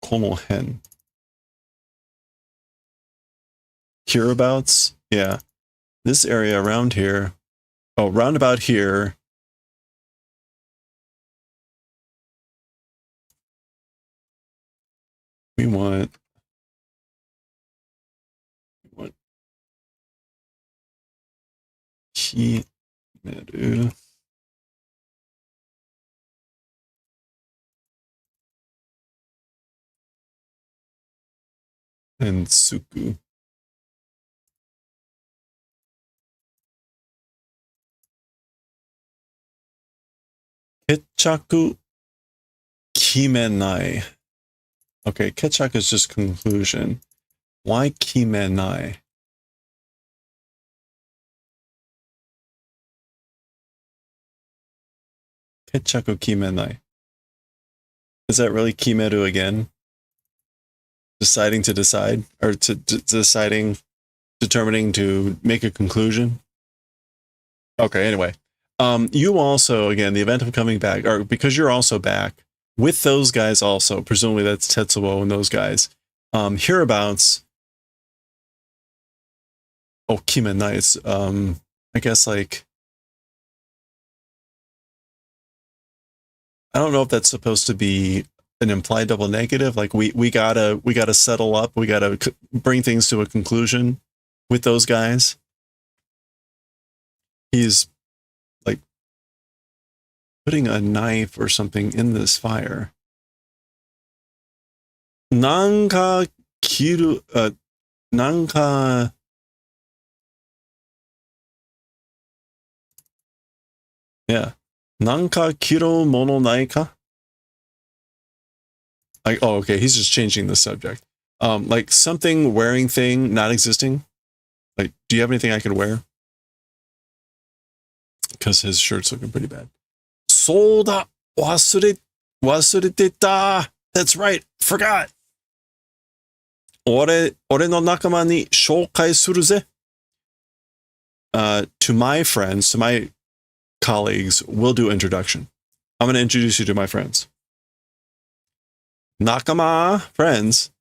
Kono hen. Hereabouts? Yeah. This area around here. Oh, roundabout here. We want kimeru. And suku. Ketchaku kimenai. Okay, ketchaku is just conclusion. Why kimenai? Ketchaku kimenai. Is that really kimeru again? Deciding to decide? Or determining to make a conclusion? Okay, anyway. You also, again, the event of coming back, or because you're also back, with those guys also, presumably that's Tetsuo and those guys, hereabouts, oh, kimenai, it's, I guess, like, I don't know if that's supposed to be an implied double negative, like we gotta settle up, we gotta bring things to a conclusion with those guys. He's like putting a knife or something in this fire. Nanka kiru, nanka. Yeah. Nanka kiro mono nai ka? Like, oh, okay, he's just changing the subject. Like something wearing thing not existing. Like, do you have anything I could wear? Because his shirt's looking pretty bad. Soda wasurete. That's right, forgot. Ore no nakama ni shoukai suru ze. To my friends, to my colleagues, we'll do introduction. I'm going to introduce you to my friends. Nakama, friends.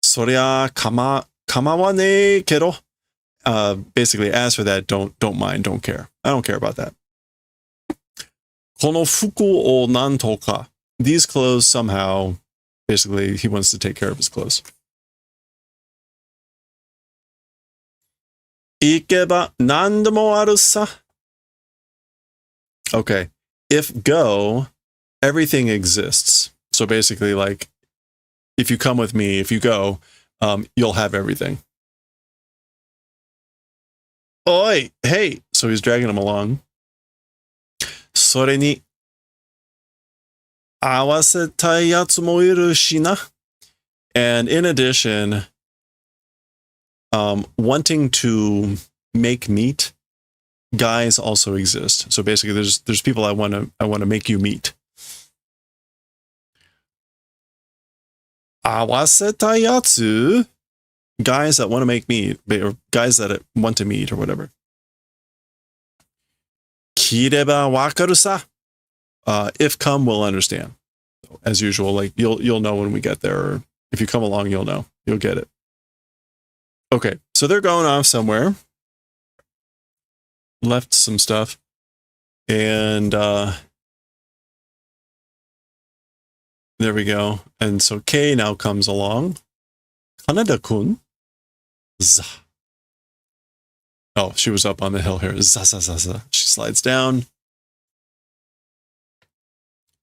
Soria kama wa ne kero. Basically, as for that, don't mind, don't care. I don't care about that. Kono fuku o nanto ka. These clothes somehow, basically, he wants to take care of his clothes. Ikeba nandemo aru sa. Okay, if go, everything exists. So basically, like, if you come with me, if you go, you'll have everything. Oi, hey! So he's dragging him along. Sore ni awasetai yatsu mo iru shi na. And in addition, wanting to make meat, guys also exist. So basically, there's people I want to make you meet. Awasetai yatsu, guys that want to make meat, or guys that want to meet, or whatever. Kireba wakaru sa. If come, we'll understand. As usual, like you'll know when we get there, or if you come along, you'll know. You'll get it. Okay, so they're going off somewhere. Left some stuff, and there we go. And so Kei now comes along. Kaneda-kun. Za. Oh, she was up on the hill here. Za, za, za, za. She slides down.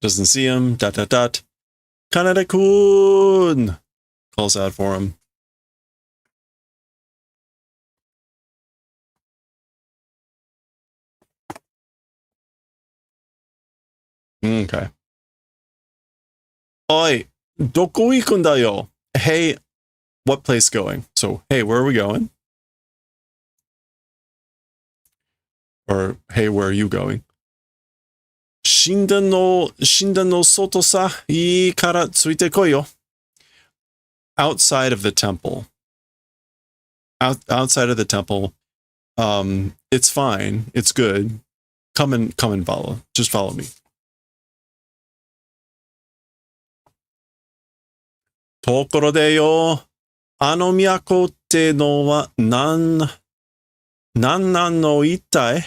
Doesn't see him. Dot, dot, dot. Kaneda-kun! Calls out for him. Okay. Oi, doko ikun da yo? Hey, what place going? So, hey, where are we going? Or, hey, where are you going? Shindan no soto sa, ii kara tsuite koi yo. Outside of the temple. Outside of the temple. It's fine. It's good. Come and follow. Just follow me. Tokoro de yo, ano miyako te no wa nan no itai.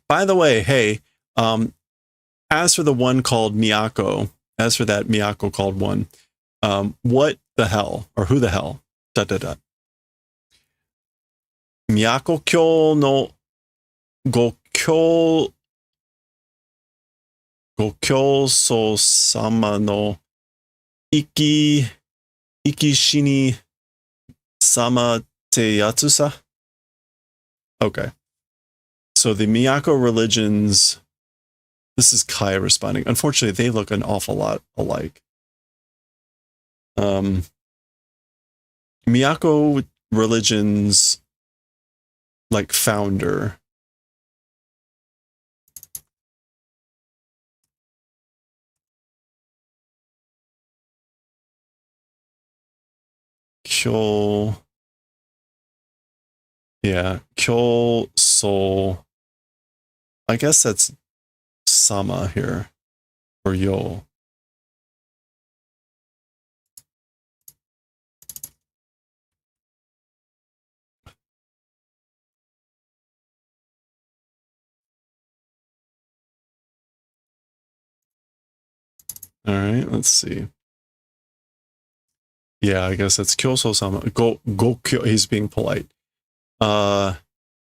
By the way, hey, as for the one called Miyako, as for that Miyako called one, what the hell, or who the hell? Miyako kyo no ご教、ご教祖様の生き死に様ってやつさ? Okay. So the Miyako religions, this is Kaya responding. Unfortunately, they look an awful lot alike. Miyako religions, like founder. Kyo. Yeah, Kyo Soul. I guess that's Sama here, or Yo. All right, let's see. Yeah, I guess that's Kyoso Sama. Gokyo, he's being polite.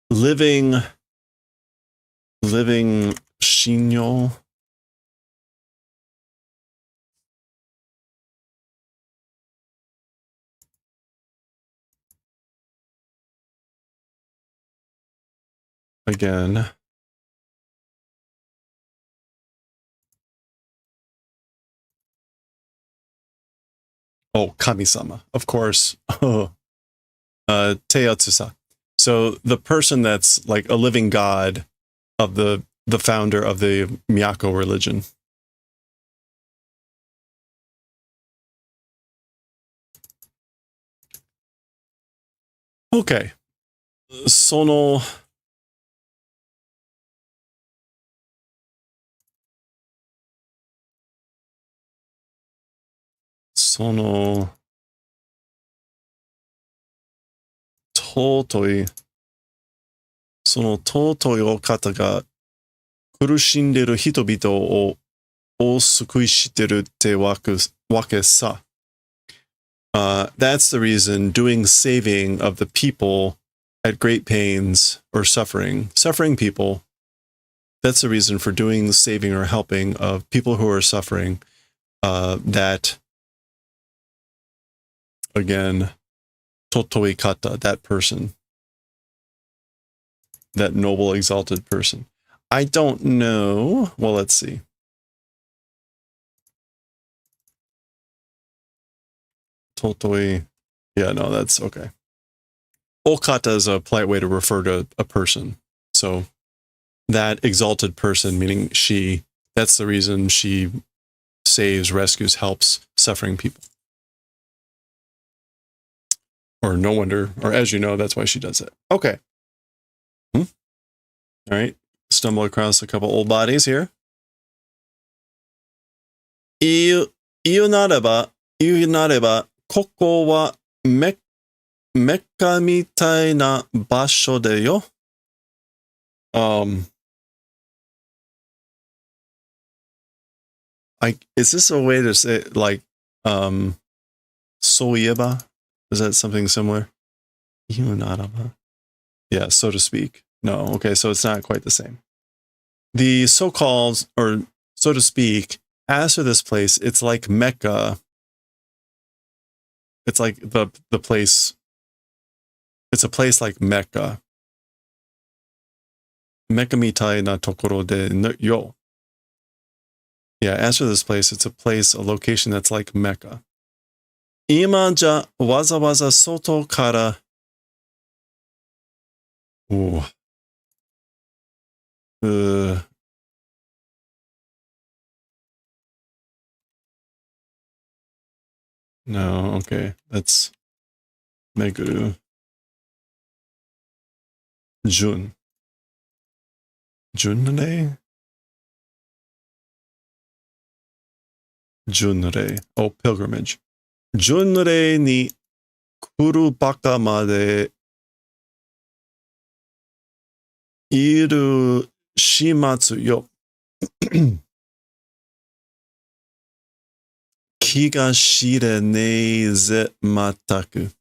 Living Shinyo. Again. Oh, Kami-sama, of course. Teotsusa. So the person that's like a living god of the founder of the Miyako religion. Okay. Sono尊いその尊いお方が苦しんでる人々をお救いしてるってわけさ。That's the reason doing saving of the people at great pains or suffering people. That's the reason for doing saving or helping of people who are suffering. That, again, totoi kata, that person. That noble, exalted person. I don't know. Well, let's see. Totoi. Yeah, no, that's okay. Okata is a polite way to refer to a person. So that exalted person, meaning she, that's the reason she saves, rescues, helps suffering people. Or no wonder, or as you know, that's why she does it. Okay. All right. Stumble across a couple old bodies here. 言うなれば、ここはメッカみたいな場所でよ。Is this a way to say, like, そういえば? Is that something similar? 言うならば? Yeah, so to speak. No, okay, so it's not quite the same. The so-called, or so to speak, as for this place, it's like Mecca. It's like the place. It's a place like Mecca. Mecca mitai na tokoro de yo. Yeah, as for this place, it's a place, a location that's like Mecca. Ima ja waza waza soto kara. Ooh. No, okay. That's Meguru. Junrei? Junrei. Oh, pilgrimage. Junrei ni kuru baka made iru shimatsu yo. Kiga shire nei ze mataku.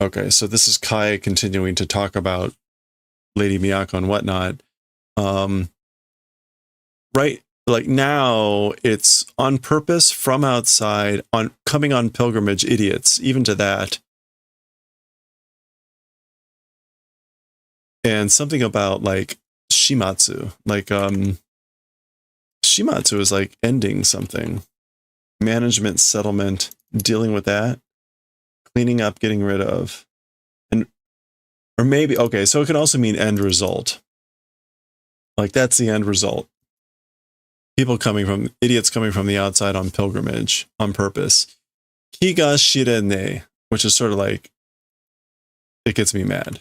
Okay, so this is Kai continuing to talk about Lady Miyako and whatnot. Right, like now it's on purpose from outside, on coming on pilgrimage idiots, even to that. And something about like Shimatsu, like Shimatsu is like ending something. Management, settlement, dealing with that, cleaning up, getting rid of. And or maybe, okay, so it can also mean end result. Like that's the end result. Idiots coming from the outside on pilgrimage on purpose. Kiga shirene, which is sort of like, it gets me mad.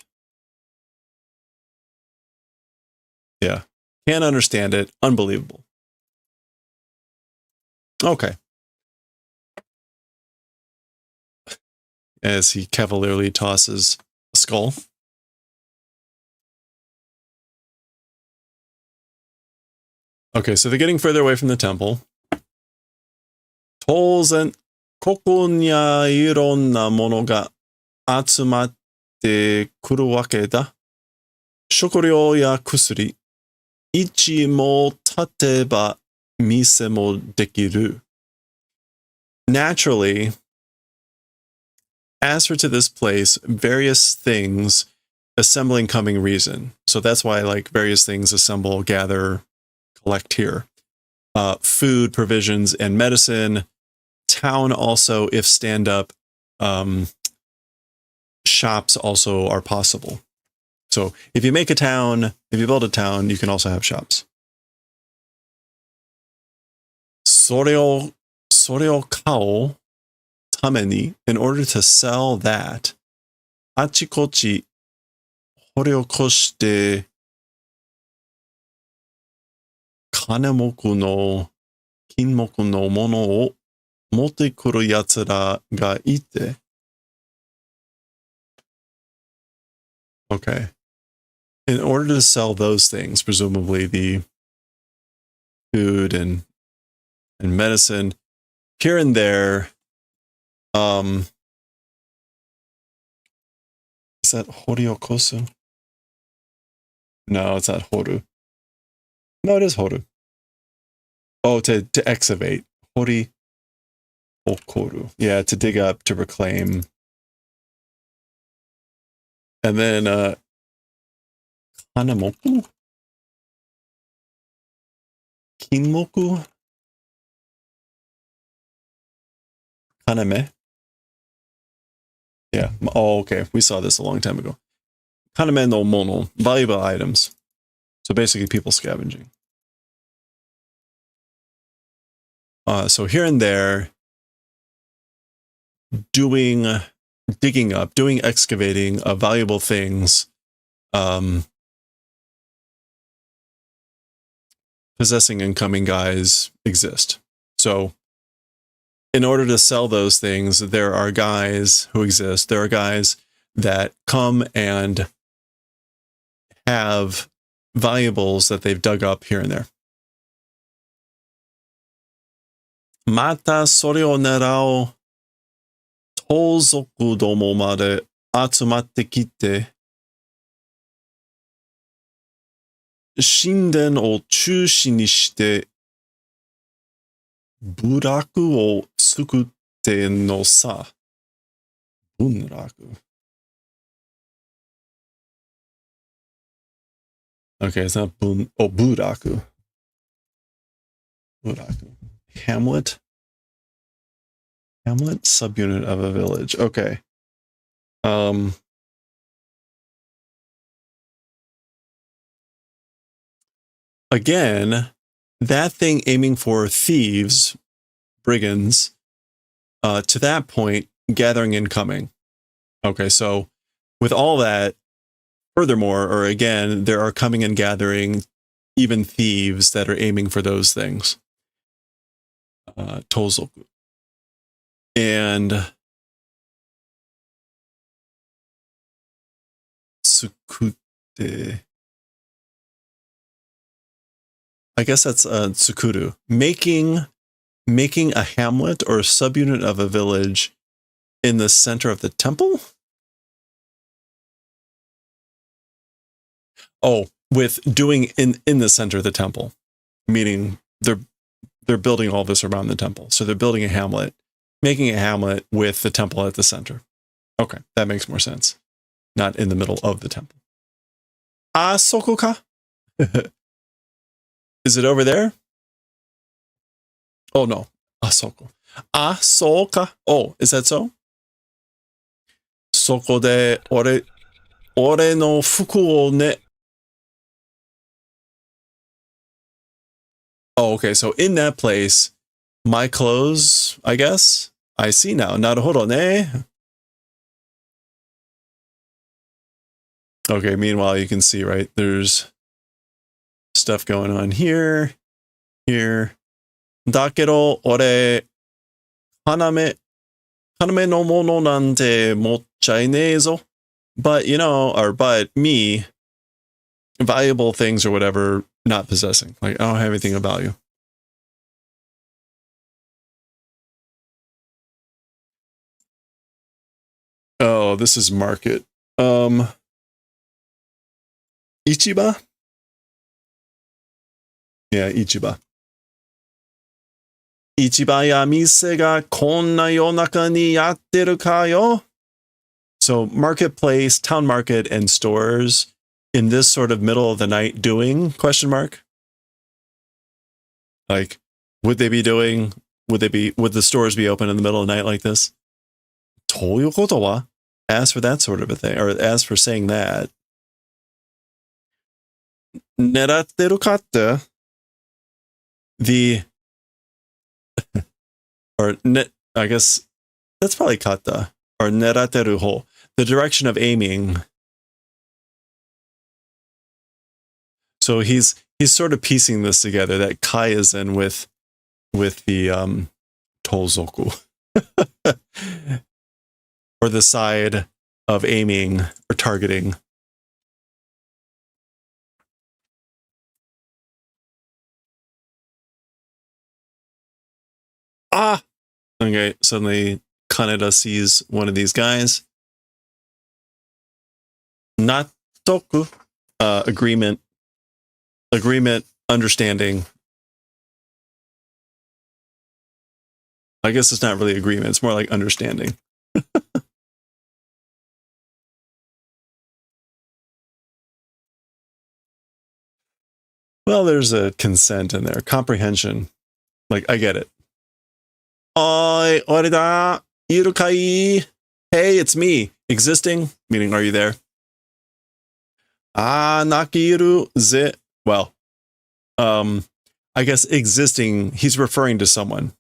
Yeah. Can't understand it. Unbelievable. Okay. As he cavalierly tosses a skull. Okay, so they're getting further away from the temple. Tolzen, koko ni wa ironna mono ga atsumatte kuru wake da. Shokuryou ya kusuri. Ichi mo tateba mise mo dekiru. Naturally, as for to this place, various things assembling coming reason. So that's why like various things assemble, gather, collect here. Food, provisions, and medicine. Town also, if stand up, shops also are possible. So if you make a town, if you build a town, you can also have shops. Soreo kao tameni, in order to sell that, achikochi horiokoshite kanemoku no kinmoku no mono o motte kuru yatsura ga ite. Okay. In order to sell those things, presumably the food and medicine, here and there, is that horiokosu? No, it's not horu. No, it is horu. Oh, to excavate. Hori okoru. Yeah, to dig up, to reclaim. And then kanemoku? Kinmoku? Kaneme? Yeah. Oh, okay. We saw this a long time ago. Kaneme no mono. Valuable items. So basically people scavenging. So here and there, digging up, doing excavating of valuable things, possessing incoming guys exist. So in order to sell those things, there are guys who exist. There are guys that come and have valuables that they've dug up here and there. Mata sore o nerao touzoku domo made atsumatte kite shinden o chushi ni shite buraku o tsukutte no sa. Bunraku. Okay, it's not bun. Oh, buraku. Buraku. Hamlet, subunit of a village. Okay. Again, that thing aiming for thieves, brigands, to that point, gathering incoming. Okay, so with all that, furthermore, or again, there are coming and gathering even thieves that are aiming for those things. Tozoku. And tsukute. I guess that's tsukuru. Making a hamlet or a subunit of a village in the center of the temple? Oh, with doing in the center of the temple, meaning they're building all this around the temple. So they're building a hamlet, making a hamlet with the temple at the center. Okay, that makes more sense. Not in the middle of the temple. Soko ka? Is it over there? Oh no, Asoko. Asoka. Oh, is that so? Soko de ore no fuku o ne. Oh, okay. So in that place, my clothes, I guess. I see now. Naruhodo ne. Okay, meanwhile, you can see, right? There's stuff going on here. Dakedo, ore, haname no mono nante mochai nezo. But, but me, valuable things or whatever, not possessing. Like, I don't have anything of value. Oh, this is market. Ichiba? Yeah, Ichiba. Ichiba ya mise ga konna yonaka ni yatteru ka yo? So marketplace, town market, and stores in this sort of middle of the night doing, question mark? Like, would they be doing, would the stores be open in the middle of the night like this? Toyo koto wa? As for that sort of a thing, or as for saying that. Neratteru katte, I guess that's probably kata, or neratteru ho, the direction of aiming. So he's sort of piecing this together, that kai is in with the tozoku. Or the side of aiming or targeting. Okay, suddenly Kaneda sees one of these guys. Natoku, agreement, understanding. I guess it's not really agreement, it's more like understanding. Well, there's a consent in there, comprehension. Like, I get it. Oi, orida, iru kai? Hey, it's me. Existing, meaning are you there? Nakiru ze. Well, I guess existing, he's referring to someone.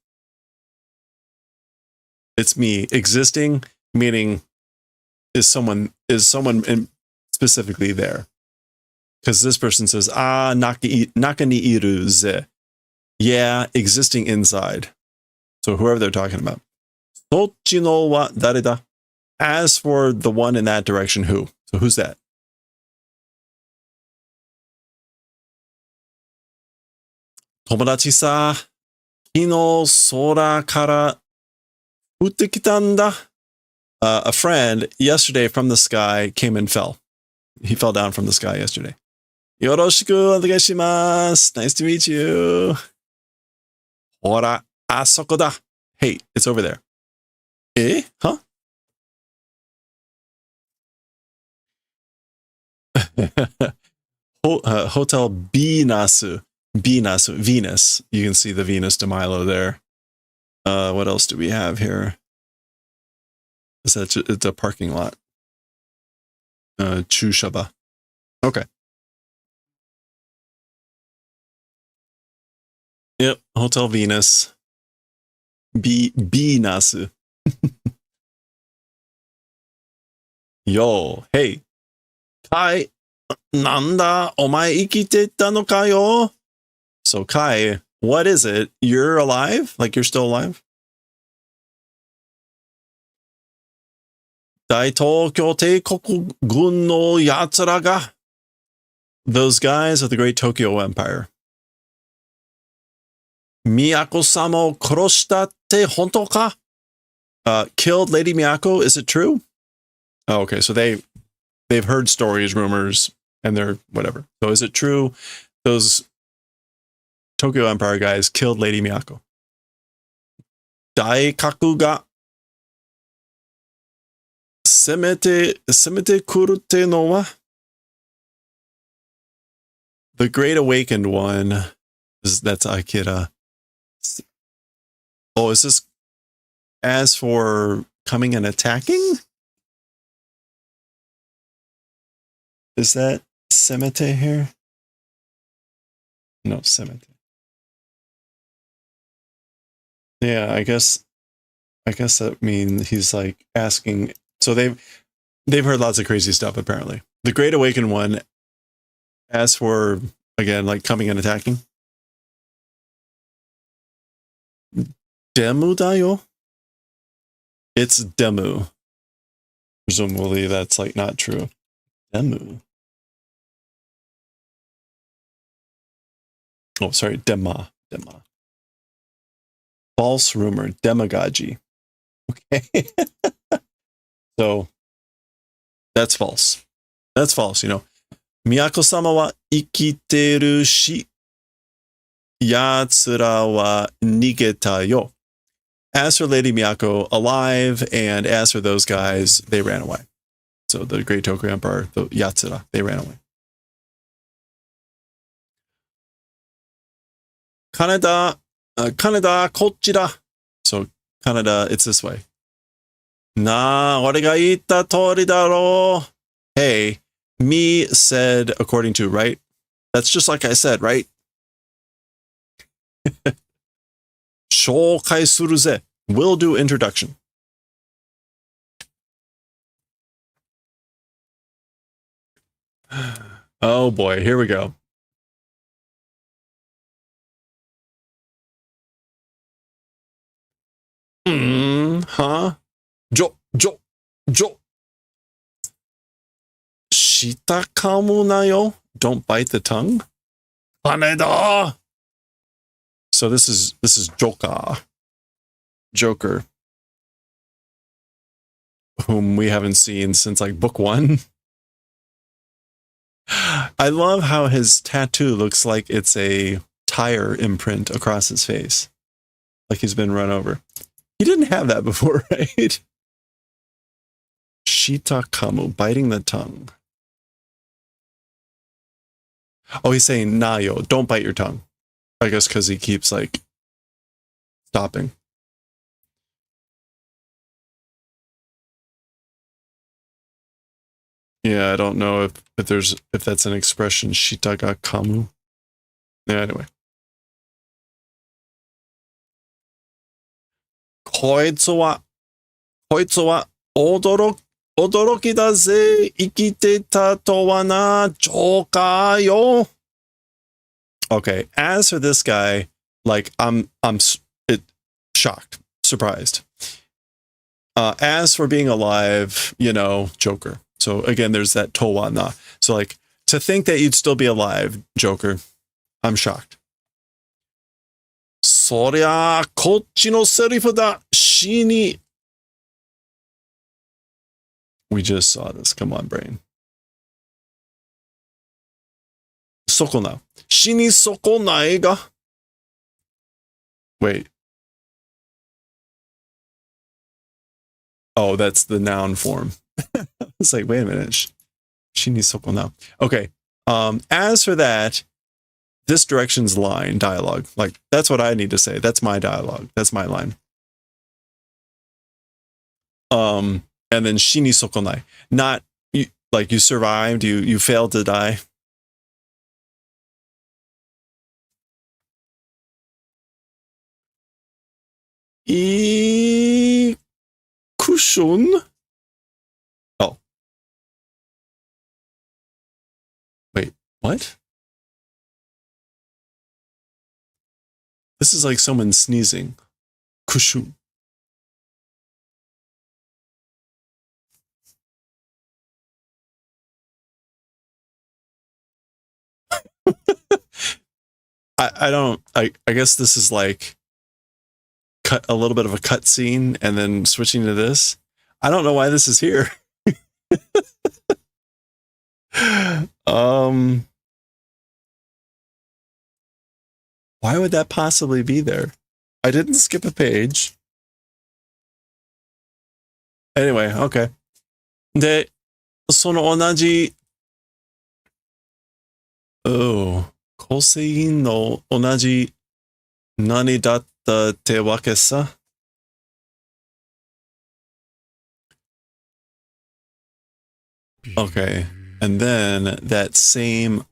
It's me. Existing, meaning is someone specifically there. Because this person says, nakani iru ze. Yeah, existing inside. So whoever they're talking about. Sochi no wa dareda? As for the one in that direction, who? So who's that? Tomodachi sa, kino sora kara utte kitanda. A friend yesterday from the sky came and fell. He fell down from the sky yesterday. Yoroshiku onegaishimasu. Nice to meet you. Hora, asoko da. Hey, it's over there. Eh? Huh? Hotel Binasu. Venus. You can see the Venus de Milo there. What else do we have here? It's a parking lot. Chushaba. Okay. Yep, Hotel Venus. Binasu. Yo, hey. Kai, nanda, omae ikiteta no ka yo? So Kai, what is it? You're alive? Like you're still alive? Daitokyo Teikoku Gun no Yatsura ga. Those guys of the great Tokyo Empire. Miyako-sama o koroshita te honto ka? Killed Lady Miyako, is it true? Oh, okay, so they've heard stories, rumors, and they're whatever. So is it true those Tokyo Empire guys killed Lady Miyako? Daikaku ga semete kuru te no wa? The Great Awakened one, that's Akira. Oh, is this as for coming and attacking? Is that Semete here? No, Semete. Yeah, I guess that means he's like asking. So they've heard lots of crazy stuff apparently. The Great Awakened one, as for again like coming and attacking. Demu Daioh? It's Demu. Presumably that's like not true. Demu. Oh, sorry, Dema. False rumor, demagogy. Okay. So that's false. That's false, you know. Miyako-sama wa ikiteru shi, yatsura wa nigeta yo. As for Lady Miyako, alive, and as for those guys, they ran away. So the Great Tokyo Empire, the Yatsura, they ran away. Kaneda, kochira. So Kaneda, it's this way. Na, ore ga itta tori daro. Hey, me said according to, right? That's just like I said, right? Shoukai suru ze. Will do introduction. Oh boy, here we go. Huh? Jo. Shitakamu nayo. Don't bite the tongue. Haneda. So this is Joker, whom we haven't seen since like book 1. I love how his tattoo looks like it's a tire imprint across his face, like he's been run over. He didn't have that before, right? Shitakamu, biting the tongue. Oh, he's saying nayo, don't bite your tongue. I guess because he keeps like stopping. Yeah, I don't know if that's an expression, shitaga kamu. Yeah, anyway. Koitsu wa odoroki da ze, ikite to wa na joka yo. Okay, as for this guy, like I'm shocked, surprised. As for being alive, you know, Joker. So again, there's that towa na. So like to think that you'd still be alive, Joker, I'm shocked. Soria kochi no serifu da, shi ni. We just saw this. Come on, brain. Sokona. Shi ni sokonai ga. Wait. Oh, that's the noun form. It's like, wait a minute. Shi ni sokonai. Okay. As for that, this direction's line, dialogue. Like, that's what I need to say. That's my dialogue. That's my line. And then shi ni sokonai. Not, like, you survived, you failed to die. Cushion. Oh. Wait, what? This is like someone sneezing. Cushion. I guess this is like cut a little bit of a cut scene and then switching to this. I don't know why this is here. Why would that possibly be there? I didn't skip a page. Anyway, okay. で、その同じ、構成員の同じ何だったってわけさ。Okay, and then that same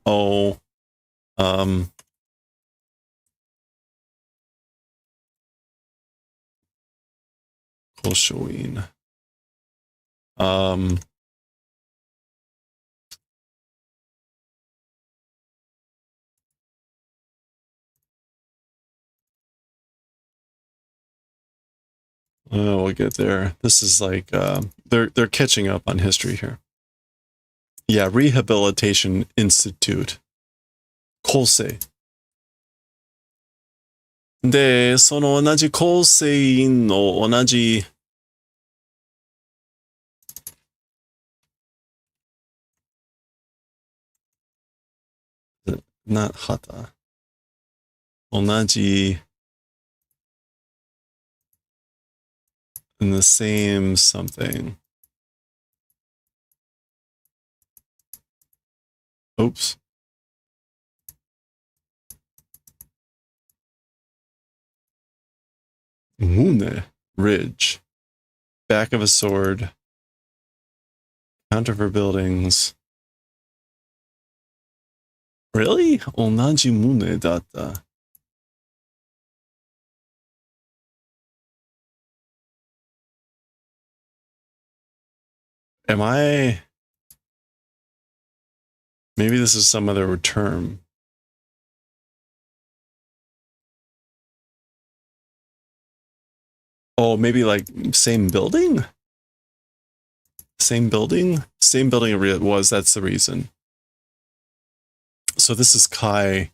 Koshoin. We'll get there. This is like they're catching up on history here. Yeah, Rehabilitation Institute. Kosei. で、その同じ構成員の同じnot hata. 同じ in the same something. Oops. Mune. Ridge. Back of a sword. Counter for buildings. Really? Onaji mune datta. Am I... Maybe this is some other term. Oh, maybe like same building? Same building? Same building it was, that's the reason. So this is Kai,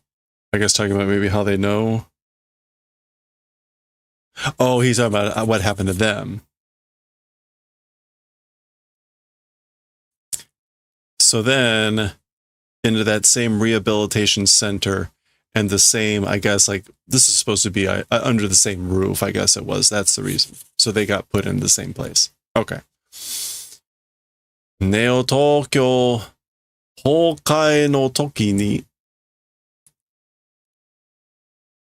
I guess, talking about maybe how they know. Oh, he's talking about what happened to them. So then, into that same rehabilitation center and the same, I guess, like, this is supposed to be under the same roof, I guess it was. That's the reason. So they got put in the same place. Okay. Neo Tokyo 崩壊の時に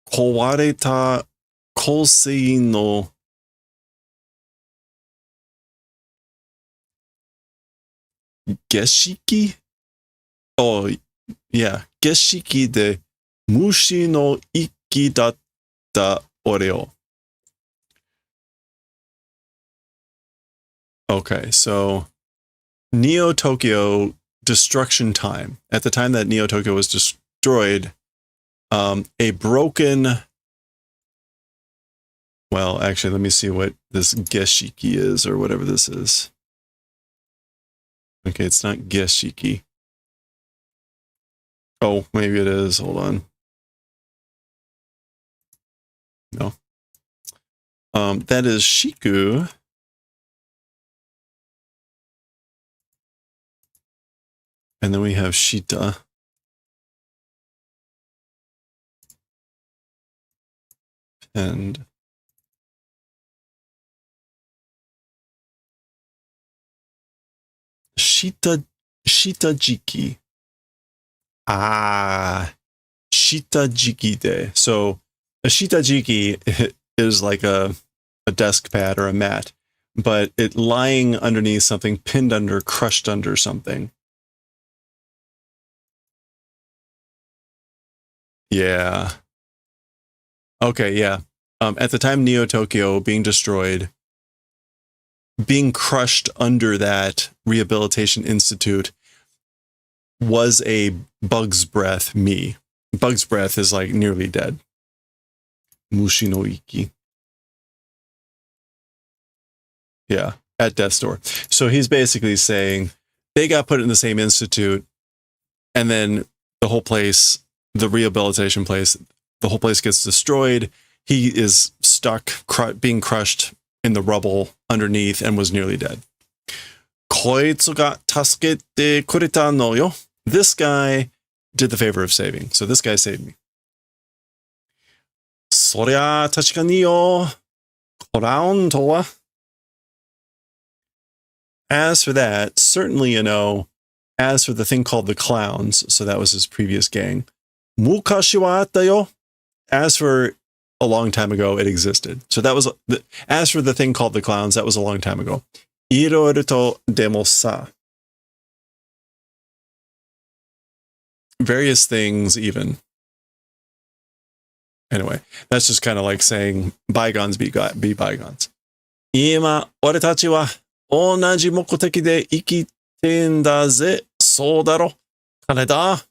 壊れた構成の儀式 Oh, yeah. 儀式で虫の息だった俺を Okay, so Neo Tokyo destruction time. At the time that Neo Tokyo was destroyed, a broken... Well, actually, let me see what this Geshiki is, or whatever this is. Okay, it's not Geshiki. Oh, maybe it is. Hold on. No. That is Shiku. And then we have Shita. And Shitajiki. Ah, Shitajiki de. So a Shitajiki is like a desk pad or a mat, but it lying underneath something, pinned under, crushed under something. Yeah. Okay, yeah. At the time Neo Tokyo being destroyed, being crushed under that Rehabilitation Institute was a bug's breath me. Bug's breath is like nearly dead. Mushi no iki. Yeah, at death's door. So he's basically saying they got put in the same institute, and then the whole place, the rehabilitation place, the whole place gets destroyed. He is stuck, being crushed in the rubble underneath, and was nearly dead. こいつが助けてくれたのよ. this guy did the favor of saving. So this guy saved me. そりゃ確かによ。クラウンとは。As for that, certainly, you know, as for the thing called the clowns, so that was his previous gang. 昔はあったよ. As for a long time ago, it existed. So that was, as for the thing called the clowns, that was a long time ago. いろいろとでもさ. Various things even. Anyway, that's just kind of like saying bygones be bygones. 今、俺たちは同じ目的で生きてんだぜ。そうだろ。金だ。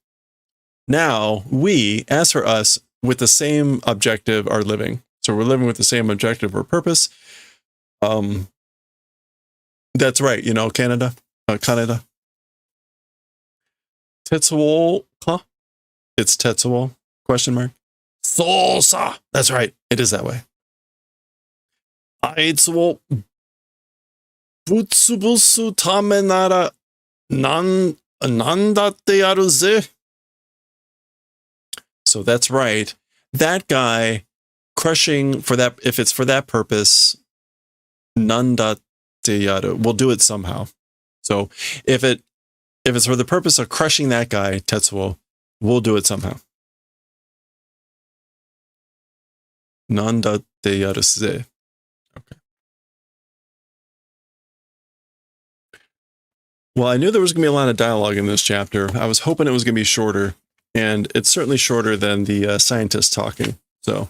Now, we, as for us, with the same objective, are living. So we're living with the same objective or purpose. That's right, you know, Canada. Canada. Tetsuo, huh? It's Tetsuo, question mark. Sosa. That's right. It is that way. あいつをぶっ潰すためならなんだってやるぜ. So that's right. That guy crushing for that, if it's for that purpose, なんだってやる. We'll do it somehow. So if it's for the purpose of crushing that guy, Tetsuo, we'll do it somehow. なんだってやるぜ. Okay. Well, I knew there was going to be a lot of dialogue in this chapter. I was hoping it was going to be shorter, and it's certainly shorter than the scientist talking. So,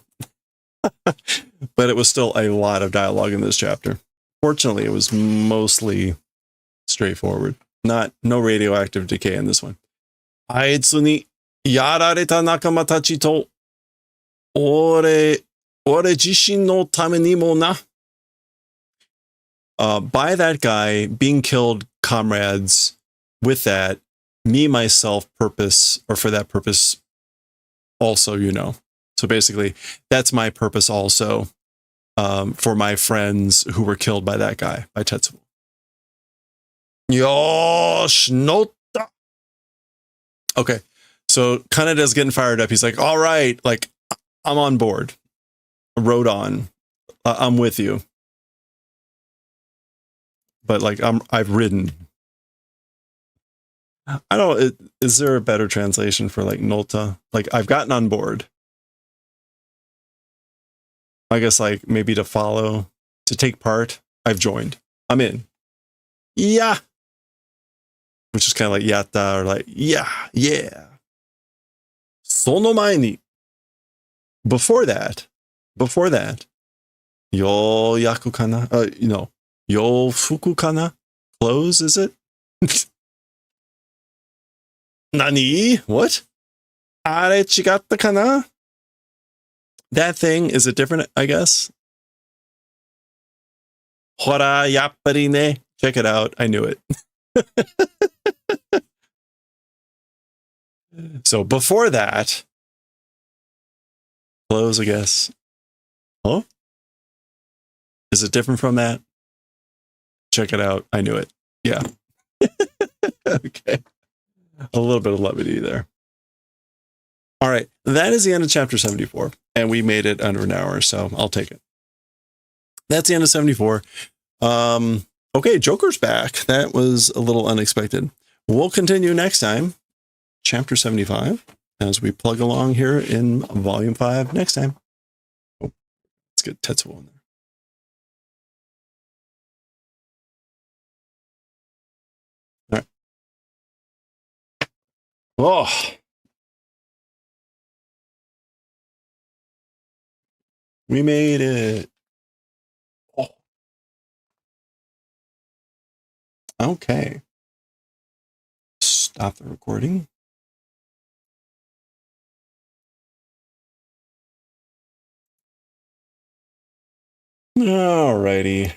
but it was still a lot of dialogue in this chapter. Fortunately, it was mostly straightforward. No radioactive decay in this one. あいつにやられた仲間たちと俺自身のためにもな. By that guy being killed, comrades, with that, me, myself, purpose, or for that purpose, also, you know. So basically, that's my purpose also, for my friends who were killed by that guy, by Tetsuo. Yosh, nota. Okay, so Kanada's getting fired up. He's like, all right, like, I'm on board. Rode on. I'm with you. But like I've ridden. I don't. Is there a better translation for like Nolta? Like I've gotten on board. I guess like maybe to follow, to take part. I've joined. I'm in. Yeah. Which is kind of like yatta or like yeah. Sono mae ni. Before that. Yo yaku kana? Yo fuku kana? Clothes, is it? Nani? What? Are chigatta kana? That thing, is it different, I guess? Hora yappari ne. Check it out. I knew it. So before that, clothes, I guess. Huh? Is it different from that? Check it out. I knew it. Yeah. Okay. A little bit of levity there. All right. That is the end of chapter 74. And we made it under an hour, so I'll take it. That's the end of 74. Okay, Joker's back. That was a little unexpected. We'll continue next time. Chapter 75. As we plug along here in volume 5 next time. Oh, let's get Tetsuo in there. All right. Oh. We made it. Oh. Okay. Stop the recording. Alrighty.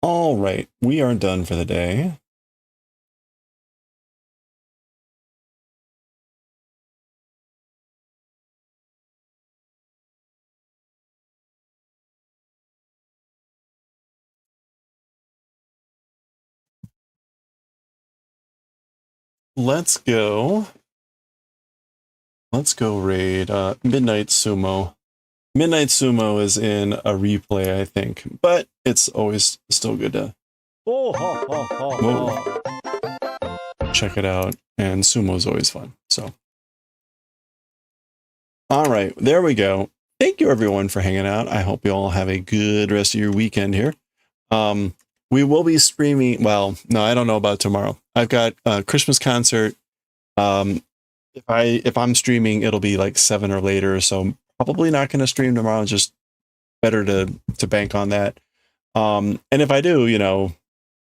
All right, we are done for the day. let's go. Let's go raid Midnight Sumo. Midnight Sumo is in a replay, I think, but it's always still good to check it out. And Sumo is always fun. So, all right, there we go. Thank you everyone for hanging out. I hope you all have a good rest of your weekend here. We will be streaming. Well, no, I don't know about tomorrow. I've got a Christmas concert. If I'm streaming, it'll be like 7 or later. So probably not going to stream tomorrow. Just better to bank on that. And if I do, you know,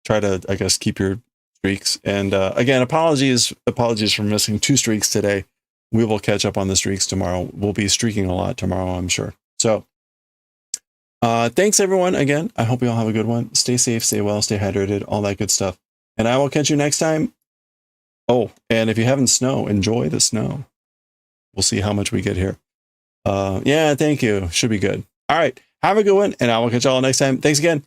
try to, I guess, keep your streaks. And again, apologies for missing 2 streaks today. We will catch up on the streaks tomorrow. We'll be streaking a lot tomorrow, I'm sure. So thanks everyone again. I hope you all have a good one. Stay safe, stay well, stay hydrated, all that good stuff. And I will catch you next time. Oh, and if you haven't snow, enjoy the snow. We'll see how much we get here. Yeah, thank you. Should be good. All right. Have a good one, and I will catch y'all next time. Thanks again.